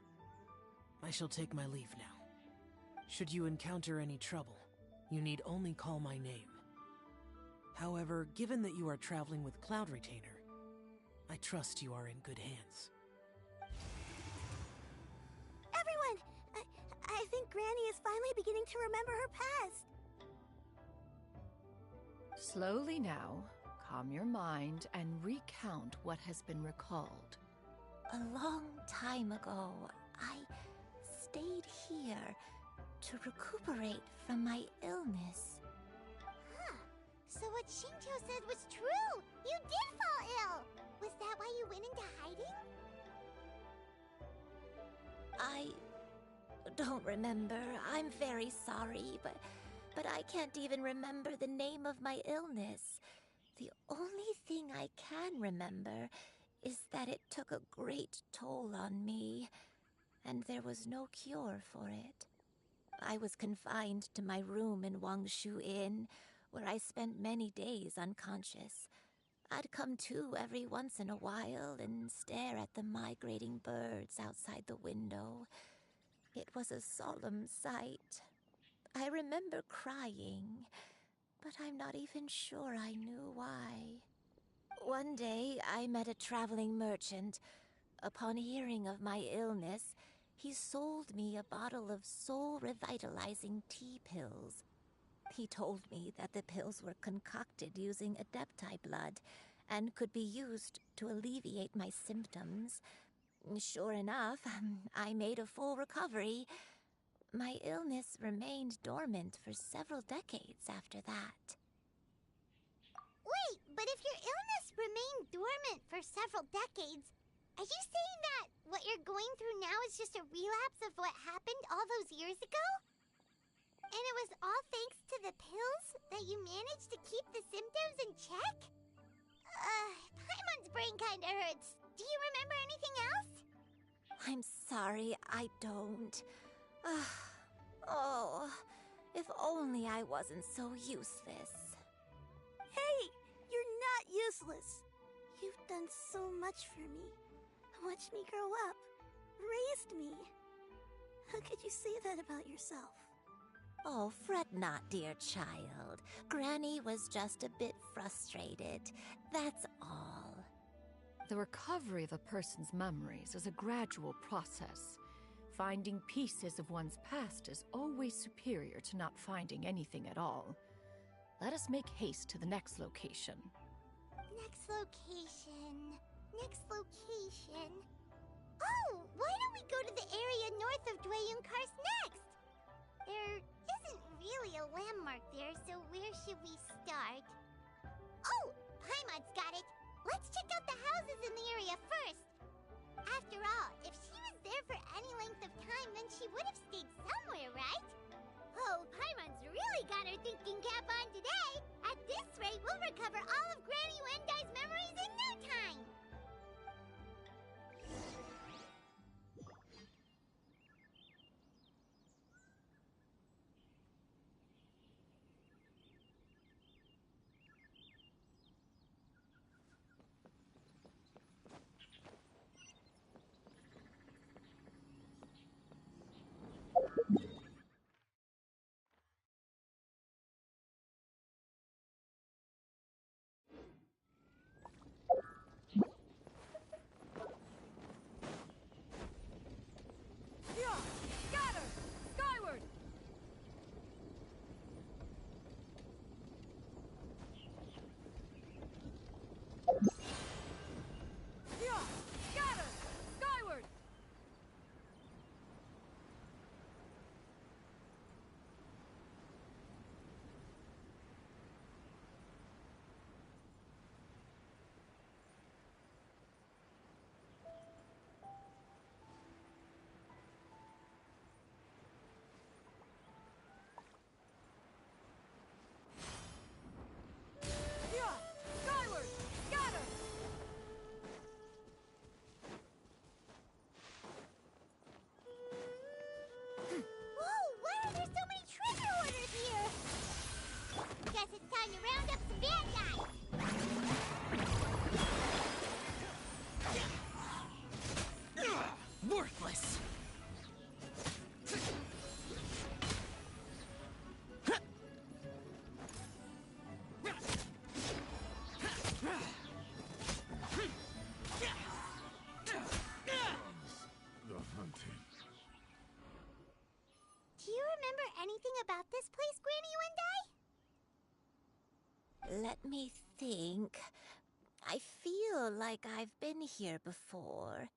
E: I shall take my leave now. Should you encounter any trouble, you need only call my name. However, given that you are traveling with Cloud Retainer, I trust you are in good hands.
T: Everyone! I think Granny is finally beginning to remember her past.
N: Slowly now, calm your mind and recount what has been recalled.
K: a long time ago, I stayed here to recuperate from my illness.
G: Huh. So what Shinjo said was true! You did fall ill! Was that why you went into hiding?
K: I don't remember. I'm very sorry, but I can't even remember the name of my illness. The only thing I can remember is that it took a great toll on me, and there was no cure for it. I was confined to my room in Wangshu Inn, where I spent many days unconscious. I'd come to every once in a while and stare at the migrating birds outside the window. It was a solemn sight. I remember crying, but I'm not even sure I knew why. One day, I met a traveling merchant. Upon hearing of my illness, he sold me a bottle of soul-revitalizing tea pills. He told me that the pills were concocted using Adepti blood and could be used to alleviate my symptoms. Sure enough, I made a full recovery. My illness remained dormant for several decades after that.
G: Wait, but if your illness remained dormant for several decades. Are you saying that what you're going through now is just a relapse of what happened all those years ago? And it was all thanks to the pills that you managed to keep the symptoms in check? Paimon's brain kinda hurts. Do you remember anything else?
K: I'm sorry, I don't. Oh, if only I wasn't so useless.
T: Hey, you're not useless. You've done so much for me. Watched me grow up. Raised me. How could you say that about yourself?
K: Oh, fret not, dear child. Granny was just a bit frustrated. That's all.
N: The recovery of a person's memories is a gradual process. Finding pieces of one's past is always superior to not finding anything at all. Let us make haste to the next location.
G: Next location. Next location. Oh, why don't we go to the area north of Dwayunkars next? There isn't really a landmark there, so where should we start? Oh, Paimon's got it. Let's check out the houses in the area first. After all, if she was there for any length of time, then she would have stayed somewhere, right? Oh, Paimon's really got her thinking cap on today. At this rate, we'll recover all of Granny Wendai's memories in no time.
N: Scatter! Skyward! Scatter! Skyward! Skyward! Scatter!
G: Whoa, why are there so many trigger orders here? Guess it's time to round up some bad guys.
E: Worthless!
Q: The hunting.
G: Do you remember anything about this place, Granny Wendai?
K: Let me think. I feel like I've been here before,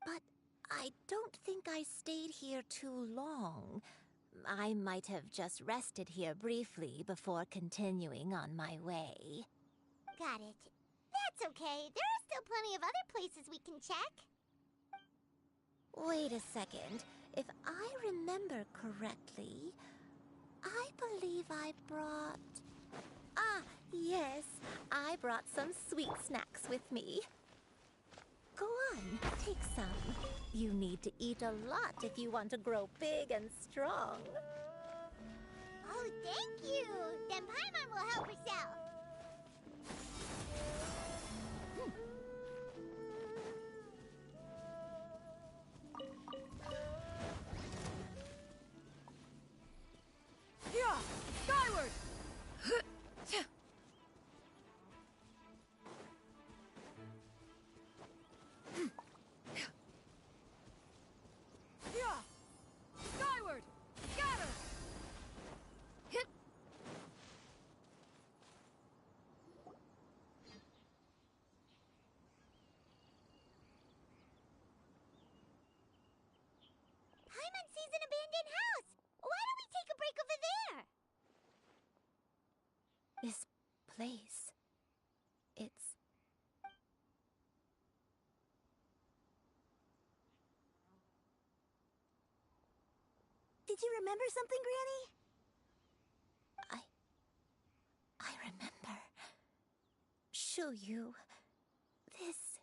K: but I don't think I stayed here too long. I might have just rested here briefly before continuing on my way.
G: Got it. That's okay. There are still plenty of other places we can check.
K: Wait a second. If I remember correctly, I believe I brought... Ah, yes. I brought some sweet snacks with me. Go on, take some. You need to eat a lot if you want to grow big and strong.
G: Oh, thank you. Then Paimon will help herself.
N: Skyward! Skyward! Scatter! Hit!
G: Paimon sees an abandoned house. Why don't we take a break over there?
K: This place...
T: Did you remember something, Granny?
K: I remember. Shuyu, this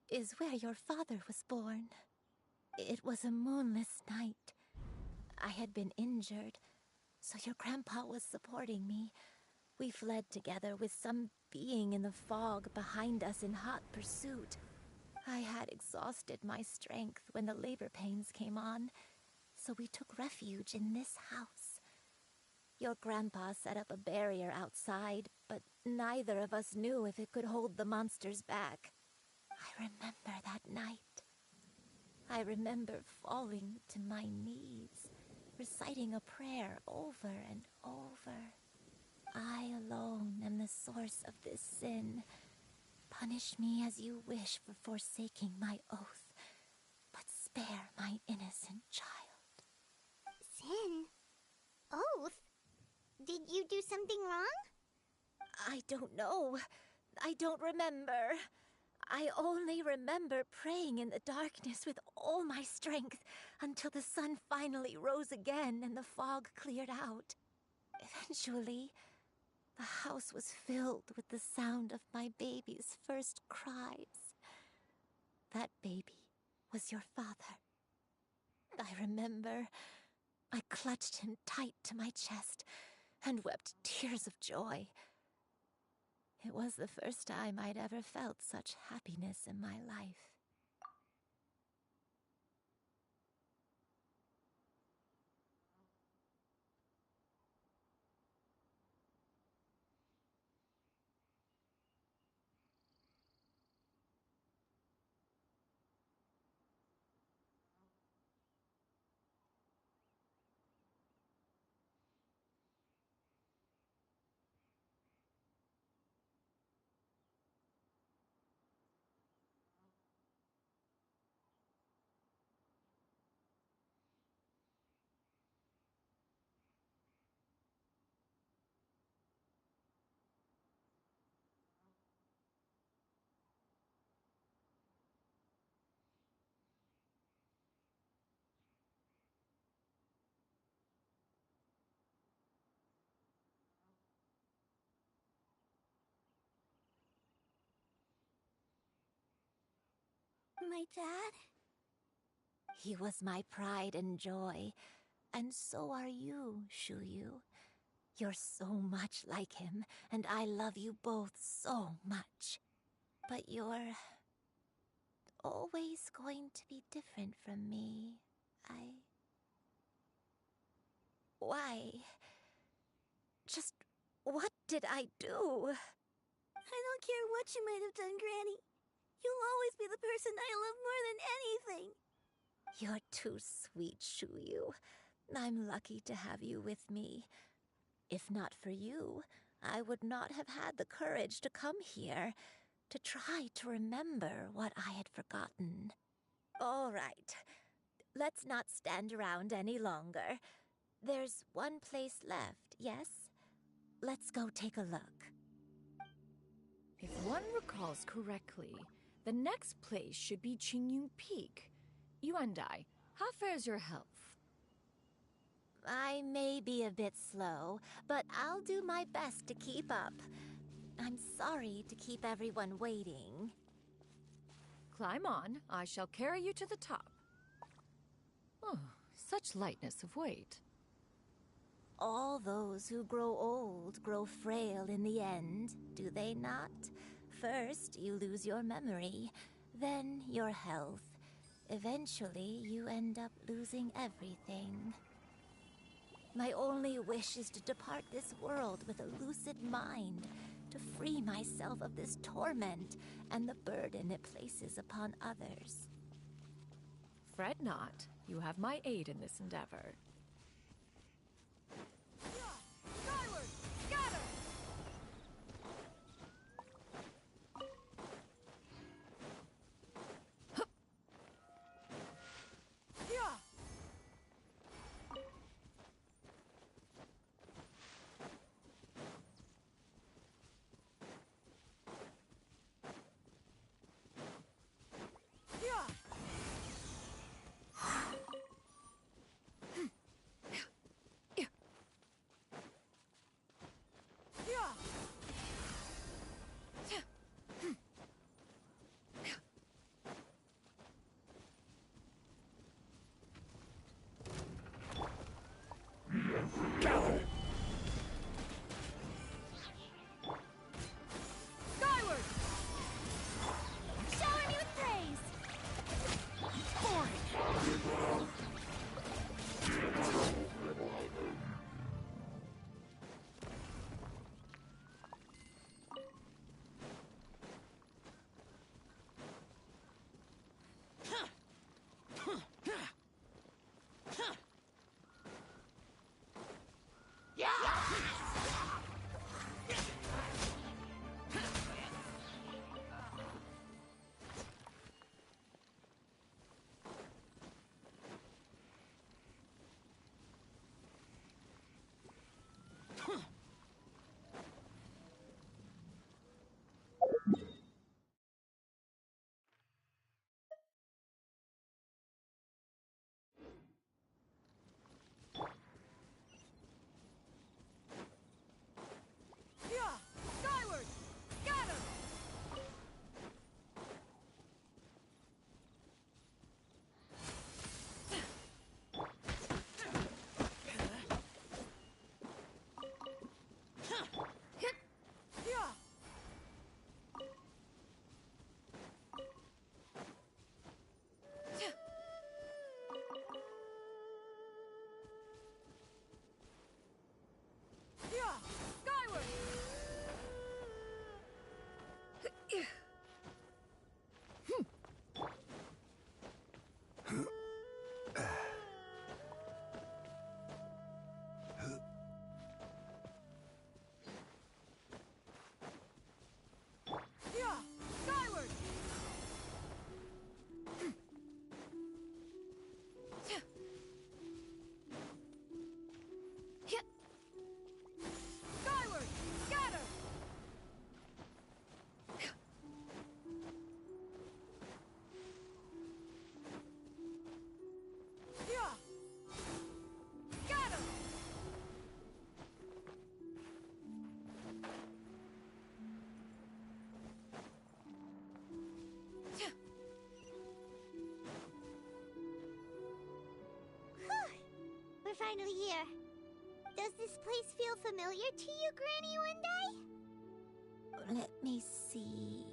K: is where your father was born. It was a moonless night. I had been injured, so your grandpa was supporting me. We fled together with some being in the fog behind us in hot pursuit. I had exhausted my strength when the labor pains came on, so we took refuge in this house. Your grandpa set up a barrier outside, but neither of us knew if it could hold the monsters back. I remember that night. I remember falling to my knees, reciting a prayer over and over. I alone am the source of this sin. Punish me as you wish for forsaking my oath, but spare my innocent child.
G: Sin? Oath? Did you do something wrong?
K: I don't know. I don't remember. I only remember praying in the darkness with all my strength until the sun finally rose again and the fog cleared out. Eventually, the house was filled with the sound of my baby's first cries. That baby was your father. I remember I clutched him tight to my chest and wept tears of joy. It was the first time I'd ever felt such happiness in my life.
T: My dad?
K: He was my pride and joy, and so are you, Shuyu. You're so much like him, and I love you both so much. But you're always going to be different from me. Why? Just what did I do?
T: I don't care what you might have done, Granny. You'll always be the person I love more than anything.
K: You're too sweet, Shuyu. I'm lucky to have you with me. If not for you, I would not have had the courage to come here, to try to remember what I had forgotten. All right, let's not stand around any longer. There's one place left, yes? Let's go take a look.
N: If one recalls correctly, the next place should be Qingyun Peak. Yuandai, how fares your health?
K: I may be a bit slow, but I'll do my best to keep up. I'm sorry to keep everyone waiting.
N: Climb on. I shall carry you to the top. Oh, such lightness of weight.
K: All those who grow old grow frail in the end, do they not? First, you lose your memory, then your health. Eventually, you end up losing everything. My only wish is to depart this world with a lucid mind, to free myself of this torment and the burden it places upon others.
N: Fret not. You have my aid in this endeavor.
L: Skyward! Scatter!
G: finally here. Does this place feel familiar to you, Granny Wendai?
K: Let me see.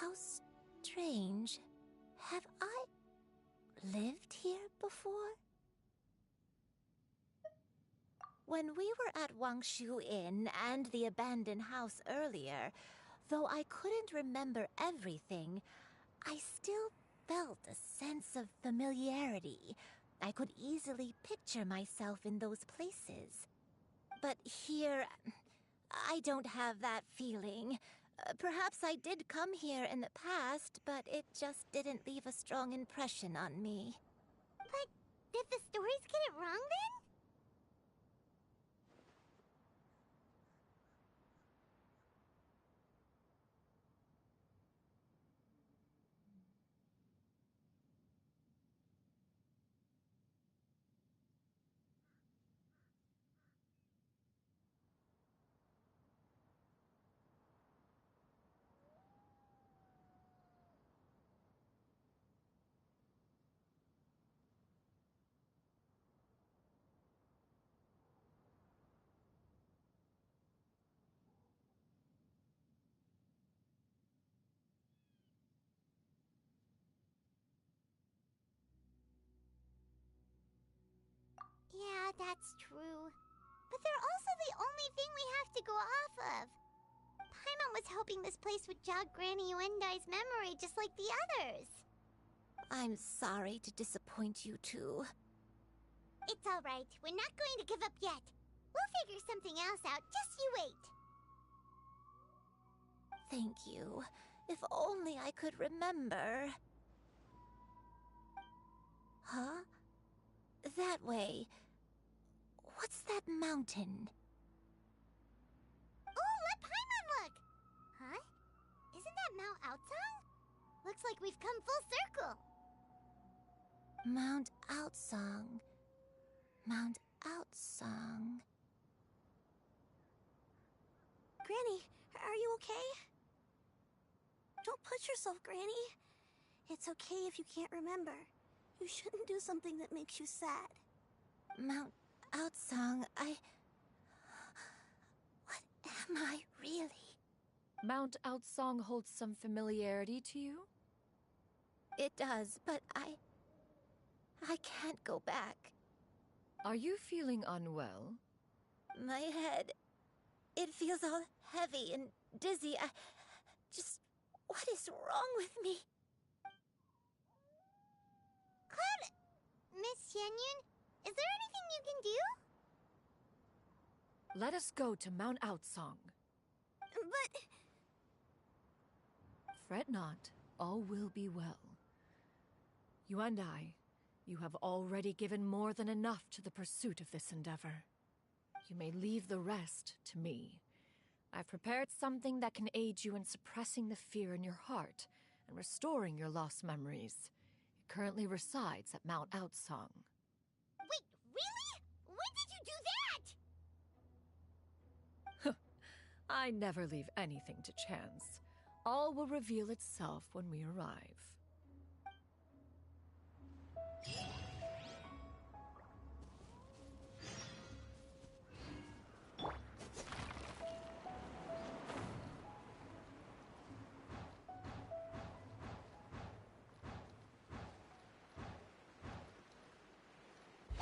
K: How strange. Have I lived here before? When we were at Wangshu Inn and the abandoned house earlier, though I couldn't remember everything, I still felt a sense of familiarity. I could easily picture myself in those places. But here, I don't have that feeling. Perhaps I did come here in the past, but it just didn't leave a strong impression on me.
G: But did the stories get it wrong then? Yeah, that's true. But they're also the only thing we have to go off of. Paimon was hoping this place would jog Granny Wendai's memory just like the others.
K: I'm sorry to disappoint you too.
G: It's alright. We're not going to give up yet. We'll figure something else out. Just you wait.
K: Thank you. If only I could remember. Huh? That way. What's that mountain?
G: Oh, let Paimon look! Huh? Isn't that Mount Outsong? Looks like we've come full circle.
K: Mount Outsong. Mount Outsong.
T: Granny, are you okay? Don't push yourself, Granny. It's okay if you can't remember. You shouldn't do something that makes you sad.
K: Mount Outsong, What am I really?
N: Mount Outsong holds some familiarity to you?
K: It does, but I can't go back.
N: Are you feeling unwell?
K: My head, it feels all heavy and dizzy. What is wrong with me?
G: Cloud, Miss Xianyun, is there anything you can do?
N: Let us go to Mount Outsong.
T: But...
N: Fret not, all will be well. You and I, you have already given more than enough to the pursuit of this endeavor. You may leave the rest to me. I've prepared something that can aid you in suppressing the fear in your heart and restoring your lost memories. It currently resides at Mount Outsong.
G: Wait, really? When did you do that?
N: I never leave anything to chance. All will reveal itself when we arrive.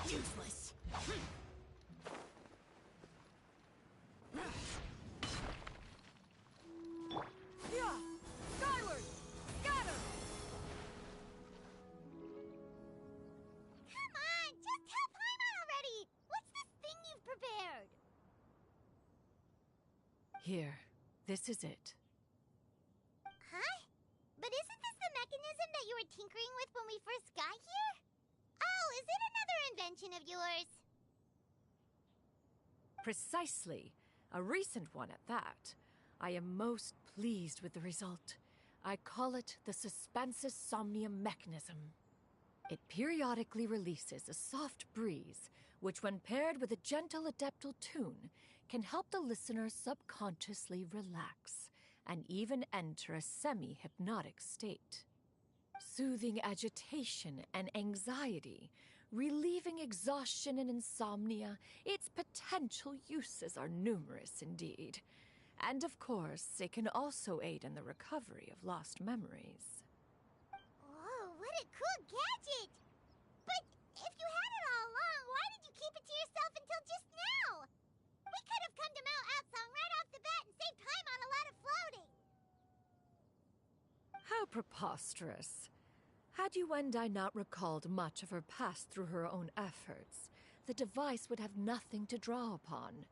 G: Useless.
N: Yeah! Skyward! Scatter!
G: Come on, just tell Paimon already! What's this thing you've prepared?
N: Here, this is it.
G: Huh? But isn't this the mechanism that you were tinkering with when we first got here? Oh, is it another invention of yours?
N: Precisely. A recent one at that. I am most pleased with the result. I call it the Suspensus Somnium mechanism. It periodically releases a soft breeze, which when paired with a gentle adeptal tune, can help the listener subconsciously relax, and even enter a semi-hypnotic state. Soothing agitation and anxiety, relieving exhaustion and insomnia, its potential uses are numerous indeed. And of course, it can also aid in the recovery of lost memories.
G: Whoa, what a cool gadget! But if you had it all along, why did you keep it to yourself until just now? We could have come to Mount Outsong right off the bat and saved Paimon a lot of floating!
N: How preposterous. Had Yuendai not recalled much of her past through her own efforts, the device would have nothing to draw upon.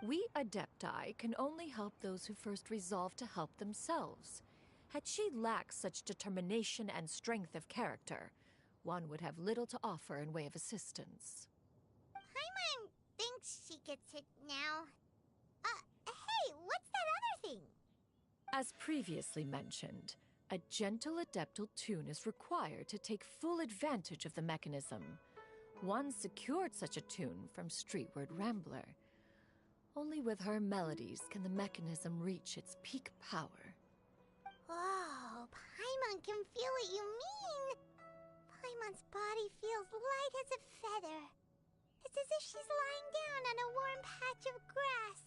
N: We Adepti can only help those who first resolve to help themselves. Had she lacked such determination and strength of character, one would have little to offer in way of assistance.
G: Paimon thinks she gets it now. Hey, what's that other thing?
N: As previously mentioned, a gentle adeptal tune is required to take full advantage of the mechanism. One secured such a tune from Streetward Rambler. Only with her melodies can the mechanism reach its peak power.
G: Whoa, Paimon can feel what you mean! Paimon's body feels light as a feather. It's as if she's lying down on a warm patch of grass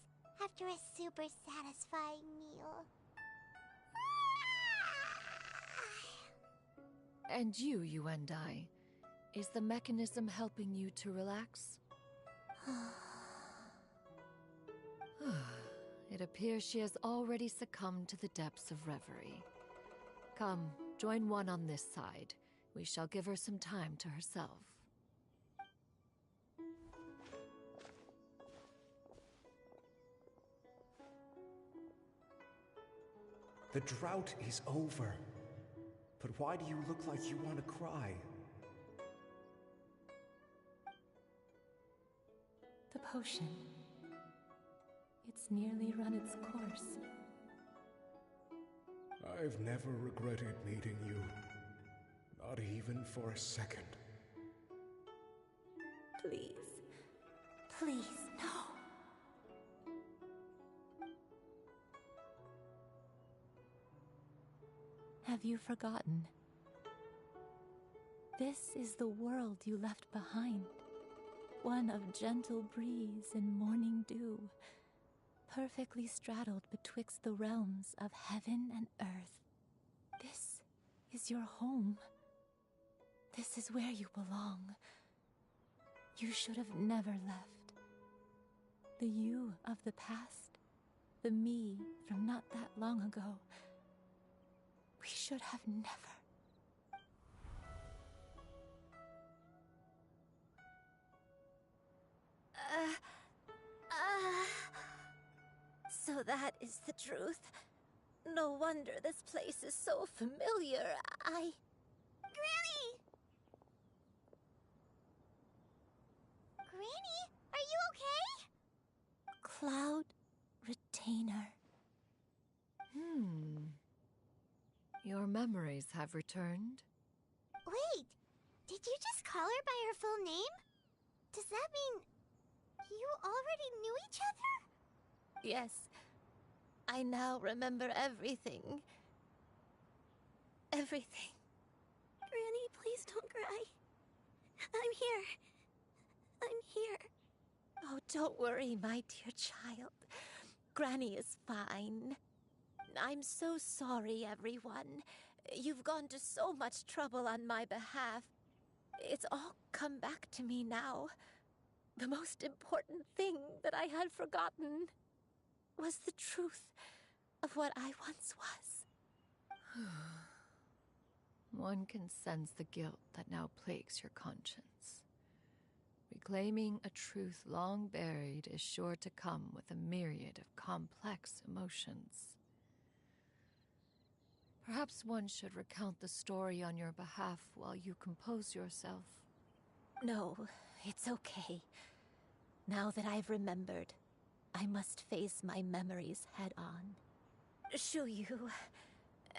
G: after a super satisfying meal.
N: And you, Yuendai, is the mechanism helping you to relax? It appears she has already succumbed to the depths of reverie. Come, join one on this side. We shall give her some time to herself.
C: The drought is over. But why do you look like you want to cry?
J: The potion. It's nearly run its course.
C: I've never regretted meeting you. Not even for a second.
J: Please. Please, no. Have you forgotten? This is the world you left behind. One of gentle breeze and morning dew, perfectly straddled betwixt the realms of heaven and earth. This is your home. This is where you belong. You should have never left. The you of the past, the me from not that long ago. We should have never.
K: So that is the truth. No wonder this place is so familiar.
G: Granny! Granny, are you okay?
J: Cloud Retainer.
N: Your memories have returned?
G: Wait, did you just call her by her full name? Does that mean you already knew each other?
K: Yes. I now remember everything. Everything.
T: Granny, please don't cry. I'm here. I'm here.
K: Oh, don't worry, my dear child. Granny is fine. I'm so sorry, everyone. You've gone to so much trouble on my behalf. It's all come back to me now. The most important thing that I had forgotten was the truth of what I once was.
N: One can sense the guilt that now plagues your conscience. Reclaiming a truth long buried is sure to come with a myriad of complex emotions. Perhaps one should recount the story on your behalf while you compose yourself.
K: No, it's okay. Now that I've remembered, I must face my memories head on. Shuyu,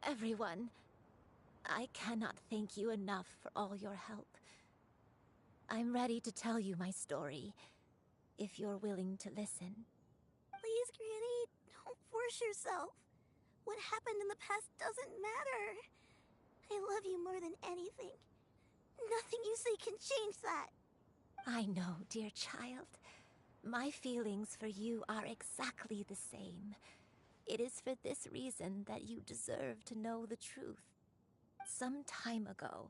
K: everyone, I cannot thank you enough for all your help. I'm ready to tell you my story, if you're willing to listen.
T: Please, Granny, don't force yourself. What happened in the past doesn't matter. I I love you more than anything. Nothing you say can change that.
K: I know, dear child. My feelings for you are exactly the same. It is for this reason that you deserve to know the truth. Some time ago,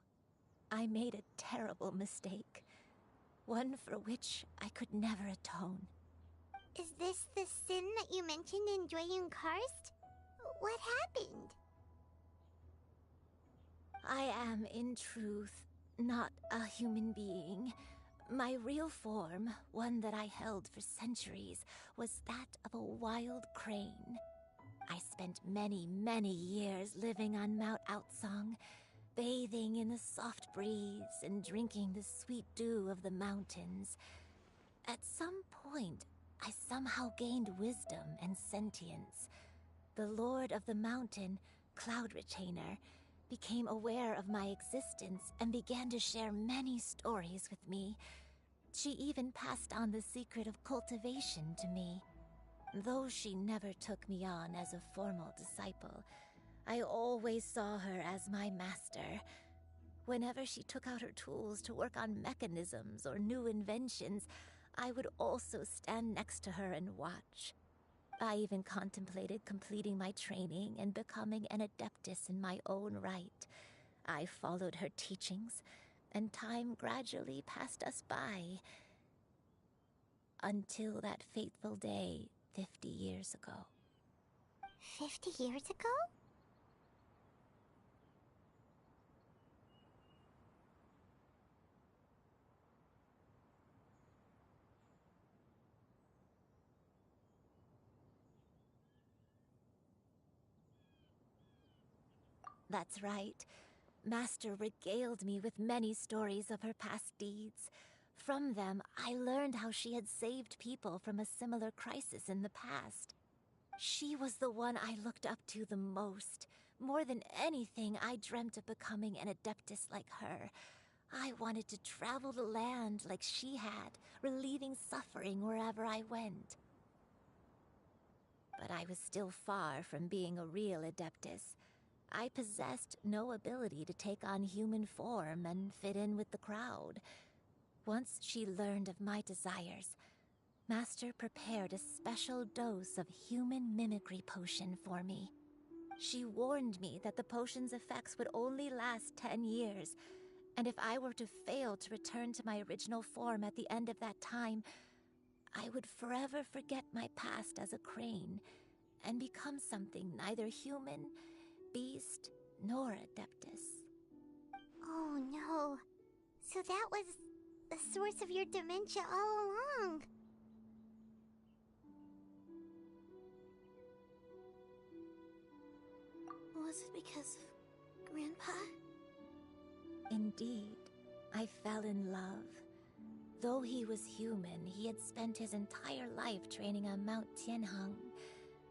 K: I made a terrible mistake. One for which I could never atone.
G: Is this the sin that you mentioned in Dwayne Karst? What happened?
K: I am, in truth, not a human being. My real form, one that I held for centuries, was that of a wild crane. I spent many, many years living on Mount Outsong, bathing in the soft breeze and drinking the sweet dew of the mountains. At some point, I somehow gained wisdom and sentience. The Lord of the Mountain, Cloud Retainer, became aware of my existence and began to share many stories with me. She even passed on the secret of cultivation to me. Though she never took me on as a formal disciple, I always saw her as my master. Whenever she took out her tools to work on mechanisms or new inventions, I would also stand next to her and watch. I even contemplated completing my training and becoming an adeptus in my own right. I followed her teachings, and time gradually passed us by. Until that fateful day 50 years ago.
G: 50 years ago?
K: That's right. Master regaled me with many stories of her past deeds. From them, I learned how she had saved people from a similar crisis in the past. She was the one I looked up to the most. More than anything, I dreamt of becoming an adeptus like her. I wanted to travel the land like she had, relieving suffering wherever I went. But I was still far from being a real adeptus. I possessed no ability to take on human form and fit in with the crowd. Once she learned of my desires, Master prepared a special dose of human mimicry potion for me. She warned me that the potion's effects would only last 10 years, and if I were to fail to return to my original form at the end of that time, I would forever forget my past as a crane and become something neither human, beast, nor adeptus.
G: Oh no. So that was the source of your dementia all along.
T: Was it because of Grandpa?
K: Indeed, I fell in love. Though he was human, he had spent his entire life training on Mount Tianheng.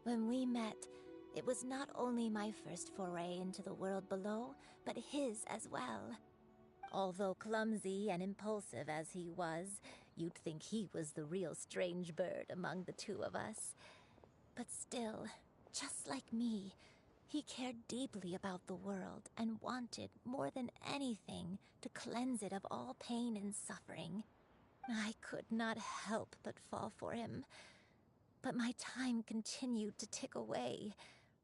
K: When we met, it was not only my first foray into the world below, but his as well. Although clumsy and impulsive as he was, you'd think he was the real strange bird among the two of us. But still, just like me, he cared deeply about the world and wanted, more than anything, to cleanse it of all pain and suffering. I could not help but fall for him. But my time continued to tick away.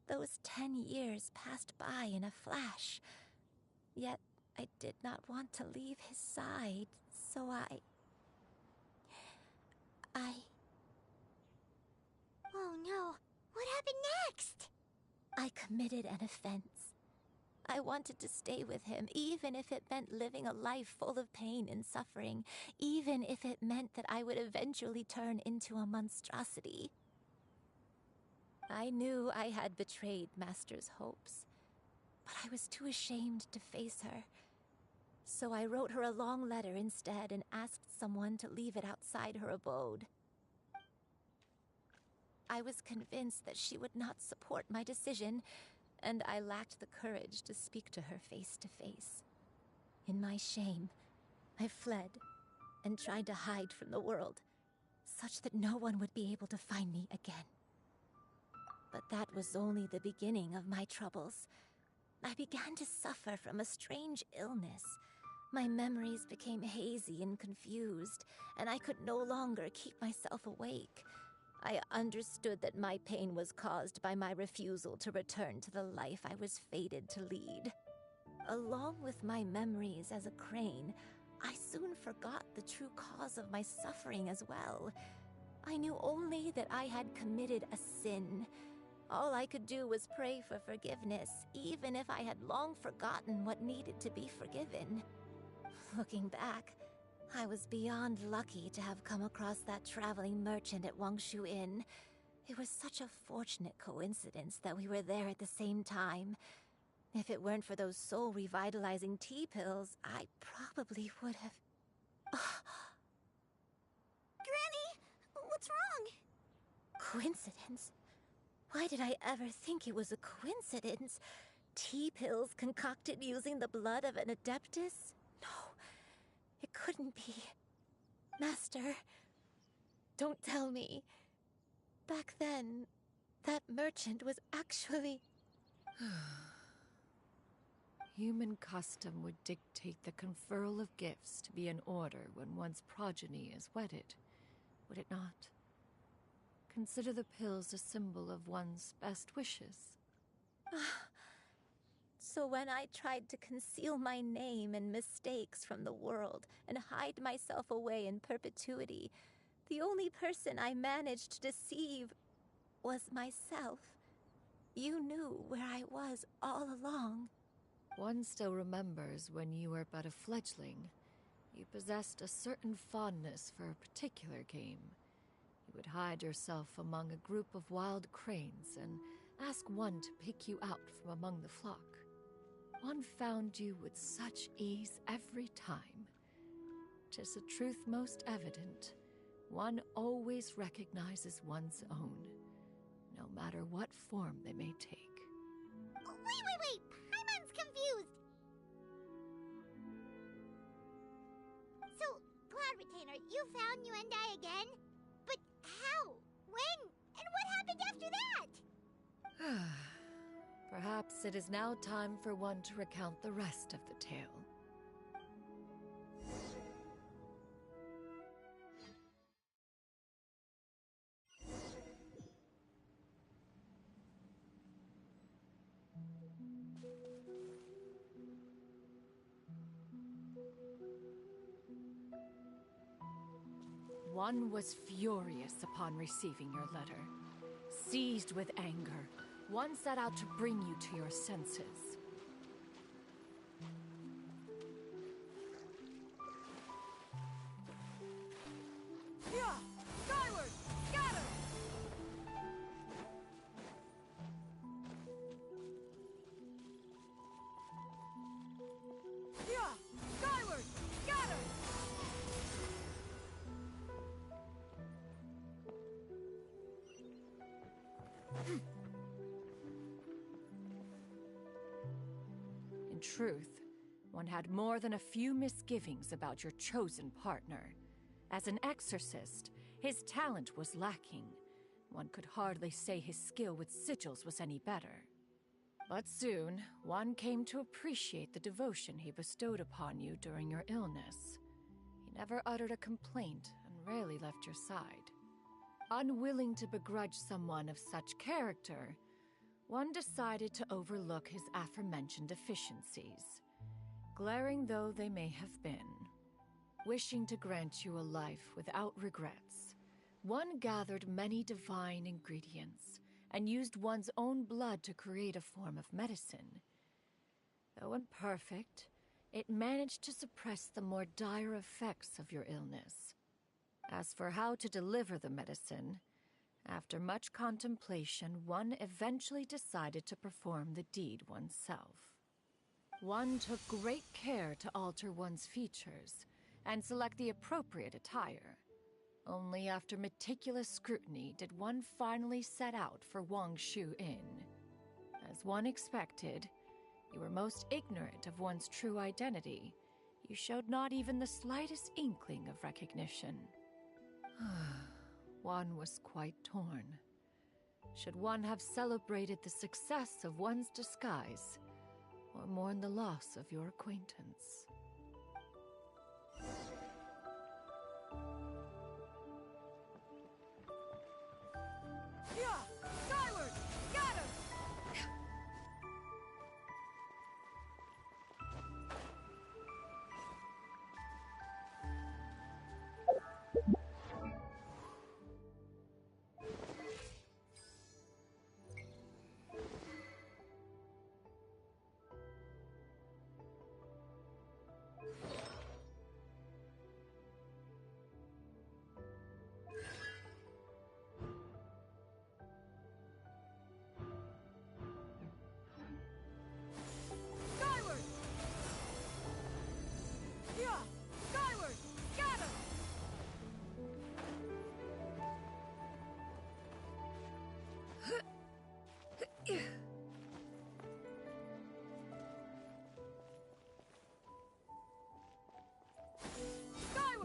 K: Those 10 years passed by in a flash. Yet I did not want to leave his side, so I...
G: Oh no, what happened next?
K: I committed an offense. I wanted to stay with him, even if it meant living a life full of pain and suffering, even if it meant that I would eventually turn into a monstrosity. I knew I had betrayed Master's hopes, but I was too ashamed to face her. So I wrote her a long letter instead and asked someone to leave it outside her abode. I was convinced that she would not support my decision, and I lacked the courage to speak to her face to face. In my shame, I fled and tried to hide from the world, such that no one would be able to find me again. But that was only the beginning of my troubles. I began to suffer from a strange illness. My memories became hazy and confused, and I could no longer keep myself awake. I understood that my pain was caused by my refusal to return to the life I was fated to lead. Along with my memories as a crane, I soon forgot the true cause of my suffering as well. I knew only that I had committed a sin. All I could do was pray for forgiveness, even if I had long forgotten what needed to be forgiven. Looking back, I was beyond lucky to have come across that traveling merchant at Wangshu Inn. It was such a fortunate coincidence that we were there at the same time. If it weren't for those soul-revitalizing tea pills, I probably would have...
T: Granny! What's wrong?
K: Coincidence? Why did I ever think it was a coincidence? Tea pills concocted using the blood of an adeptus? No, it couldn't be. Master, don't tell me. Back then, that merchant was actually...
N: Human custom would dictate the conferral of gifts to be in order when one's progeny is wedded, would it not? Consider the pills a symbol of one's best wishes.
K: So when I tried to conceal my name and mistakes from the world and hide myself away in perpetuity, the only person I managed to deceive was myself. You knew where I was all along.
N: One still remembers when you were but a fledgling. You possessed a certain fondness for a particular game. You would hide yourself among a group of wild cranes and ask one to pick you out from among the flock. One found you with such ease every time. 'Tis a truth most evident. One always recognizes one's own, no matter what form they may take.
G: Wait! Paimon's confused! So, Cloud Retainer, you found Yuendai again? But how? When? And what happened after that?
N: Perhaps it is now time for one to recount the rest of the tale. One was furious upon receiving your letter. Seized with anger, one set out to bring you to your senses.
L: Yeah! Skyward! Scatter! Yeah! Skyward! Scatter!
N: In truth, one had more than a few misgivings about your chosen partner. As an exorcist, his talent was lacking. One could hardly say his skill with sigils was any better. But soon, one came to appreciate the devotion he bestowed upon you during your illness. He never uttered a complaint and rarely left your side. Unwilling to begrudge someone of such character, one decided to overlook his aforementioned deficiencies, glaring though they may have been. Wishing to grant you a life without regrets, one gathered many divine ingredients and used one's own blood to create a form of medicine. Though imperfect, it managed to suppress the more dire effects of your illness. As for how to deliver the medicine, after much contemplation, one eventually decided to perform the deed oneself. One took great care to alter one's features and select the appropriate attire. Only after meticulous scrutiny did one finally set out for Wangshu Inn. As one expected, you were most ignorant of one's true identity. You showed not even the slightest inkling of recognition. One was quite torn. Should one have celebrated the success of one's disguise, or mourn the loss of your acquaintance.
L: Yeah! Skyward! Got him! Skyward! Yeah! Skyward! Got him!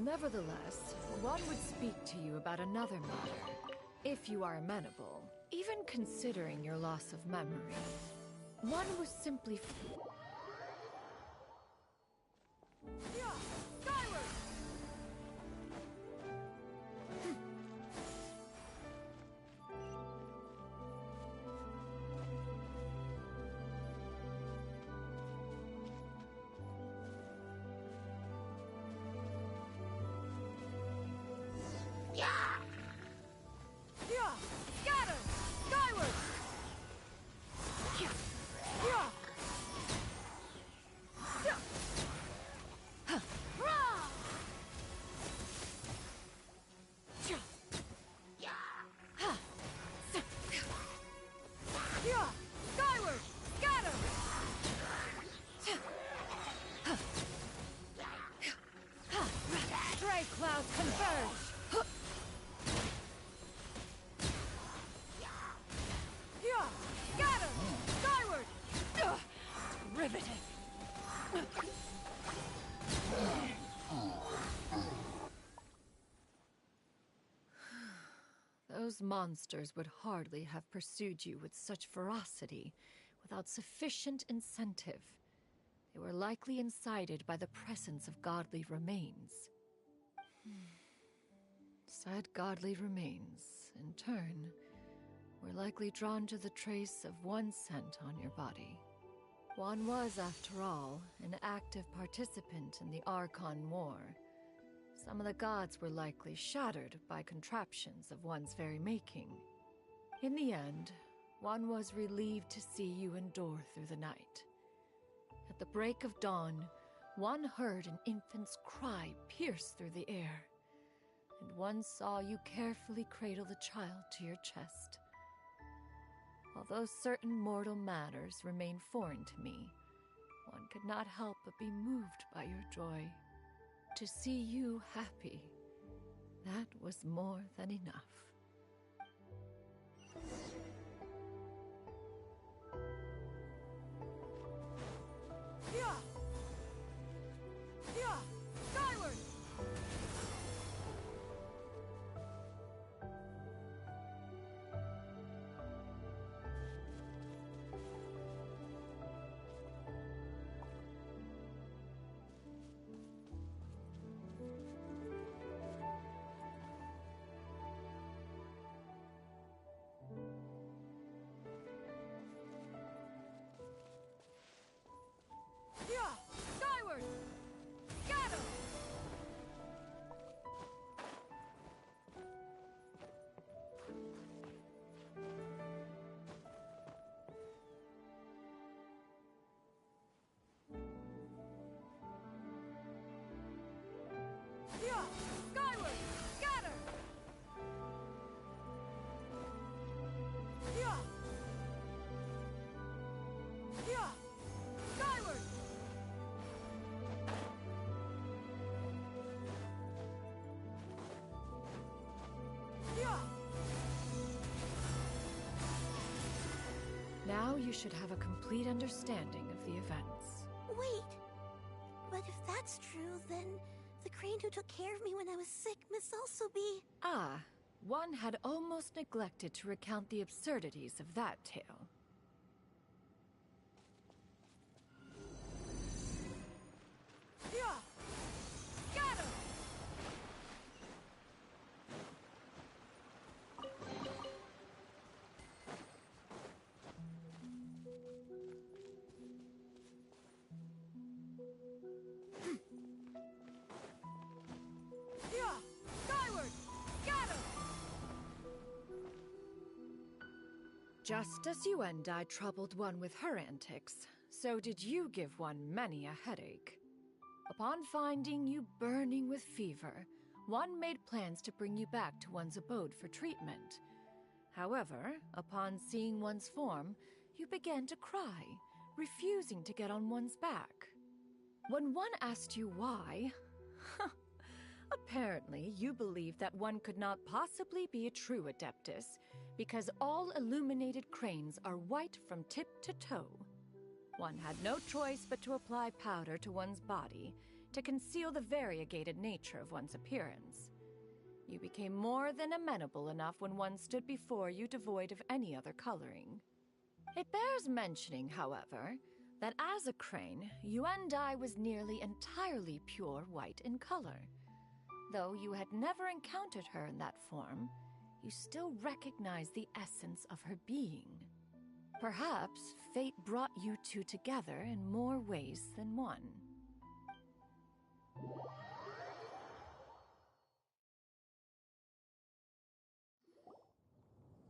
N: Nevertheless, one would speak to you about another matter, if you are amenable, even considering your loss of memory. One was simply...
L: Yeah! Skyward! Yeah! Got him! Skyward! Yeah! Yeah! Rah! Yeah! Skyward! Got him!
N: Stray clouds converge!
L: Yeah! Got him! Skyward!
N: Riveting! Those monsters would hardly have pursued you with such ferocity without sufficient incentive. They were likely incited by the presence of godly remains. Said godly remains, in turn, were likely drawn to the trace of one scent on your body. One was, after all, an active participant in the Archon War. Some of the gods were likely shattered by contraptions of one's very making. In the end, one was relieved to see you endure through the night. At the break of dawn, one heard an infant's cry pierce through the air, and one saw you carefully cradle the child to your chest. Although certain mortal matters remain foreign to me, one could not help but be moved by your joy. To see you happy, that was more than enough.
L: Yeah! Yeah! Skyward! Yeah! Skyward! Got him! Yeah! Skyward! Got him! Yeah! Yeah! Skyward! Yeah!
N: Now you should have a complete understanding of the events.
T: Wait! But if that's true, then the crane who took care of me when I was sick must also be...
N: Ah, one had almost neglected to recount the absurdities of that tale. Just as you and I troubled one with her antics, so did you give one many a headache. Upon finding you burning with fever, one made plans to bring you back to one's abode for treatment. However, upon seeing one's form, you began to cry, refusing to get on one's back. When one asked you why, apparently you believed that one could not possibly be a true Adeptus, because all illuminated cranes are white from tip to toe. One had no choice but to apply powder to one's body to conceal the variegated nature of one's appearance. You became more than amenable enough when one stood before you devoid of any other coloring. It bears mentioning, however, that as a crane, Yuandai was nearly entirely pure white in color. Though you had never encountered her in that form, you still recognized the essence of her being. Perhaps fate brought you two together in more ways than one.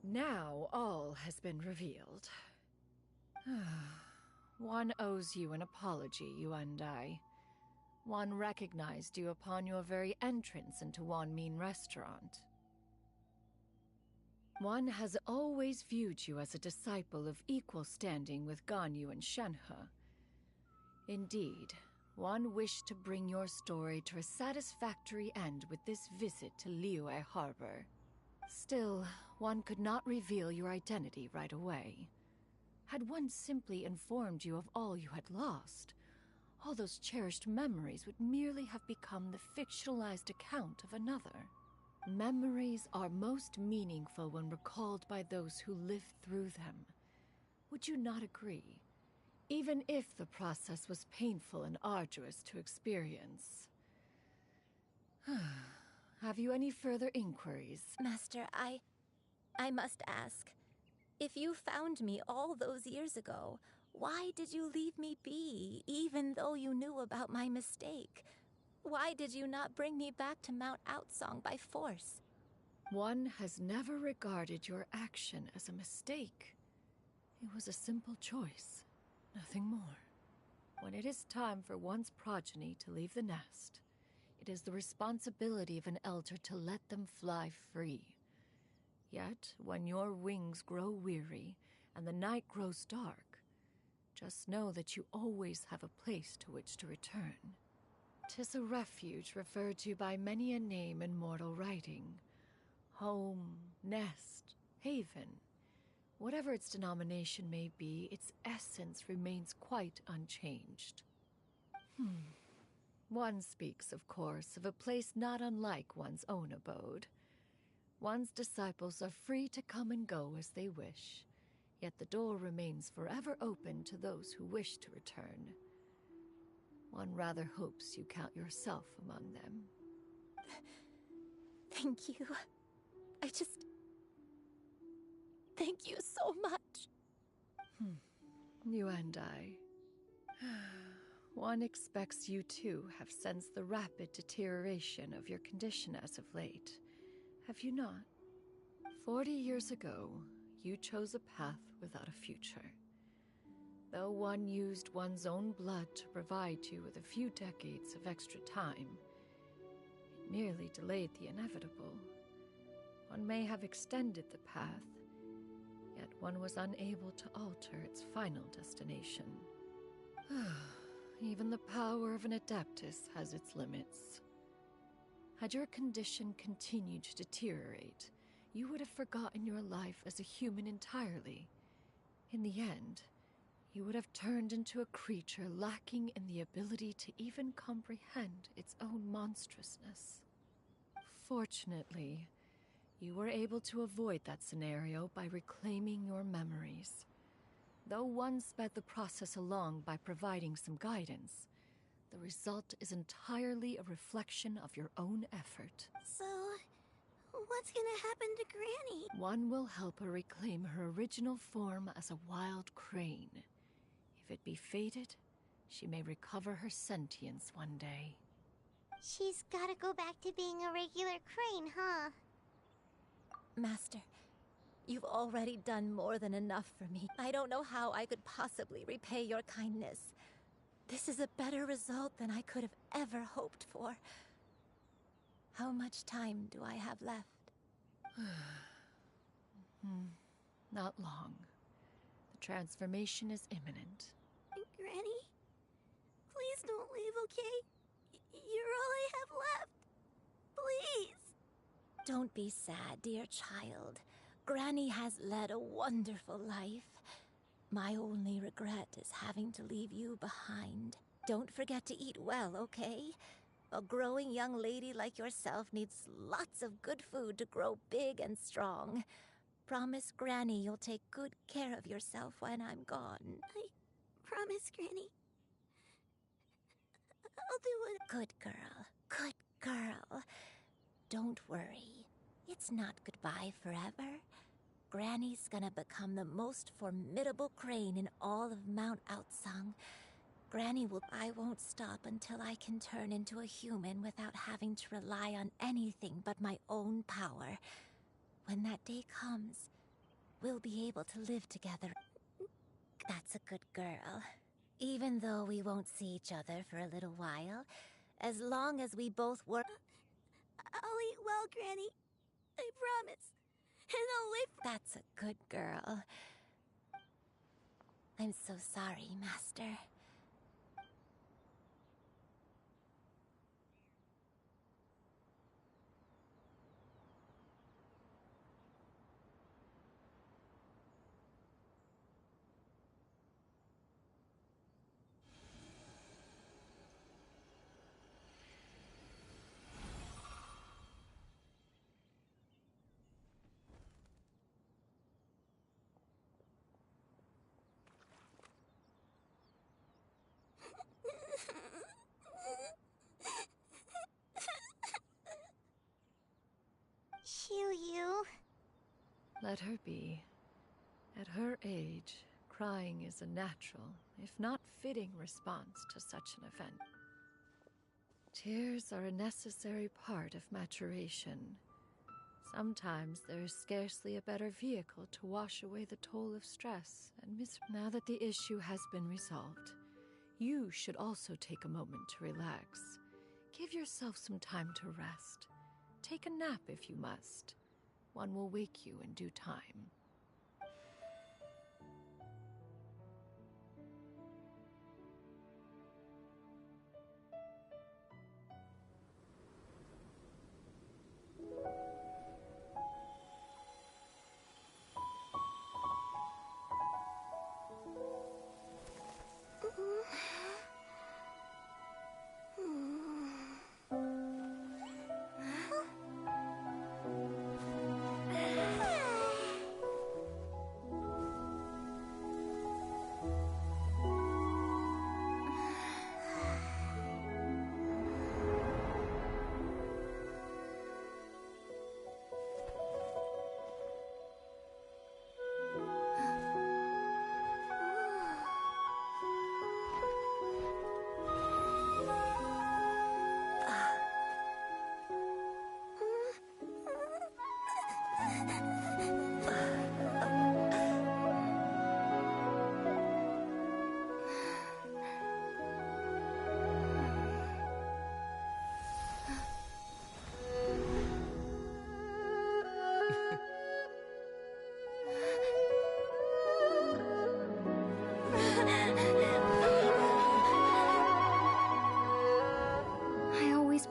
N: Now all has been revealed. One owes you an apology, Yuandai. One recognized you upon your very entrance into Wanmin Restaurant. One has always viewed you as a disciple of equal standing with Ganyu and Shenhe. Indeed, one wished to bring your story to a satisfactory end with this visit to Liyue Harbor. Still, one could not reveal your identity right away. Had one simply informed you of all you had lost, all those cherished memories would merely have become the fictionalized account of another. Memories are most meaningful when recalled by those who lived through them. Would you not agree? Even if the process was painful and arduous to experience. Have you any further inquiries?
K: Master, I must ask. If you found me all those years ago, why did you leave me be, even though you knew about my mistake? Why did you not bring me back to Mount Outsong by force?
N: One has never regarded your action as a mistake. It was a simple choice, nothing more. When it is time for one's progeny to leave the nest, it is the responsibility of an elder to let them fly free. Yet, when your wings grow weary and the night grows dark, just know that you always have a place to which to return. 'Tis a refuge referred to by many a name in mortal writing. Home, nest, haven. Whatever its denomination may be, its essence remains quite unchanged. One speaks, of course, of a place not unlike one's own abode. One's disciples are free to come and go as they wish, yet the door remains forever open to those who wish to return. One rather hopes you count yourself among them.
K: Thank you. Thank you so much.
N: You and I. One expects you too have sensed the rapid deterioration of your condition as of late. Have you not? 40 years ago, you chose a path without a future. Though one used one's own blood to provide you with a few decades of extra time, it merely delayed the inevitable. One may have extended the path, yet one was unable to alter its final destination. Even the power of an Adeptus has its limits. Had your condition continued to deteriorate, you would have forgotten your life as a human entirely. In the end, you would have turned into a creature lacking in the ability to even comprehend its own monstrousness. Fortunately, you were able to avoid that scenario by reclaiming your memories. Though one sped the process along by providing some guidance, the result is entirely a reflection of your own effort.
T: So, what's gonna happen to Granny?
N: One will help her reclaim her original form as a wild crane. If it be fated, she may recover her sentience one day.
G: She's gotta go back to being a regular crane, huh?
K: Master, You've already done more than enough for me. I don't know how I could possibly repay your kindness. This is a better result than I could have ever hoped for. How much time do I have left?
N: Not long. The transformation is imminent.
T: Granny, please don't leave, okay? You're all I have left. Please.
K: Don't be sad, dear child. Granny has led a wonderful life. My only regret is having to leave you behind. Don't forget to eat well, okay? A growing young lady like yourself needs lots of good food to grow big and strong. Promise Granny you'll take good care of yourself when I'm gone.
T: I promise, Granny. I'll do it.
K: Good girl. Good girl. Don't worry. It's not goodbye forever. Granny's gonna become the most formidable crane in all of Mount Outsung. Granny will... I won't stop until I can turn into a human without having to rely on anything but my own power. When that day comes, we'll be able to live together. That's a good girl. Even though we won't see each other for a little while, as long as we both work...
T: I'll eat well, Granny. I promise. And I'll wait for...
K: That's a good girl. I'm so sorry, Master.
G: You.
N: Let her be. At her age, crying is a natural, if not fitting, response to such an event. Tears are a necessary part of maturation. Sometimes there is scarcely a better vehicle to wash away the toll of stress and Now that the issue has been resolved, you should also take a moment to relax. Give yourself some time to rest. Take a nap if you must. One will wake you in due time.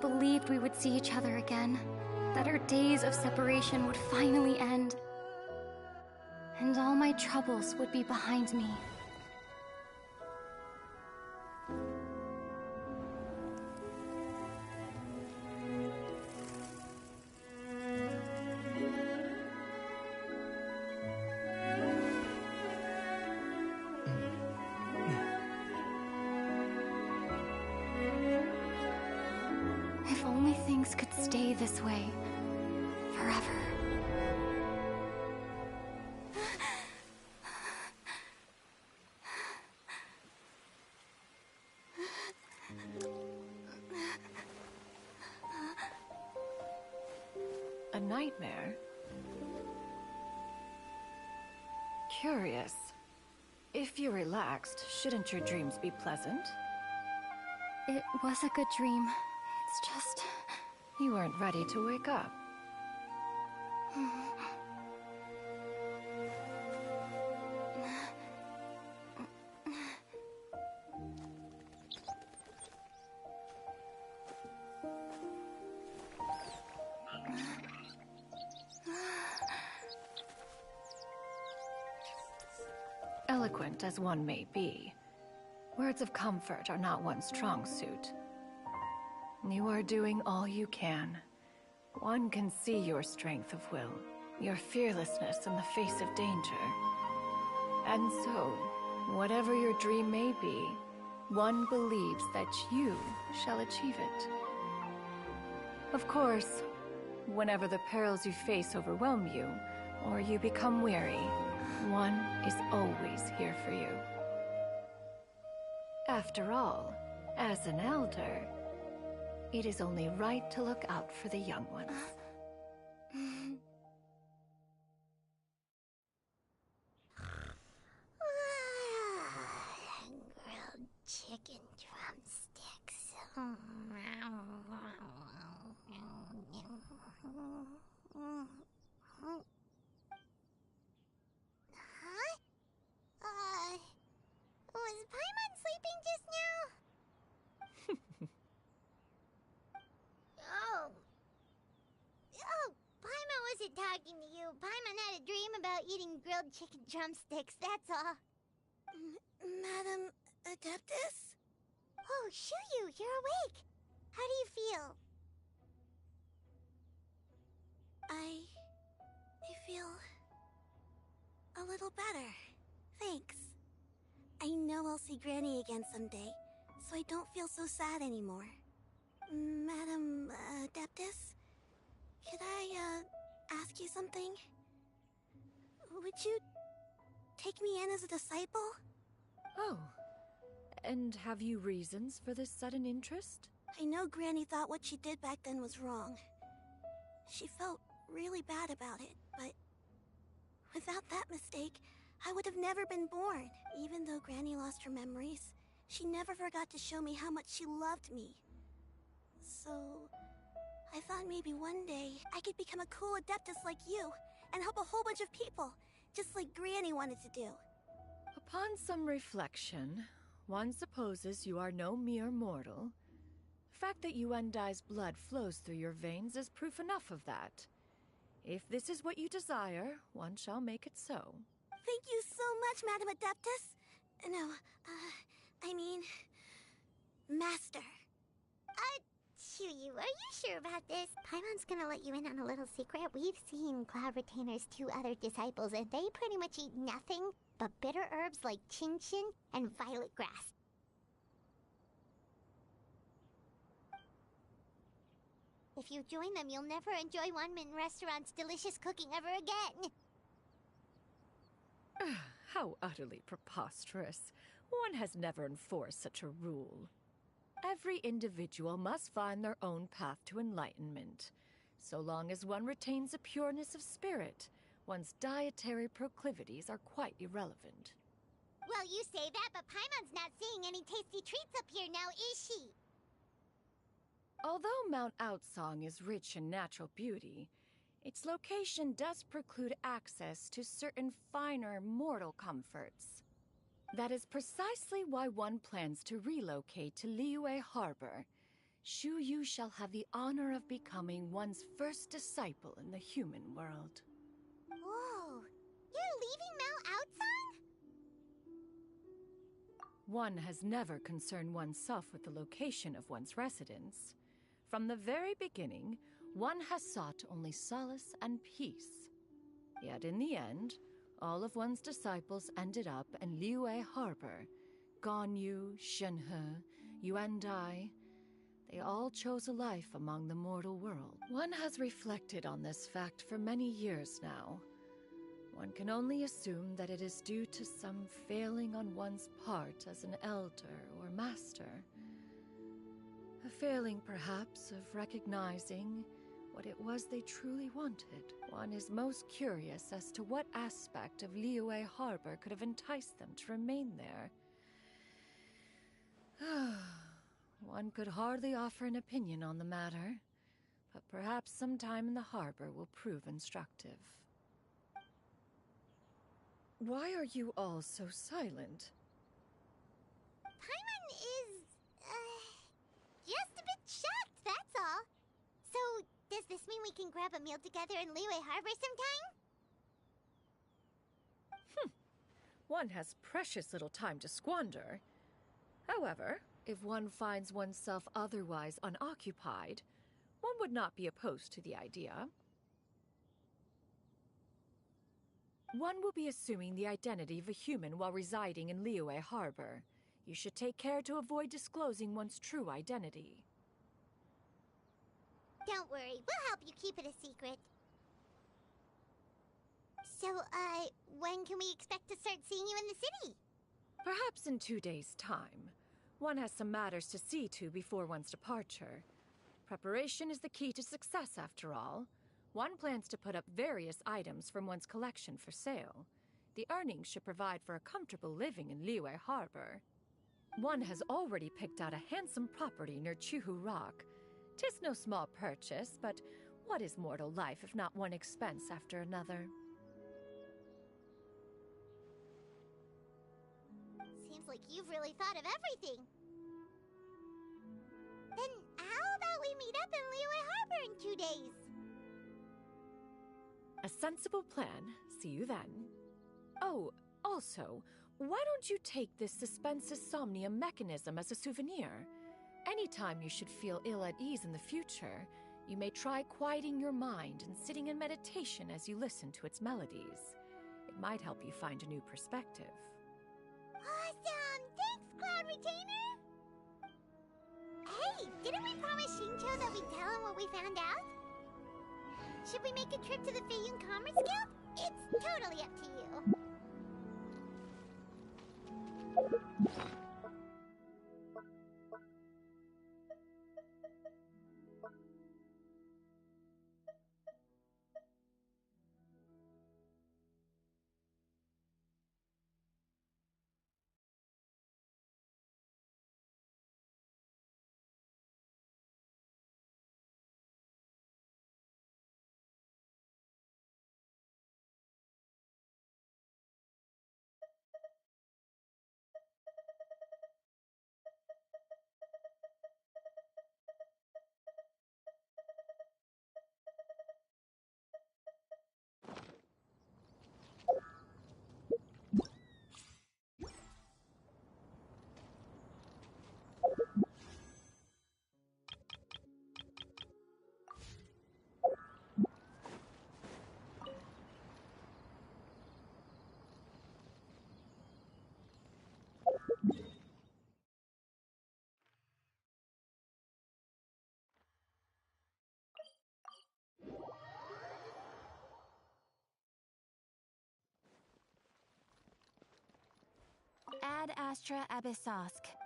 D: Believed we would see each other again, that our days of separation would finally end, and all my troubles would be behind me. If only things could stay this way forever.
N: A nightmare? curious. If you're relaxed, shouldn't your dreams be pleasant?
D: It was a good dream. It's just...
N: You weren't ready to wake up. Eloquent as one may be, words of comfort are not one's strong suit. You are doing all you can. One can see your strength of will, your fearlessness in the face of danger. And so, whatever your dream may be, one believes that you shall achieve it. Of course, whenever the perils you face overwhelm you, or you become weary, one is always here for you. After all, as an elder, it is only right to look out for the young ones.
G: Grilled chicken drumsticks. Was Paimon sleeping just now? Oh, Paimon wasn't talking to you. Paimon had a dream about eating grilled chicken drumsticks, that's all.
T: Madam Adeptus?
G: Oh, Shuyu, you're awake. How do you feel?
T: I feel a little better. Thanks. I know I'll see Granny again someday, so I don't feel so sad anymore. Madam Adeptus, could I ask you something? Would you take me in as a disciple?
N: Oh, and have you reasons for this sudden interest?
T: I know Granny thought what she did back then was wrong. She felt really bad about it, but without that mistake, I would have never been born. Even though Granny lost her memories, she never forgot to show me how much she loved me. So, I thought maybe one day I could become a cool Adeptus like you and help a whole bunch of people, just like Granny wanted to do.
N: Upon some reflection, one supposes you are no mere mortal. The fact that Yuendai's blood flows through your veins is proof enough of that. If this is what you desire, one shall make it so.
T: Thank you so much, Madam Adeptus. No, I mean... Master.
G: Shuyu, are you sure about this? Paimon's gonna let you in on a little secret. We've seen Cloud Retainer's 2 other disciples, and they pretty much eat nothing but bitter herbs like chin-chin and violet grass. If you join them, you'll never enjoy One-Min Restaurant's delicious cooking ever again.
N: How utterly preposterous. One has never enforced such a rule. Every individual must find their own path to enlightenment. So long as one retains a pureness of spirit, one's dietary proclivities are quite irrelevant.
G: Well, you say that, but Paimon's not seeing any tasty treats up here now, is she?
N: Although Mount Outsong is rich in natural beauty, its location does preclude access to certain finer mortal comforts. That is precisely why one plans to relocate to Liyue Harbor. Shuyu shall have the honor of becoming one's first disciple in the human world.
G: Whoa! You're leaving Mount Outsong?
N: One has never concerned oneself with the location of one's residence. From the very beginning, one has sought only solace and peace. Yet in the end, all of one's disciples ended up in Liyue Harbor. Ganyu, Shenhe, Yuendai, they all chose a life among the mortal world. One has reflected on this fact for many years now. One can only assume that it is due to some failing on one's part as an elder or master. A failing, perhaps, of recognizing what it was they truly wanted. One is most curious as to what aspect of Liyue Harbor could have enticed them to remain there. One could hardly offer an opinion on the matter, but perhaps some time in the harbor will prove instructive. Why are you all so silent?
G: Paimon is, just a bit shocked, that's all. So, does this mean we can grab a meal together in Liyue Harbor sometime?
N: One has precious little time to squander. However, if one finds oneself otherwise unoccupied, one would not be opposed to the idea. One will be assuming the identity of a human while residing in Liyue Harbor. You should take care to avoid disclosing one's true identity.
G: Don't worry, we'll help you keep it a secret. So, when can we expect to start seeing you in the city?
N: Perhaps in 2 days' time. One has some matters to see to before one's departure. Preparation is the key to success, after all. One plans to put up various items from one's collection for sale. The earnings should provide for a comfortable living in Liyue Harbor. One has already picked out a handsome property near Chuhu Rock. 'Tis no small purchase, but what is mortal life if not one expense after another?
G: Seems like you've really thought of everything. Then how about we meet up in Liyue Harbor in 2 days?
N: A sensible plan. See you then. Oh, also, why don't you take this suspensus somnium mechanism as a souvenir? Anytime you should feel ill at ease in the future, you may try quieting your mind and sitting in meditation as you listen to its melodies. It might help you find a new perspective.
G: Awesome! Thanks, Cloud Retainer! Hey, didn't we promise Shincho that we'd tell him what we found out? Should we make a trip to the Feiyun Commerce Guild? It's totally up to you.
W: Ad Astra Abyssosk.